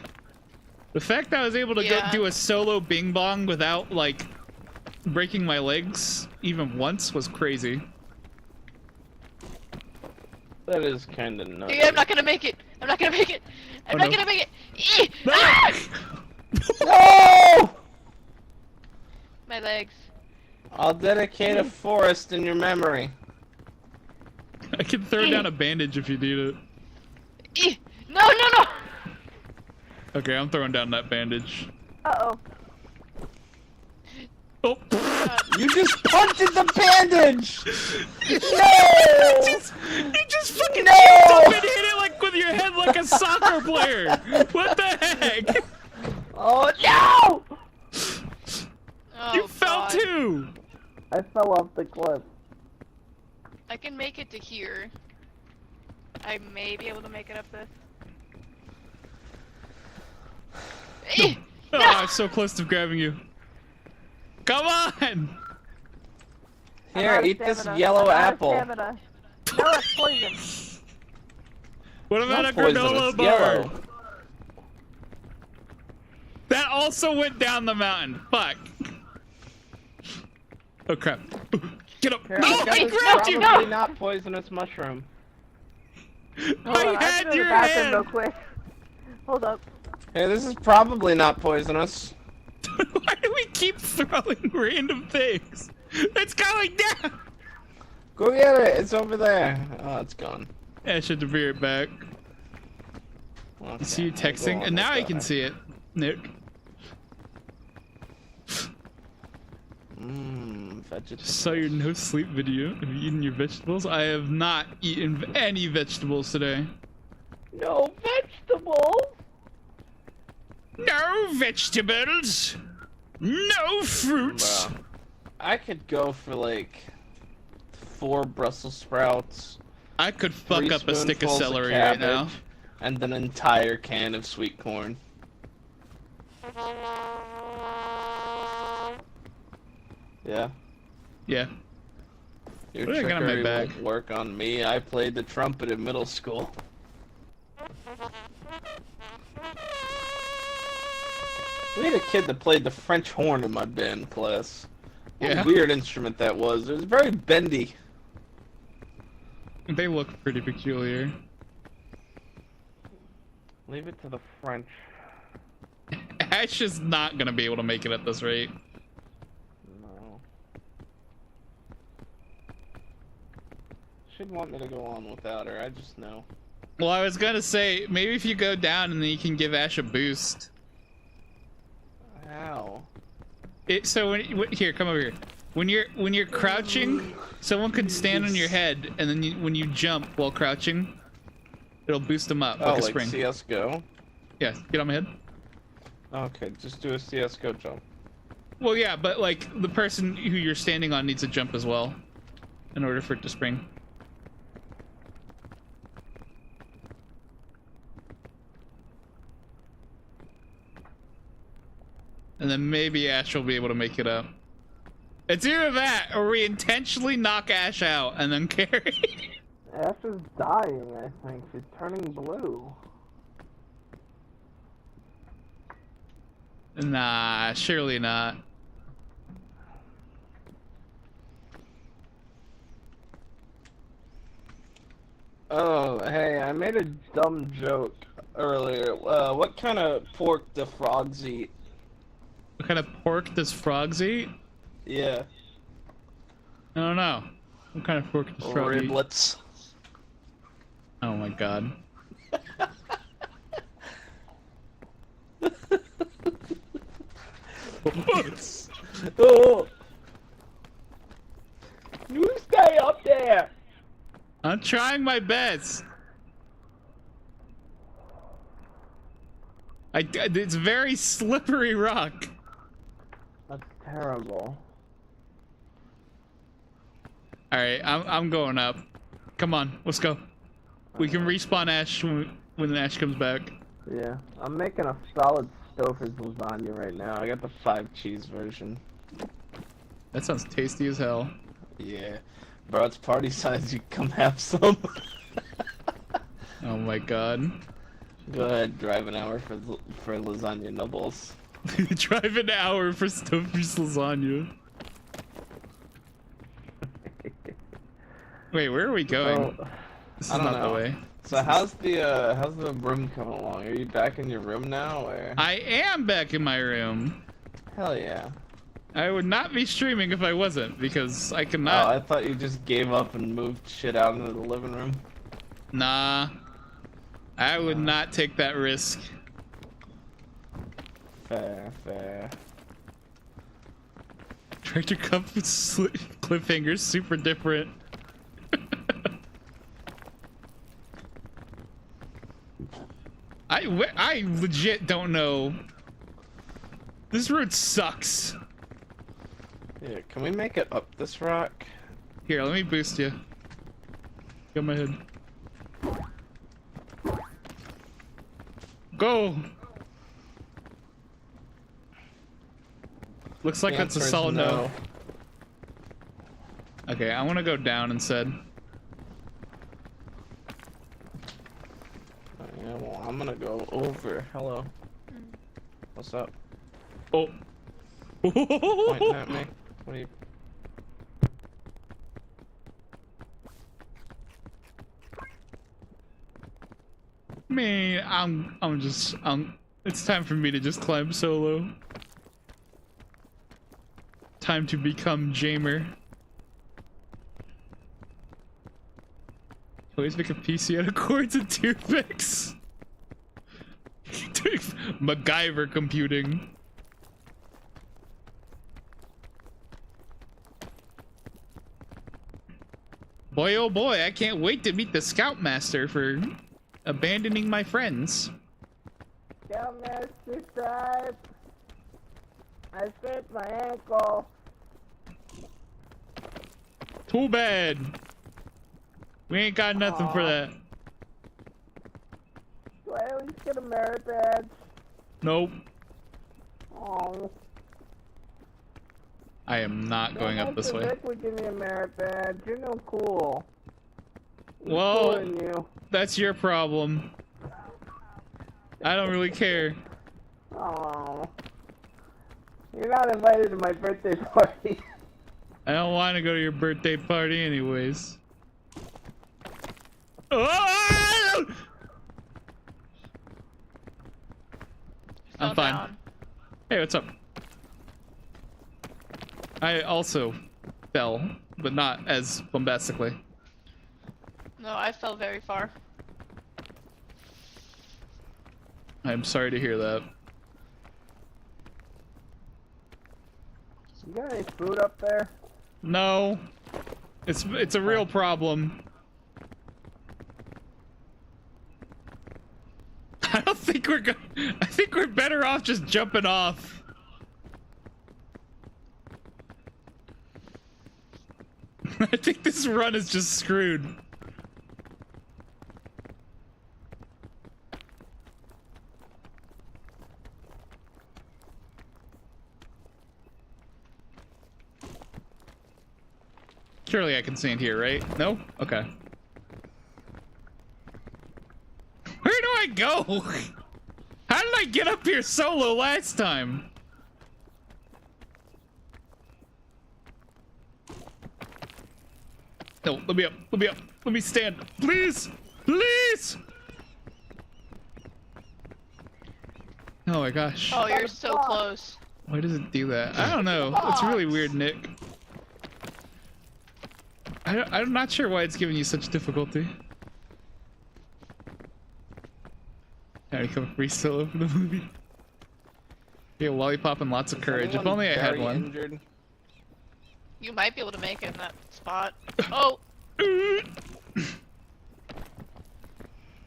S1: The fact that I was able to go
S3: Yeah.
S1: do a solo bing bong without like breaking my legs even once was crazy.
S2: That is kind of nuts.
S3: I'm not gonna make it. I'm not gonna make it. I'm
S1: Oh,
S3: not
S1: no.
S3: gonna make it. Eee!
S1: No!
S3: Ah!
S2: No!
S3: My legs.
S2: I'll dedicate a forest in your memory.
S1: I can throw down a bandage if you need it.
S3: Eee! No, no, no!
S1: Okay, I'm throwing down that bandage.
S3: Uh-oh.
S1: Oh!
S2: You just punted the bandage!
S1: You
S2: No!
S1: just fucking
S2: No!
S1: jumped up and hit it like with your head like a soccer player! What the heck?
S2: Oh no!
S3: Oh,
S1: You fell
S3: God.
S1: too!
S2: I fell off the cliff.
S3: I can make it to here. I may be able to make it up this. Eee!
S1: Oh,
S3: No!
S1: I'm so close to grabbing you. Come on!
S2: Here, eat this yellow apple.
S4: No, it's poison.
S1: What about
S2: Not
S1: a
S2: poison,
S1: granola
S2: it's
S1: bar?
S2: yellow.
S1: That also went down the mountain. Fuck. Oh crap. Get up.
S2: Here,
S1: No,
S2: I've got
S1: I
S2: this
S1: grabbed you!
S2: probably not poisonous mushroom.
S4: Hold on,
S1: I had
S4: have to go to
S1: your
S4: the bathroom real
S1: hand!
S4: quick. Hold up.
S2: Hey, this is probably not poisonous.
S1: Why do we keep throwing random things? It's going down!
S2: Go get it. It's over there. Oh, it's gone.
S1: I should be right back.
S2: Okay,
S1: See you
S2: I'll go
S1: texting,
S2: on
S1: and now
S2: with
S1: I can
S2: that.
S1: see it, Nick.
S2: Vegetables.
S1: Saw your no sleep video. Have you eaten your vegetables? I have not eaten any vegetables today.
S2: No vegetables.
S1: No vegetables. No fruits.
S2: Bruh. I could go for like 4 Brussels sprouts,
S1: I could fuck
S2: 3
S1: up a stick of
S2: spoonfuls
S1: celery right now.
S2: cabbage, and an entire can of sweet corn. Yeah.
S1: Yeah.
S2: Your
S1: What do I got in my
S2: trickery
S1: bag?
S2: won't work on me. I played the trumpet in middle school. We had a kid that played the French horn in my band class. What
S1: Yeah.
S2: a weird instrument that was. It was very bendy.
S1: They look pretty peculiar.
S2: Leave it to the French.
S1: Ash is not gonna be able to make it at this rate.
S2: No. She'd want me to go on without her, I just know.
S1: Well, I was gonna say, maybe if you go down and then you can give Ash a boost.
S2: How?
S1: So here, come over here. When you're crouching, someone can stand on your head, and then when you jump while crouching, it'll boost them up
S2: Oh,
S1: like a
S2: like
S1: spring.
S2: CSGO?
S1: Yeah, get on my head.
S2: Okay, just do a CSGO jump.
S1: Well, yeah, but like the person who you're standing on needs to jump as well, in order for it to spring. And then maybe Ash will be able to make it up. It's either that, or we intentionally knock Ash out and then carry.
S2: Ash is dying, I think. She's turning blue.
S1: Nah, surely not.
S2: Oh, hey, I made a dumb joke earlier. What kind of pork do frogs eat?
S1: What kind of pork does frogs eat?
S2: Yeah,
S1: I don't know. What kind of pork does frogs eat?
S2: riblets.
S1: Oh my god.
S2: Oh! You stay up there!
S1: I'm trying my best. It's very slippery rock.
S2: That's terrible.
S1: All right, I'm going up. Come on, let's go. We can respawn Ash when Ash comes back.
S2: Yeah, I'm making a solid Stouffer's lasagna right now. I got the 5 cheese version.
S1: That sounds tasty as hell.
S2: Yeah. Bro, it's party size. You come have some.
S1: Oh my god.
S2: Go ahead, drive an hour for lasagna nibbles.
S1: Drive an hour for Stouffer's lasagna. Wait, where are we going?
S2: So,
S1: This is
S2: I don't
S1: not the
S2: know.
S1: way.
S2: So how's the room coming along? Are you back in your room now, or?
S1: I am back in my room.
S2: Hell yeah.
S1: I would not be streaming if I wasn't, because I
S2: Oh,
S1: cannot.
S2: I thought you just gave up and moved shit out into the living room.
S1: Nah. I would not take that risk.
S2: Fair, fair.
S1: Director Cup cliffhangers, super different. I legit don't know. This route sucks.
S2: Yeah, can we make it up this rock?
S1: Here, let me boost you. Get my head. Go! Looks like
S2: The
S1: that's a
S2: answer is
S1: solid no.
S2: no.
S1: Okay, I want to go down instead.
S2: Yeah, well, I'm gonna go over. Hello. What's up?
S1: Oh.
S2: Pointing at me. What are you?
S1: Man, it's time for me to just climb solo. Time to become Jamer. Always make a PC out of cords and toothpicks. MacGyver computing. Boy, oh boy, I can't wait to meet the Scoutmaster for abandoning my friends.
S2: Scoutmaster Stripe. I scraped my ankle.
S1: Too bad. We ain't got nothing for that.
S2: Do I at least get a merit badge?
S1: Nope.
S2: Oh.
S1: I am not going up this way.
S2: Rick would give me a merit badge. You're no cool. He's
S1: Well,
S2: cooler than you.
S1: that's your problem. I don't really care.
S2: Oh. You're not invited to my birthday party.
S1: I don't want to go to your birthday party anyways. Oh! I'm
S3: Fell
S1: fine.
S3: down.
S1: Hey, what's up? I also fell, but not as bombastically.
S3: No, I fell very far.
S1: I'm sorry to hear that.
S2: You got any food up there?
S1: No. It's a real problem. I don't think we're I think we're better off just jumping off. I think this run is just screwed. Surely I can stand here, right? No? Okay. Where do I go? How did I get up here solo last time? No, let me up. Let me up. Let me stand. Please! Please! Oh my gosh.
S3: Oh, you're so close.
S1: Why does it do that? I don't know. It's really weird, Nick. I'm not sure why it's giving you such difficulty. How to become free solo for the movie. Yeah, lollipop and lots of courage. If only I had one.
S2: Injured?
S3: You might be able to make it in that spot. Oh!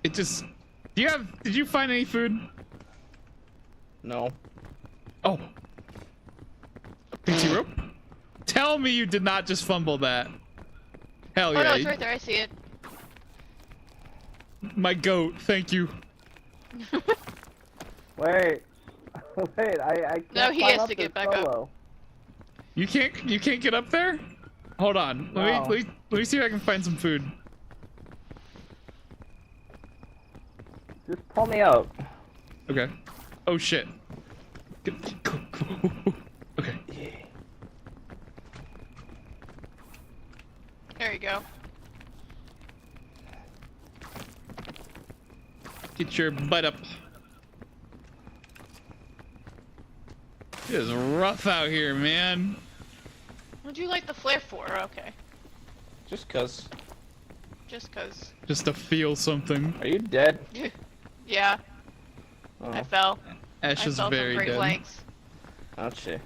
S1: It just... Did you find any food?
S2: No.
S1: Oh. Pixie rope? Tell me you did not just fumble that. Hell
S3: Oh
S1: yeah.
S3: no, it's right there. I see it.
S1: My goat, thank you.
S2: Wait. Wait, I can't
S3: No, he
S2: climb
S3: has
S2: up
S3: to get
S2: this
S3: back up.
S2: solo.
S1: You can't get up there? Hold on.
S2: No.
S1: Let me see if I can find some food.
S2: Just pull me out.
S1: Okay. Oh shit. Okay.
S3: There you go.
S1: Get your butt up. It is rough out here, man.
S3: What'd you light the flare for? Okay.
S2: Just cause.
S3: Just cause.
S1: Just to feel something.
S2: Are you dead?
S3: Yeah,
S2: Oh,
S3: I fell.
S1: Ash
S3: I
S1: is
S3: fell
S1: very
S3: from great
S1: dead.
S3: lengths.
S2: ouchie.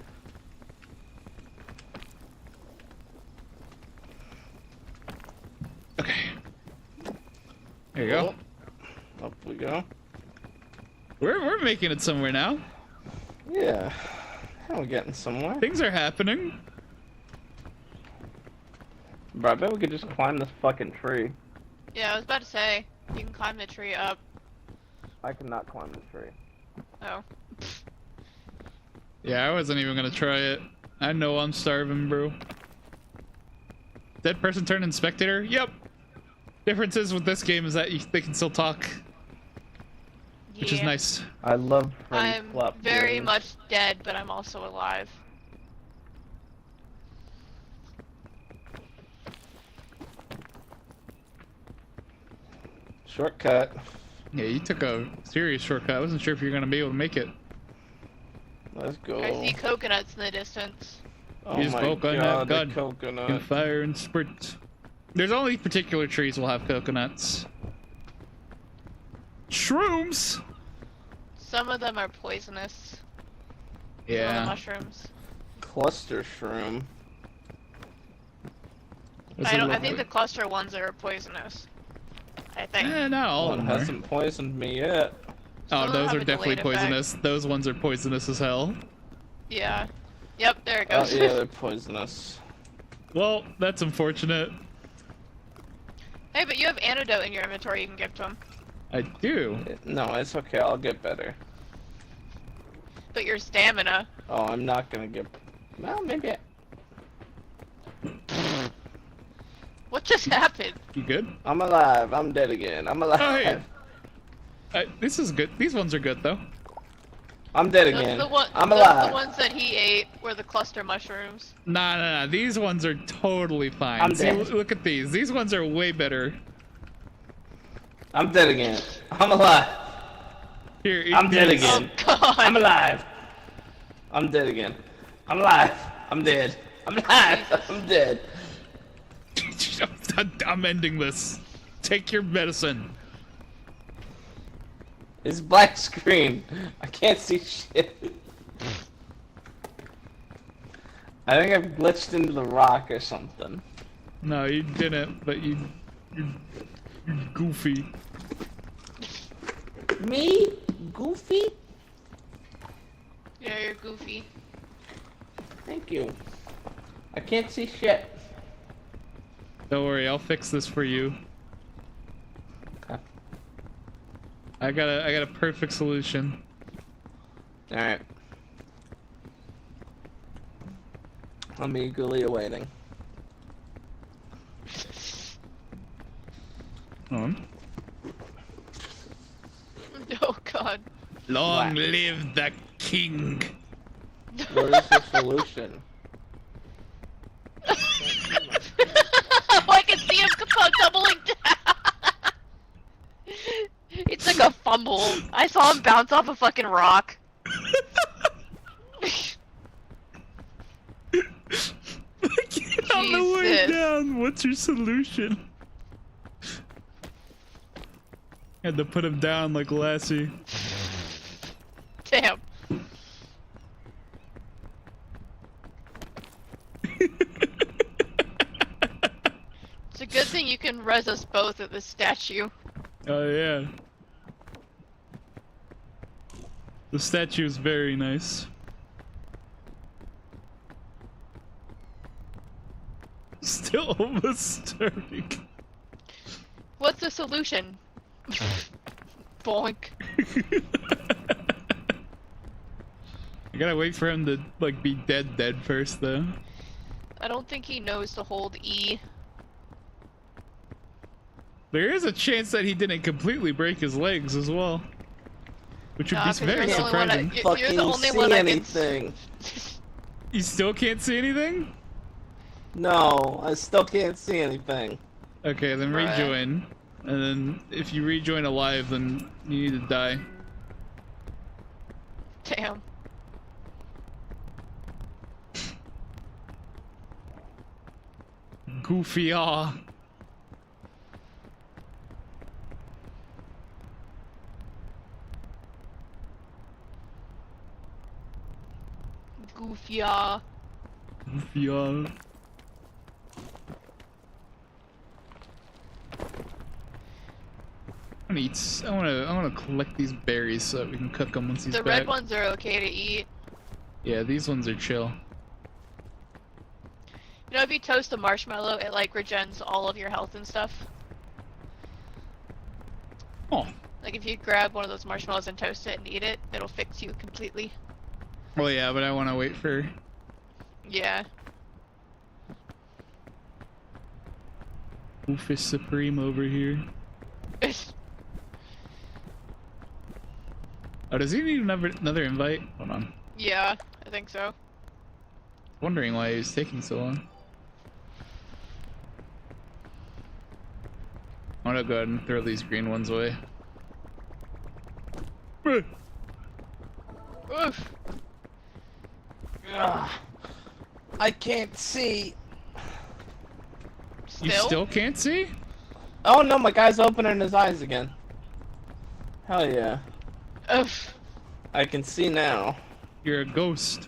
S1: Okay. There you go.
S2: Up we go.
S1: We're making it somewhere now.
S2: Yeah. We're getting somewhere.
S1: Things are happening.
S2: Bro, I bet we could just climb this fucking tree.
S3: Yeah, I was about to say, you can climb the tree up.
S2: I cannot climb the tree.
S3: Oh.
S1: Yeah, I wasn't even gonna try it. I know I'm starving, bro. Dead person turned in spectator? Yep. Differences with this game is that they can still talk, which is
S3: Yeah.
S1: nice.
S2: I love Freddy
S3: I'm
S2: Flop
S3: very
S2: games.
S3: much dead, but I'm also alive.
S2: Shortcut.
S1: Yeah, you took a serious shortcut. I wasn't sure if you were gonna be able to make it.
S2: Let's go.
S3: I see coconuts in the distance.
S2: Oh
S1: Use
S2: my
S1: coconut
S2: god, the
S1: gun.
S2: coconut.
S1: Can fire and sprint. There's only particular trees will have coconuts. Shrooms!
S3: some of them are poisonous. Some of the
S1: Yeah.
S3: mushrooms.
S2: Cluster shroom.
S1: What's
S3: I
S1: it
S3: don't. I
S1: look
S3: think the
S1: like?
S3: cluster ones are poisonous. I think.
S1: Not all of
S2: One
S1: them are.
S2: hasn't poisoned me yet.
S3: Some
S1: Oh,
S3: of them
S1: those
S3: have
S1: are
S3: a
S1: definitely
S3: delayed effect.
S1: poisonous. Those ones are poisonous as hell.
S3: Yeah. Yep. There it
S2: Oh
S3: goes.
S2: yeah, they're poisonous.
S1: Well, that's unfortunate.
S3: Hey, but you have antidote in your inventory. You can give to him.
S1: I do.
S2: No, it's okay. I'll get better.
S3: But your stamina.
S2: Oh, I'm not gonna get. Well, maybe.
S3: What just happened?
S1: You good?
S2: I'm alive. I'm dead again. I'm alive.
S1: Oh, hey. This is good. These ones are good though.
S2: I'm dead
S3: Those
S2: again.
S3: the one,
S2: I'm
S3: those
S2: alive.
S3: the ones that he ate were the cluster mushrooms.
S1: Nah. These ones are totally fine.
S2: I'm
S1: See,
S2: dead.
S1: look at these. These ones are way better.
S2: I'm dead again. I'm alive.
S1: Here, eat
S2: I'm dead
S1: these.
S2: again.
S3: Oh God.
S2: I'm alive. I'm dead again. I'm alive. I'm dead. I'm alive. I'm dead.
S1: I'm ending this. Take your medicine.
S2: It's black screen. I can't see shit. I think I've glitched into the rock or something.
S1: No, you didn't, but you're goofy.
S2: Me? Goofy?
S3: Yeah, you're goofy.
S2: Thank you. I can't see shit.
S1: Don't worry, I'll fix this for you.
S2: Okay.
S1: I got a perfect solution.
S2: Alright. I'm eagerly awaiting.
S1: On.
S3: Oh God.
S1: Long
S2: What?
S1: live the king.
S2: What is the solution?
S3: Oh, I can see him doubling down. It's like a fumble. I saw him bounce off a fucking rock.
S1: Get on the way
S3: Jesus.
S1: down. What's your solution? Had to put him down like Lassie.
S3: Damn. It's a good thing you can res us both at this statue.
S1: Oh yeah. The statue is very nice. Still almost starving.
S3: What's the solution? Boink.
S1: I gotta wait for him to like be dead first though.
S3: I don't think he knows to hold E.
S1: There is a chance that he didn't completely break his legs as well. Which would
S3: Nah,
S1: be
S3: 'cause
S1: very
S3: you're the only one
S1: surprising.
S3: You're the
S2: Fucking
S3: only
S2: see
S3: one that can
S2: anything.
S1: You still can't see anything?
S2: No, I still can't see anything.
S1: Okay, then
S3: Right.
S1: rejoin. And then if you rejoin alive, then you need to die.
S3: Damn.
S1: Goofy ah.
S3: Goofy, ah.
S1: Goofy ah. I wanna collect these berries so that we can cook them once he's
S3: The
S1: back.
S3: red ones are okay to eat.
S1: Yeah, these ones are chill.
S3: You know, if you toast a marshmallow, it like regens all of your health and stuff.
S1: Oh.
S3: Like if you grab one of those marshmallows and toast it and eat it, it'll fix you completely.
S1: Well, yeah, but I want to wait for
S3: Yeah.
S1: Goofy Supreme over here. Oh, does he need another invite? Hold on.
S3: Yeah, I think so.
S1: Wondering why he was taking so long. I'm gonna go ahead and throw these green ones away.
S3: Oof.
S2: Ugh. I can't see.
S1: You still can't see?
S2: Oh no, my guy's opening his eyes again. Hell yeah.
S3: Oof.
S2: I can see now.
S1: You're a ghost.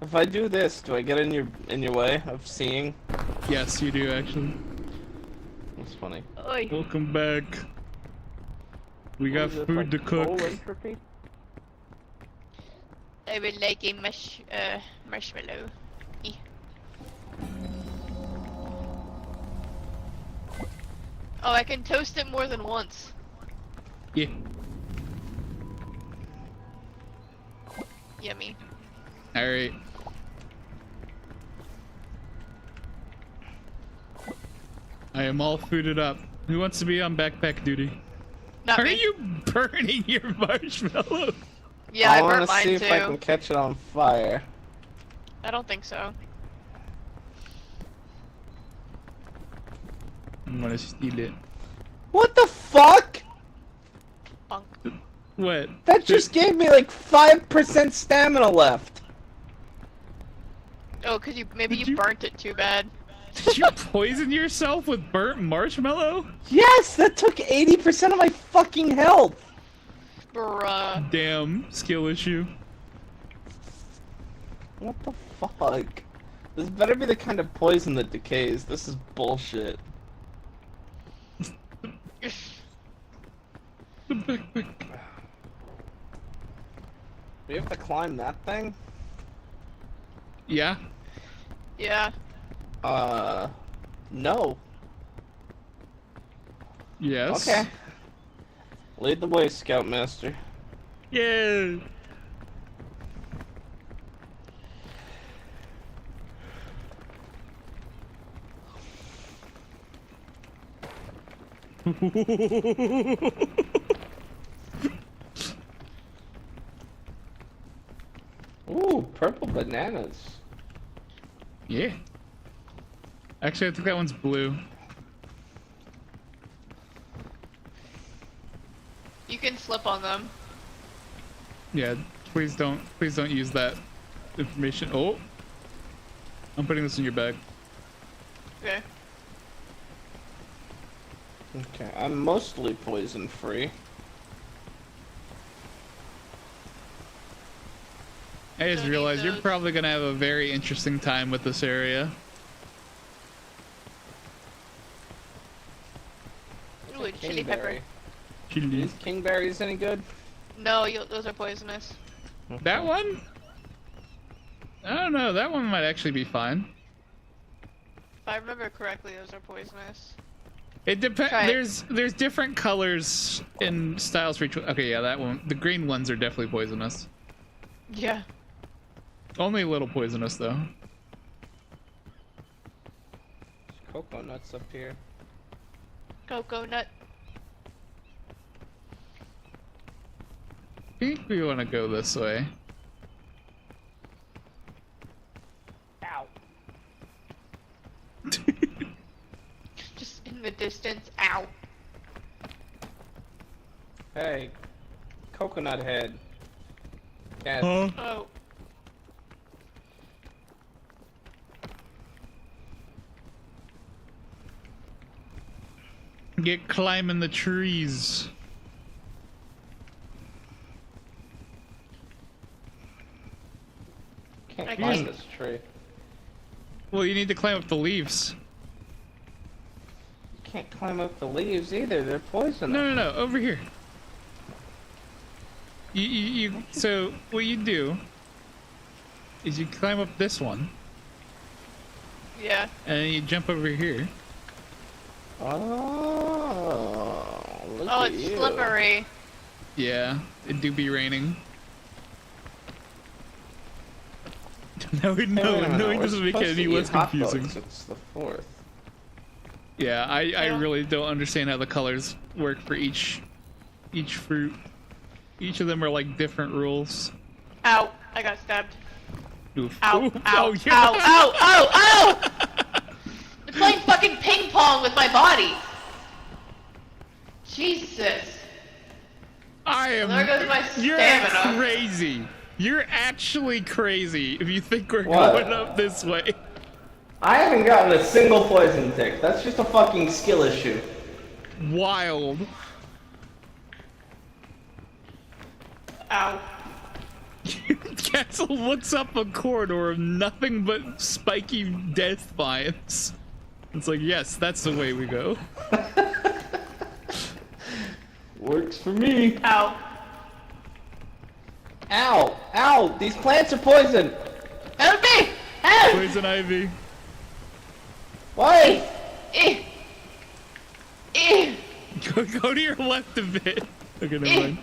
S2: If I do this, do I get in your way of seeing?
S1: Yes, you do actually.
S2: That's funny.
S3: Oi.
S1: Welcome back. We got
S4: What is this,
S1: food
S4: like,
S1: to cook.
S4: soul entropy?
S3: I would like a marshmallow. Eh. Oh, I can toast it more than once.
S1: Yeah.
S3: Yummy.
S1: All right. I am all fooded up. Who wants to be on backpack duty?
S3: Not
S1: Are
S3: me.
S1: you burning your marshmallow?
S3: Yeah, I
S2: want
S3: burnt
S2: to
S3: mine
S2: see if I can
S3: too.
S2: catch it on fire.
S3: I don't think so.
S1: I'm gonna steal it.
S2: What the fuck?
S3: Bunk.
S1: What?
S2: That just gave me like 5% stamina left.
S3: Oh, cause maybe
S1: Did
S3: you
S1: you-
S3: burnt it too bad.
S1: Did you poison yourself with burnt marshmallow?
S2: Yes, that took 80% of my fucking health.
S3: Bruh.
S1: Damn, skill issue.
S2: What the fuck? This better be the kind of poison that decays. This is bullshit.
S1: The backpack.
S2: We have to climb that thing?
S1: Yeah.
S3: Yeah.
S2: No.
S1: Yes.
S2: Okay. Lead the way, Scoutmaster.
S1: Yeah.
S2: Ooh, purple bananas.
S1: Yeah. Actually, I think that one's blue.
S3: You can slip on them.
S1: Yeah. Please don't use that information. Oh. I'm putting this in your bag.
S3: Okay.
S2: Okay, I'm mostly poison free.
S1: I just
S3: Don't eat
S1: realized you're
S3: those.
S1: probably gonna have a very interesting time with this area.
S3: Ooh, a chili pepper.
S2: Kingberry. Is kingberries any good?
S3: No, those are poisonous.
S1: That one? I don't know. That one might actually be fine.
S3: If I remember correctly, those are poisonous.
S1: It depends.
S3: Try it.
S1: There's different colors and styles for each one. Okay, yeah, that one. The green ones are definitely poisonous.
S3: Yeah.
S1: Only a little poisonous though.
S2: There's cocoa nuts up here.
S3: Cocoa nut.
S1: I think we want to go this way.
S3: Ow. Just in the distance. Ow.
S2: Hey, coconut head. Yes.
S1: Huh?
S3: Oh.
S1: Get climbing the trees.
S2: Can't
S3: I
S2: climb
S3: can't.
S2: this tree.
S1: Well, you need to climb up the leaves.
S2: Can't climb up the leaves either. They're poisonous.
S1: No, over here. So what you do is you climb up this one,
S3: Yeah.
S1: and then you jump over here.
S2: Oh, look
S3: Oh,
S2: at
S3: it's
S2: you.
S3: slippery.
S1: Yeah, it do be raining. No,
S2: Hey, wait a minute, we're
S1: doesn't make it
S2: supposed to
S1: any
S2: eat
S1: less
S2: hot
S1: confusing.
S2: dogs. It's the 4th.
S1: Yeah, I
S3: Yeah.
S1: really don't understand how the colors work for each fruit. Each of them are like different rules.
S3: Ow. I got stabbed.
S1: Oof.
S3: Ow.
S1: Oof.
S3: Ow.
S1: Oh,
S3: Ow.
S1: you're
S3: Ow. Ow. Ow. I'm playing fucking ping pong with my body. Jesus.
S1: I am.
S3: There goes my
S1: You're
S3: stamina.
S1: crazy. You're actually crazy if you think we're
S2: What?
S1: going up this way.
S2: I haven't gotten a single poison tick. That's just a fucking skill issue.
S1: Wild.
S3: Ow.
S1: Castle looks up a corridor of nothing but spiky death vines. It's like, yes, that's the way we go.
S2: Works for me.
S3: Ow.
S2: Ow! Ow! These plants are poison!
S3: Help me! Help!
S1: Poison ivy.
S2: Why?
S3: Eh. Eh.
S1: Go to your left a bit. Okay, never mind.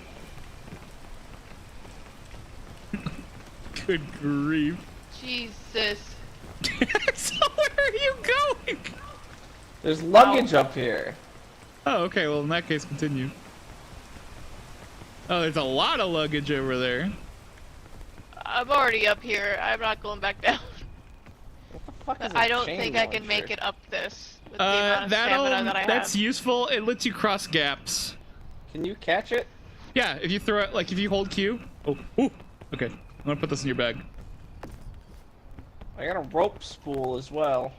S1: Good grief.
S3: Jesus.
S1: So where are you going?
S2: There's luggage up here.
S1: Oh, okay, well in that case, continue. Oh, there's a lot of luggage over there.
S3: I'm already up here. I'm not going back down.
S2: What the fuck is a
S3: I don't
S2: chain
S3: think I can
S2: launcher?
S3: make it up this with the amount of stamina that I
S1: that's
S3: have.
S1: useful. It lets you cross gaps.
S2: Can you catch it?
S1: Yeah, if you throw it, like if you hold Q. Oh, ooh, okay. I'm gonna put this in your bag.
S2: I got a rope spool as well.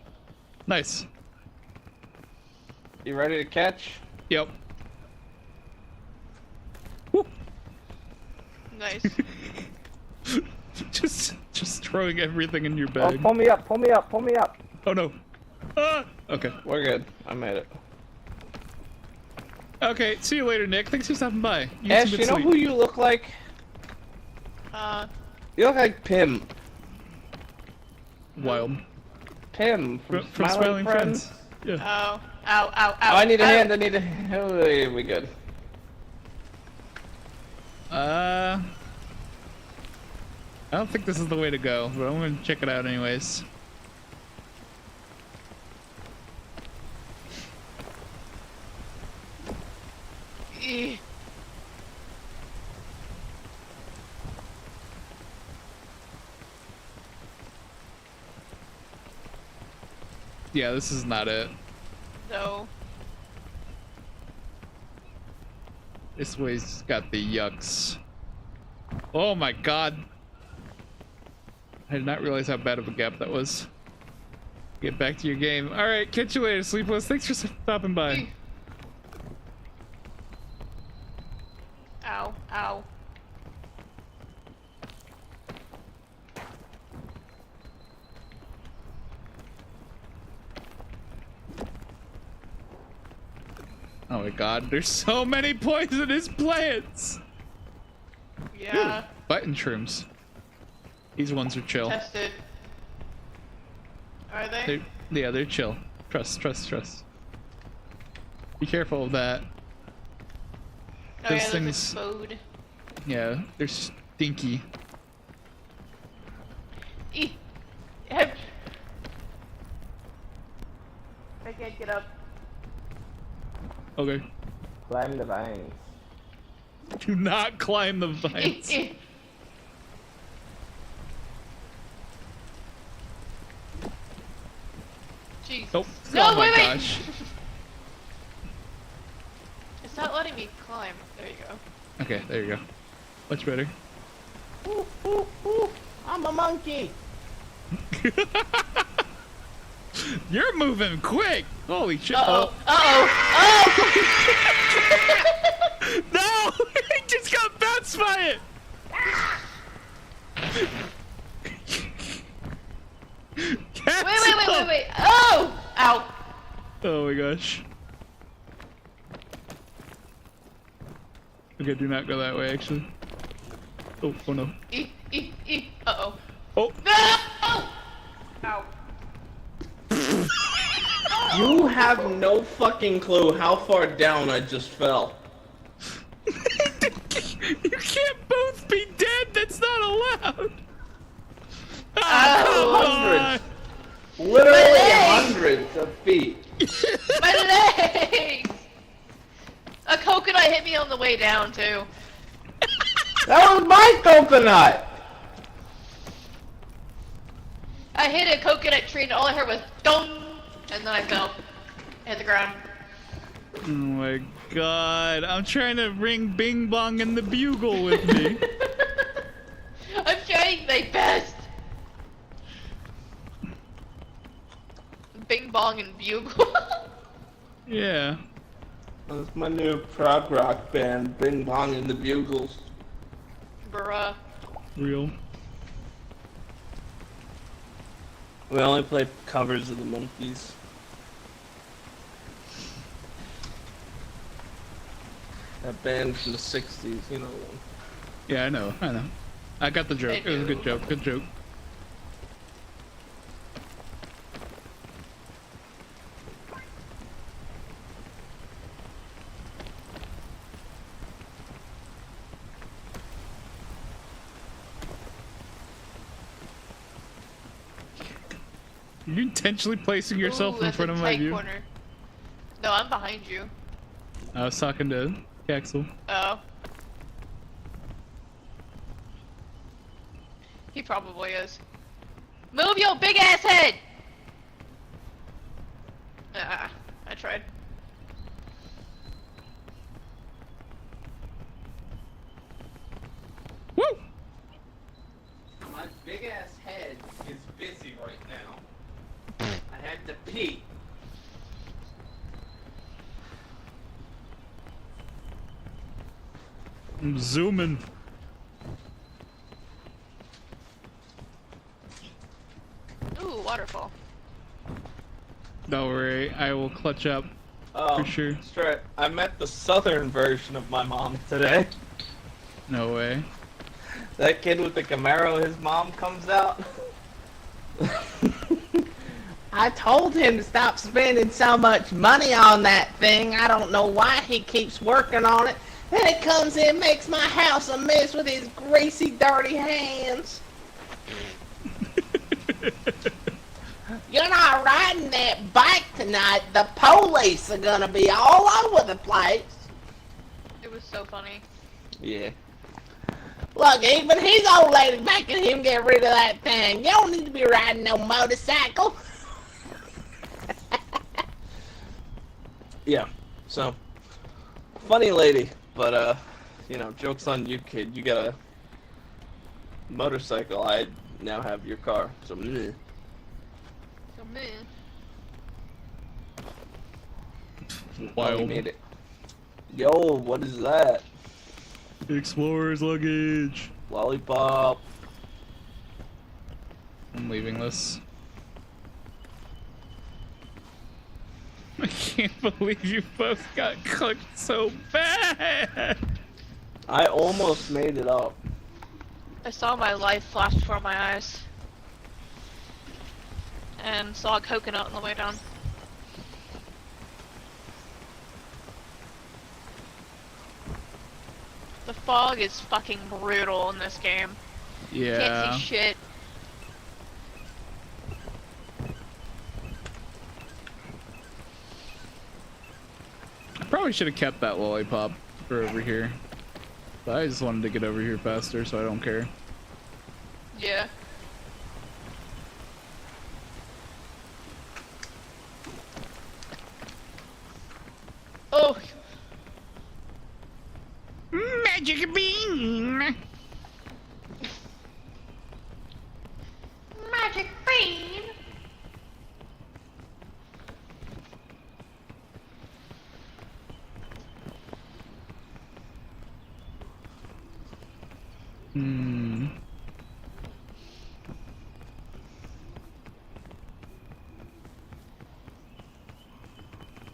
S1: Nice.
S2: You ready to catch?
S1: Yep. Woo.
S3: Nice.
S1: just throwing everything in your
S2: Oh,
S1: bag.
S2: pull me up, pull me up, pull me up.
S1: Oh no. Ah! Okay.
S2: We're good. I made it.
S1: Okay, see you later, Nick. Thanks for stopping by. You get
S2: Ash,
S1: some
S2: you
S1: good
S2: know
S1: sleep.
S2: who you look like? You look like Pim.
S1: Wild.
S2: Pim from,
S1: From Smiling Friends. Yeah.
S3: Ow. Ow, ow, ow.
S2: Oh, I need a
S3: ow.
S2: hand, I need a hand. Oh, we good.
S1: I don't think this is the way to go, but I'm gonna check it out anyways.
S3: Eh.
S1: Yeah, this is not it.
S3: No.
S1: This way's got the yucks. Oh my god. I did not realize how bad of a gap that was. Get back to your game. Alright, catch you later, Sleepless. Thanks for stopping by.
S3: Ow, ow.
S1: Oh my god, there's so many poisonous plants!
S3: Yeah.
S1: Button trims. These ones are chill.
S3: Tested. Are they?
S1: Yeah, they're chill. Trust. Be careful of that.
S3: Oh
S1: those
S3: yeah,
S1: things-
S3: those explode.
S1: Yeah, they're stinky.
S3: Eh. Help. I can't get up.
S1: Okay.
S2: Climb the vines.
S1: Do not climb the
S3: Eh,
S1: vines.
S3: eh. Jesus.
S1: Oh,
S3: No,
S1: oh my
S3: wait, wait.
S1: gosh.
S3: It's not letting me climb. There you go.
S1: Okay, there you go. Much better.
S2: Ooh, ooh, ooh. I'm a monkey.
S1: You're moving quick! Holy shit.
S3: Uh-oh. Uh-oh. Oh!
S1: No! He just got bounced by it!
S3: Wait. Oh! Ow.
S1: Oh my gosh. Okay, do not go that way, actually. Oh no.
S3: Uh-oh.
S1: Oh!
S3: No! Ow.
S2: You have no fucking clue how far down I just fell.
S1: You can't both be dead! That's not allowed!
S3: Ow.
S1: Oh,
S2: Hundreds. Literally
S3: leg.
S2: hundreds of feet.
S3: My legs! A coconut hit me on the way down, too.
S2: That was my coconut!
S3: I hit a coconut tree and all I heard was dong! And then I fell. Hit the ground.
S1: Oh my god. I'm trying to ring Bing Bong and the Bugle with me.
S3: I'm trying my best. Bing Bong and Bugle.
S1: Yeah.
S2: That's my new prog rock band, Bing Bong and the Bugles.
S3: Bruh.
S1: Real.
S2: We only play covers of the Monkees. That band from the 60s, you know.
S1: Yeah, I know. I got the joke.
S3: I
S1: It was a good
S3: do.
S1: joke. Good joke. You're intentionally placing yourself
S3: Ooh,
S1: in
S3: that's
S1: front
S3: a
S1: of my
S3: tight
S1: view.
S3: corner. No, I'm behind you.
S1: I was talking to Axel.
S3: Oh. He probably is. Move your big ass head! Ah, I tried.
S1: Woo!
S2: My big ass head is busy right now. I had to pee.
S1: I'm zooming.
S3: Ooh, waterfall.
S1: Don't worry, I will clutch up.
S2: Oh,
S1: For sure.
S2: Straight. I met the southern version of my mom today.
S1: No way.
S2: That kid with the Camaro, his mom comes out. I told him to stop spending so much money on that thing. I don't know why he keeps working on it. Then he comes in, makes my house a mess with his greasy, dirty hands. You're not riding that bike tonight. The police are gonna be all over the place.
S3: It was so funny.
S2: Yeah. Look, even his old lady making him get rid of that thing. You don't need to be riding no motorcycle. Yeah, so, funny lady, but, you know, joke's on you, kid. You got a motorcycle. I now have your car, so meh.
S3: So me.
S2: Well, we made it. Yo, what is that?
S1: Explorer's luggage.
S2: Lollipop.
S1: I'm leaving this. I can't believe you both got cooked so bad.
S2: I almost made it up.
S3: I saw my life flash before my eyes. And saw a coconut on the way down. The fog is fucking brutal in this game.
S1: Yeah.
S3: Can't see shit.
S1: Probably should have kept that lollipop for over here. But I just wanted to get over here faster, so I don't care.
S3: Yeah. Oh!
S1: Magic bean!
S3: Magic bean!
S1: Hmm.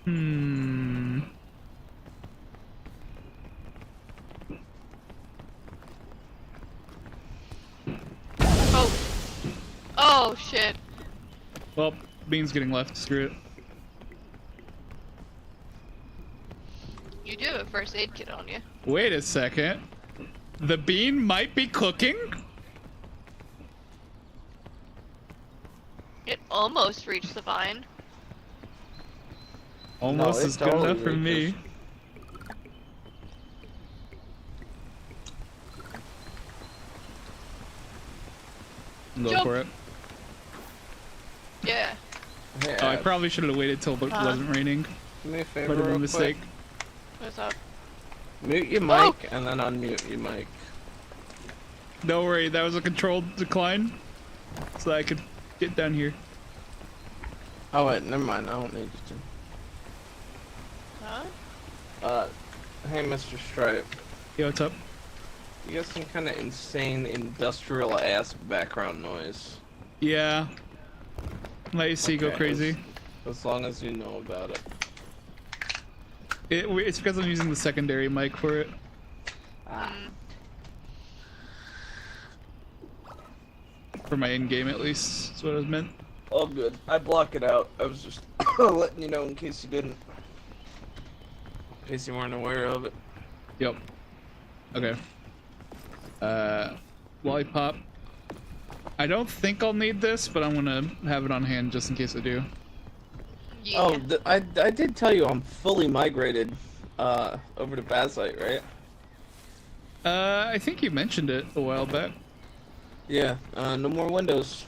S1: Hmm.
S3: Oh! Oh shit.
S1: Well, Bean's getting left. Screw it.
S3: You do have a first aid kit on you.
S1: Wait a second. The bean might be cooking?
S3: It almost reached the vine.
S1: Almost
S2: it
S1: is good
S2: totally
S1: enough for me.
S2: reaches.
S1: Go
S3: Jump.
S1: for it.
S3: Yeah.
S2: Hey,
S1: Oh, I probably should have waited till it wasn't raining.
S2: do me a favor
S1: Might have been a
S2: real
S1: mistake.
S3: What's up?
S2: quick. Mute your
S3: Oh!
S2: mic and then unmute your mic.
S1: Don't worry, that was a controlled decline. So I could get down here.
S2: Oh wait, never mind. I don't need you
S3: Huh?
S2: to. Hey, Mr. Stripe.
S1: Yo, what's up?
S2: You got some kind of insane industrial-ass background noise.
S1: Yeah. Let you see go
S2: Okay,
S1: crazy.
S2: As long as you know about it.
S1: It's because I'm using the secondary mic for it.
S2: Ah.
S1: For my in-game, at least. That's what it was meant.
S2: All good. I block it out. I was just letting you know in case you didn't. In case you weren't aware of it.
S1: Yep. Okay. Lollipop. I don't think I'll need this, but I'm gonna have it on hand just in case I do.
S3: Yeah.
S2: Oh, I did tell you I'm fully migrated over to Bazite, right?
S1: I think you mentioned it a while back.
S2: Yeah, no more Windows.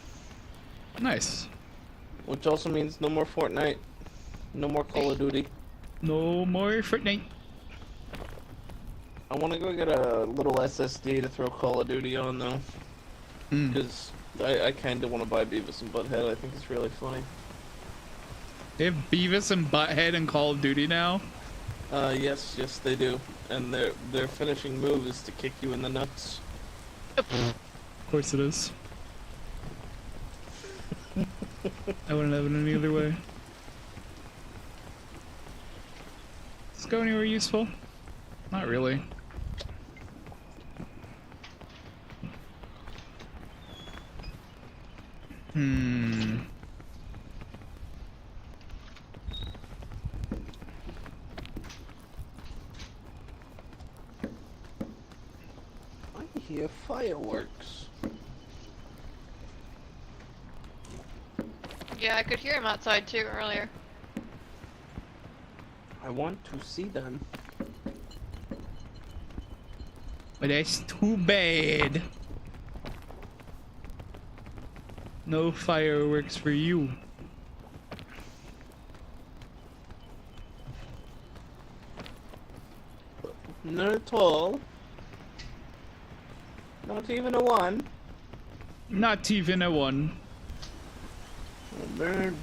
S1: Nice.
S2: Which also means no more Fortnite. No more Call of Duty.
S1: No more Fortnite.
S2: I want to go get a little SSD to throw Call of Duty on, though. Because I kind of want to buy Beavis and Butthead. I think it's really funny.
S1: They have Beavis and Butthead in Call of Duty now?
S2: Yes, they do. And their finishing move is to kick you in the nuts.
S1: Of course it is. I wouldn't have it any other way. Does this go anywhere useful? Not really.
S2: I hear fireworks.
S3: Yeah, I could hear him outside too earlier.
S2: I want to see them.
S1: But that's too bad. No fireworks for you.
S2: Not at all. Not even a one.
S1: Not even a one.
S2: Oh, bird.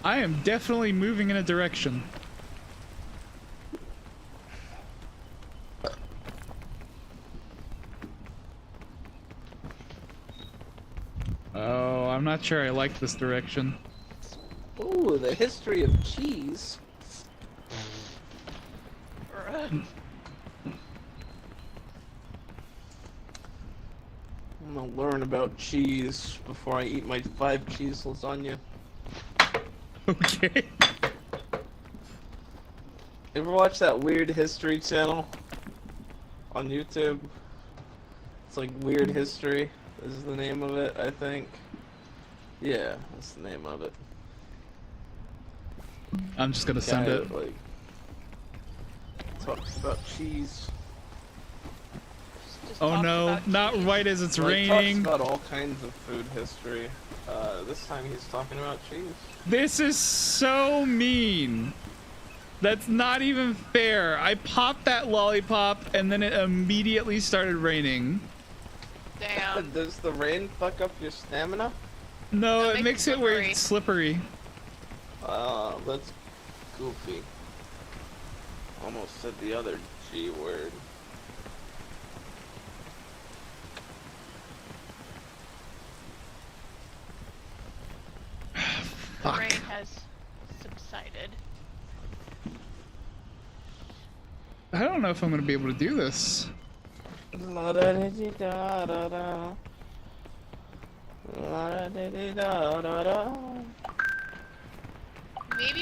S1: I am definitely moving in a direction. Oh, I'm not sure I like this direction.
S2: Ooh, the history of cheese. I'm gonna learn about cheese before I eat my 5-cheese lasagna.
S1: Okay.
S2: Ever watch that Weird History channel on YouTube? It's like Weird History is the name of it, I think. Yeah, that's the name of it.
S1: I'm just gonna send
S2: Guy,
S1: it.
S2: like, talks about cheese.
S3: Just
S1: Oh
S3: talks
S1: no,
S3: about
S1: not
S3: cheese.
S1: right as it's
S2: Well, he
S1: raining.
S2: talks about all kinds of food history. This time he's talking about cheese.
S1: This is so mean. That's not even fair. I popped that lollipop and then it immediately started raining.
S3: Damn.
S2: Does the rain fuck up your stamina?
S1: No,
S3: No,
S1: it makes it where it's slippery.
S2: That's goofy. Almost said the other G word.
S3: The rain has subsided.
S1: I don't know if I'm gonna be able to do this.
S3: Maybe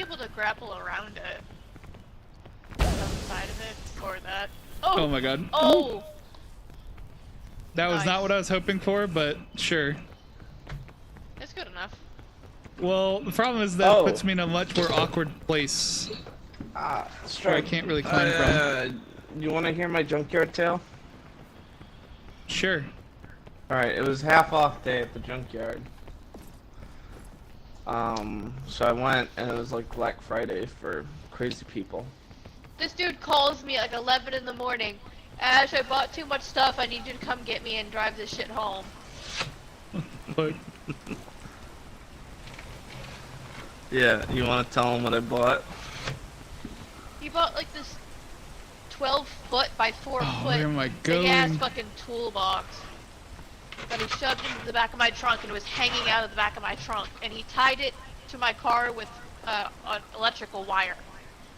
S3: able to grapple around it. On the side of it, or that. Oh!
S1: Oh my god.
S3: Oh!
S1: That was
S3: Nice.
S1: not what I was hoping for, but sure.
S3: That's good enough.
S1: Well, the problem is that it puts me in a much more awkward place where I
S2: Strike.
S1: can't really climb from.
S2: You want to hear my junkyard tale?
S1: Sure.
S2: Alright, it was half off day at the junkyard. So I went and it was like Black Friday for crazy people.
S3: This dude calls me at like 11 in the morning, Ash, I bought too much stuff. I need you to come get me and drive this shit home.
S1: Fuck.
S2: Yeah, you want to tell him what I bought?
S3: He bought like this 12-foot by 4-foot
S1: where am I
S3: big ass
S1: going?
S3: fucking toolbox that he shoved into the back of my trunk and it was hanging out of the back of my trunk, and he tied it to my car with an electrical wire.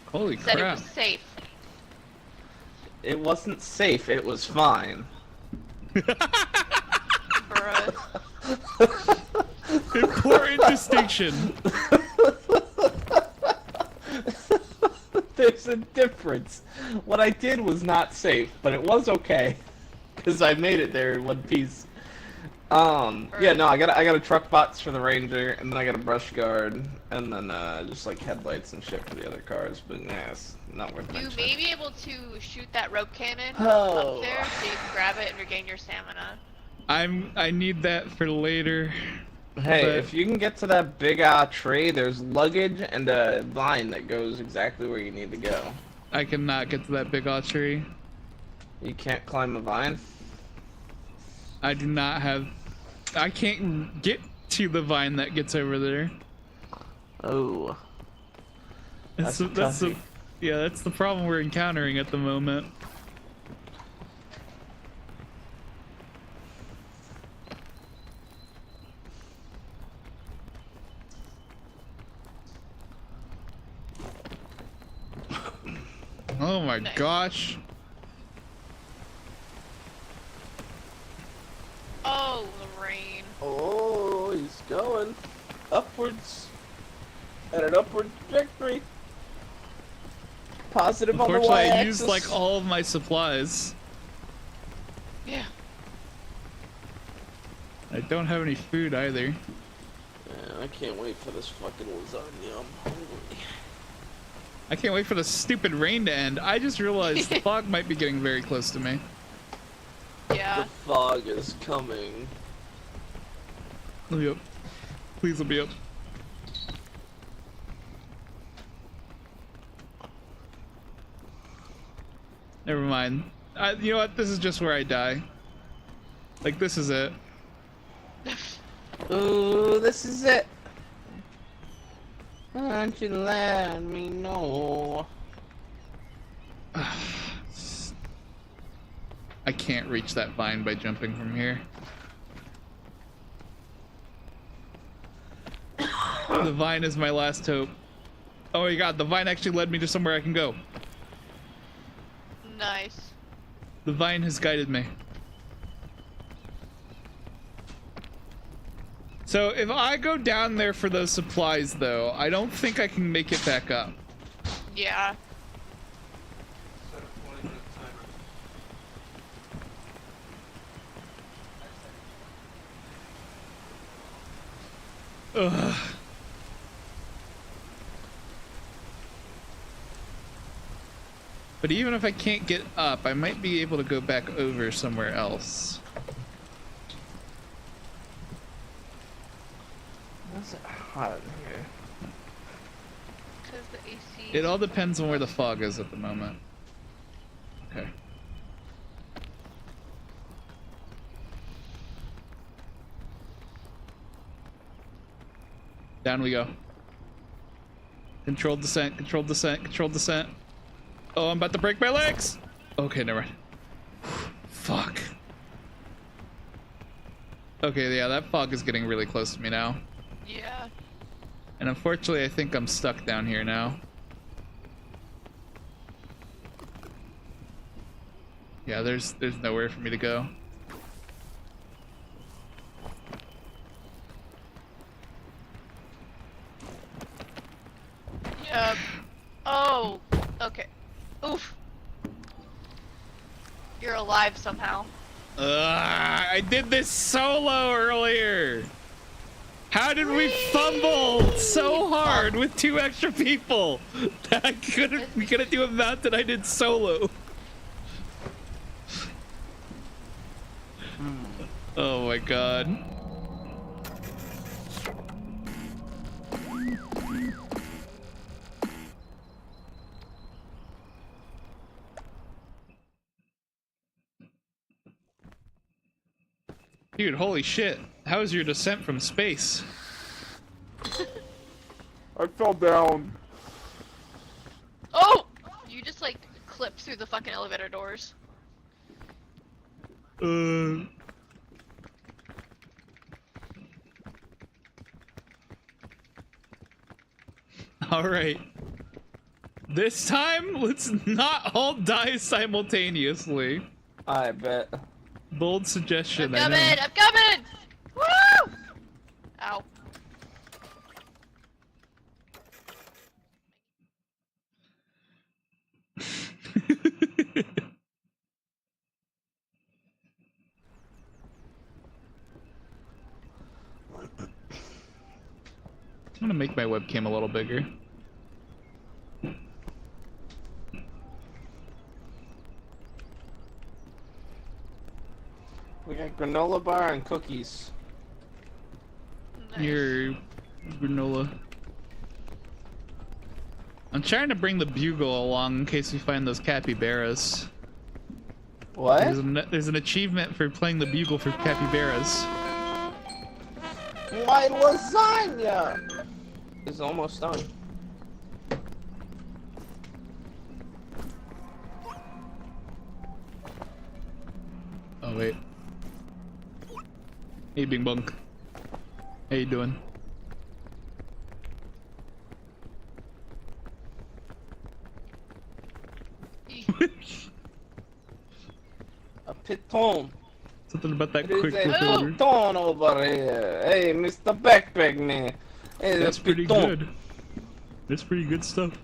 S1: Holy
S3: Said
S1: crap.
S3: it was safe.
S2: It wasn't safe, it was fine.
S3: Bruh.
S1: Important distinction.
S2: There's a difference. What I did was not safe, but it was okay. Because I made it there in one piece. Yeah, no, I got a truck box for the Ranger, and then I got a brush guard, and then just like headlights and shit for the other cars. But yeah, it's not worth
S3: You
S2: mentioning.
S3: may be able to shoot that rope cannon
S2: Oh.
S3: up there so you can grab it and regain your stamina.
S1: I need that for later.
S2: Hey,
S1: but-
S2: if you can get to that big tree, there's luggage and a vine that goes exactly where you need to go.
S1: I cannot get to that big old tree.
S2: You can't climb a vine?
S1: I do not have. I can't get to the vine that gets over there.
S2: Oh.
S1: That's
S2: That's a toughie.
S1: yeah, that's the problem we're encountering at the moment. Oh my
S3: Nice.
S1: gosh.
S3: Oh, the rain.
S2: Oh, he's going upwards at an upward trajectory. Positive on the
S1: Unfortunately, I
S2: y-axis.
S1: used like all of my supplies.
S3: Yeah.
S1: I don't have any food either.
S2: Man, I can't wait for this fucking lasagna. I'm hungry.
S1: I can't wait for the stupid rain to end. I just realized the fog might be getting very close to me.
S3: Yeah.
S2: The fog is coming.
S1: Let me up. Please let me up. Never mind. You know what? This is just where I die. Like, this is it.
S2: Ooh, this is it. Why don't you let me know?
S1: I can't reach that vine by jumping from here. The vine is my last hope. Oh my god, the vine actually led me to somewhere I can go.
S3: Nice.
S1: The vine has guided me. So if I go down there for those supplies though, I don't think I can make it back up.
S3: Yeah.
S1: Ugh. But even if I can't get up, I might be able to go back over somewhere else.
S2: What's it hot in here?
S3: Because the AC.
S1: It all depends on where the fog is at the moment. Okay. Down we go. Controlled descent, controlled descent, controlled descent. Oh, I'm about to break my legs! Okay, never mind. Fuck. Okay, yeah, that fog is getting really close to me now.
S3: Yeah.
S1: And unfortunately, I think I'm stuck down here now. Yeah, there's nowhere for me to go.
S3: Yep. Oh. Okay. Oof. You're alive somehow.
S1: I did this solo earlier. How did we fumble so hard with 2 extra people? We couldn't do a amount that I did solo. Oh my god. Dude, holy shit. How was your descent from space?
S5: I fell down.
S3: Oh! You just like clipped through the fucking elevator doors.
S1: Alright. This time, let's not all die simultaneously.
S2: I bet.
S1: Bold suggestion.
S3: I'm
S1: I
S3: coming!
S1: know.
S3: I'm coming! Woo! Ow.
S1: I'm gonna make my webcam a little bigger.
S2: We got granola bar and cookies.
S3: Nice.
S1: Your granola. I'm trying to bring the bugle along in case we find those capybaras.
S2: What?
S1: There's an achievement for playing the bugle for capybaras.
S2: My lasagna is almost done.
S1: Oh wait. Hey Bing Bong. How you doing?
S2: A piton.
S1: Something about that
S2: There's
S1: quick
S2: a
S1: recorder.
S2: piton over here. Hey, Mr. Backpack Man. Hey,
S1: That's
S2: the
S1: pretty
S2: piton.
S1: good. That's pretty good stuff.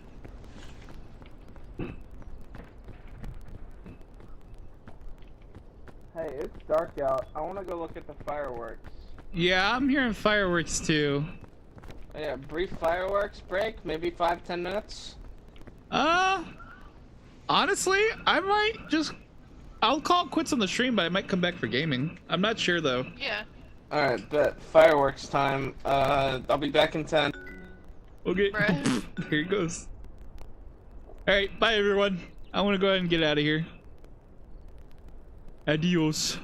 S2: Hey, it's dark out. I want to go look at the fireworks.
S1: Yeah, I'm hearing fireworks too.
S2: Yeah, brief fireworks break, maybe 5-10 minutes.
S1: Honestly, I might just... I'll call it quits on the stream, but I might come back for gaming. I'm not sure though.
S3: Yeah.
S2: Alright, bet. Fireworks time. I'll be back in 10.
S1: Okay.
S3: Bruh.
S1: Here it goes. Alright, bye everyone. I want to go ahead and get out of here. Adios.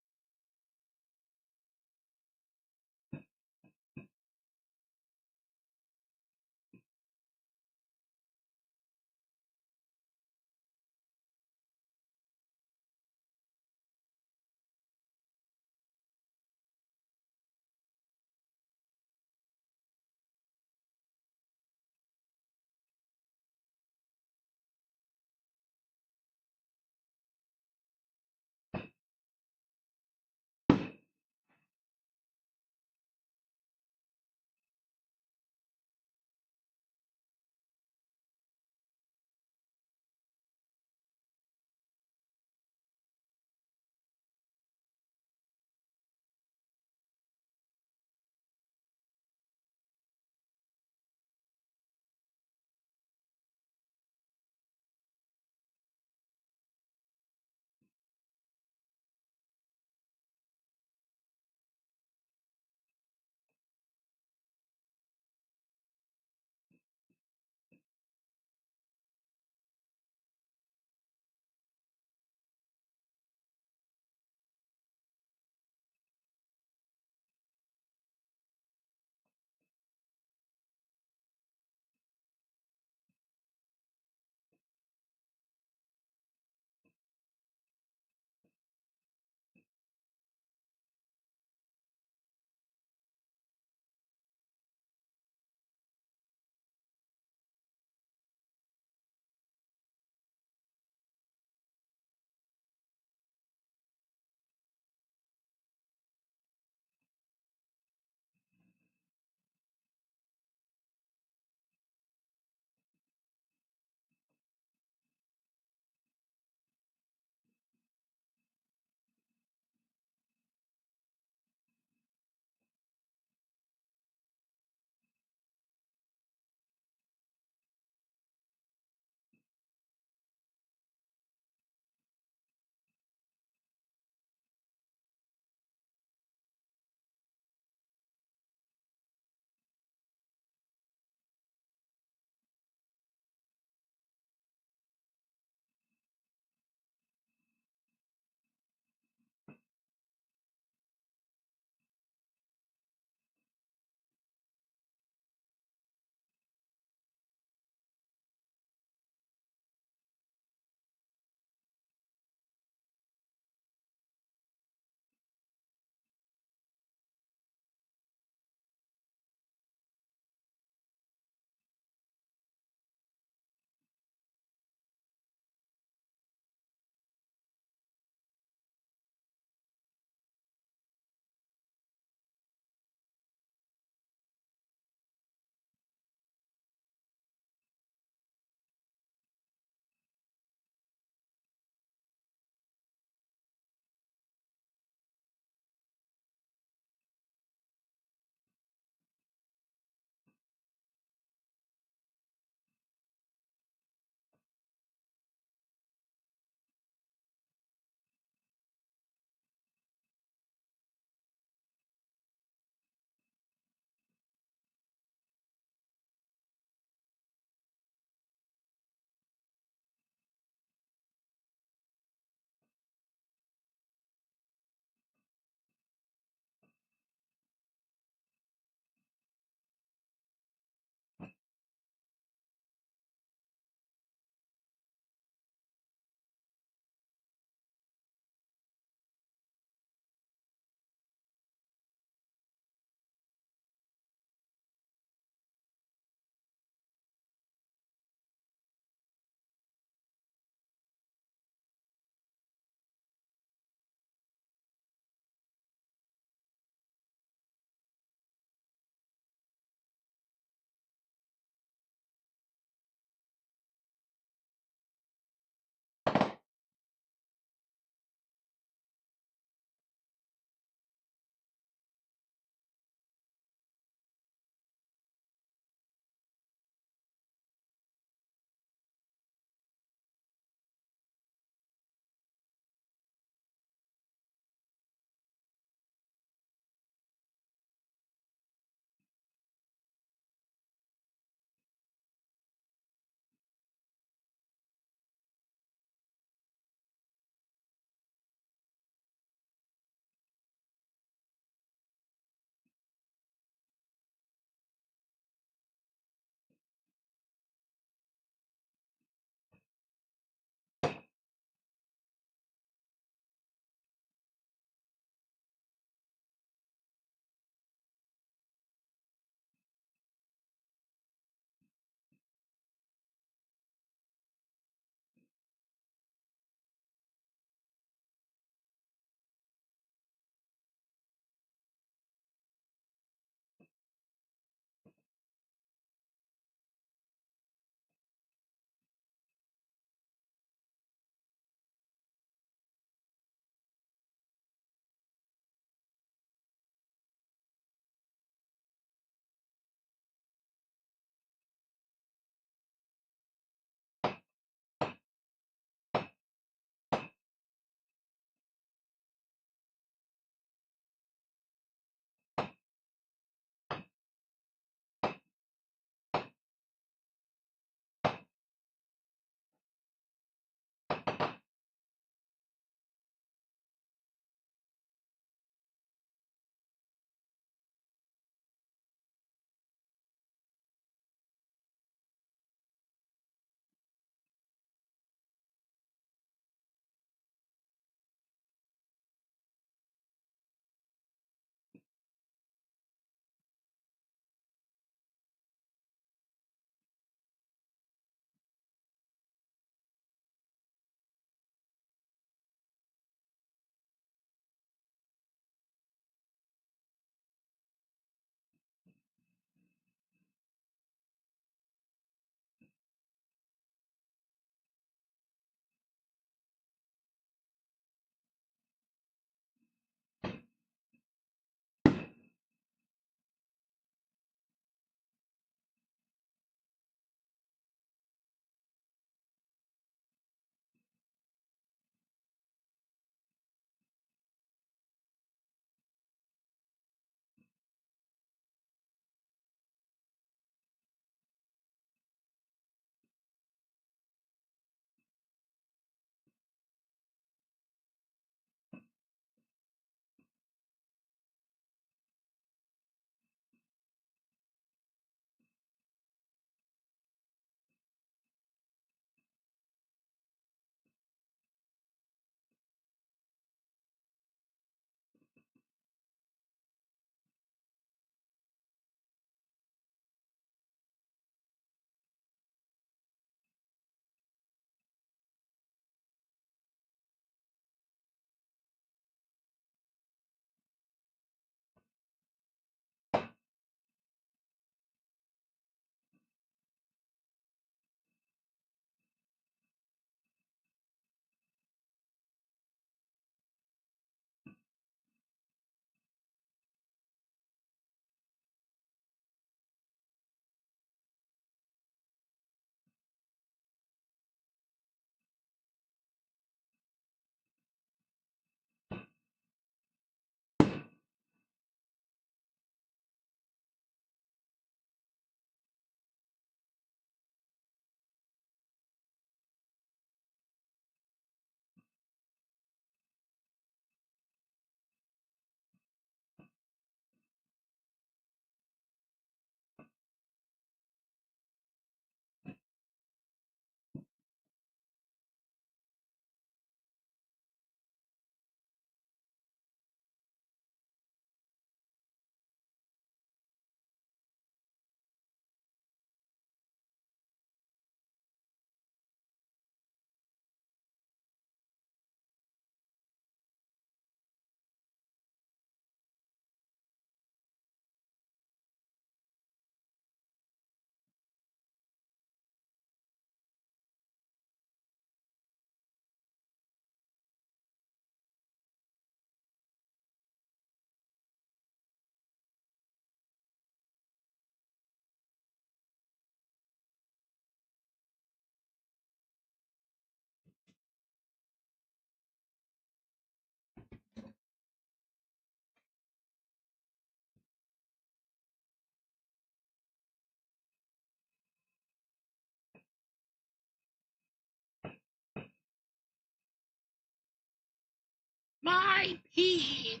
S2: My penis.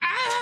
S2: Ah!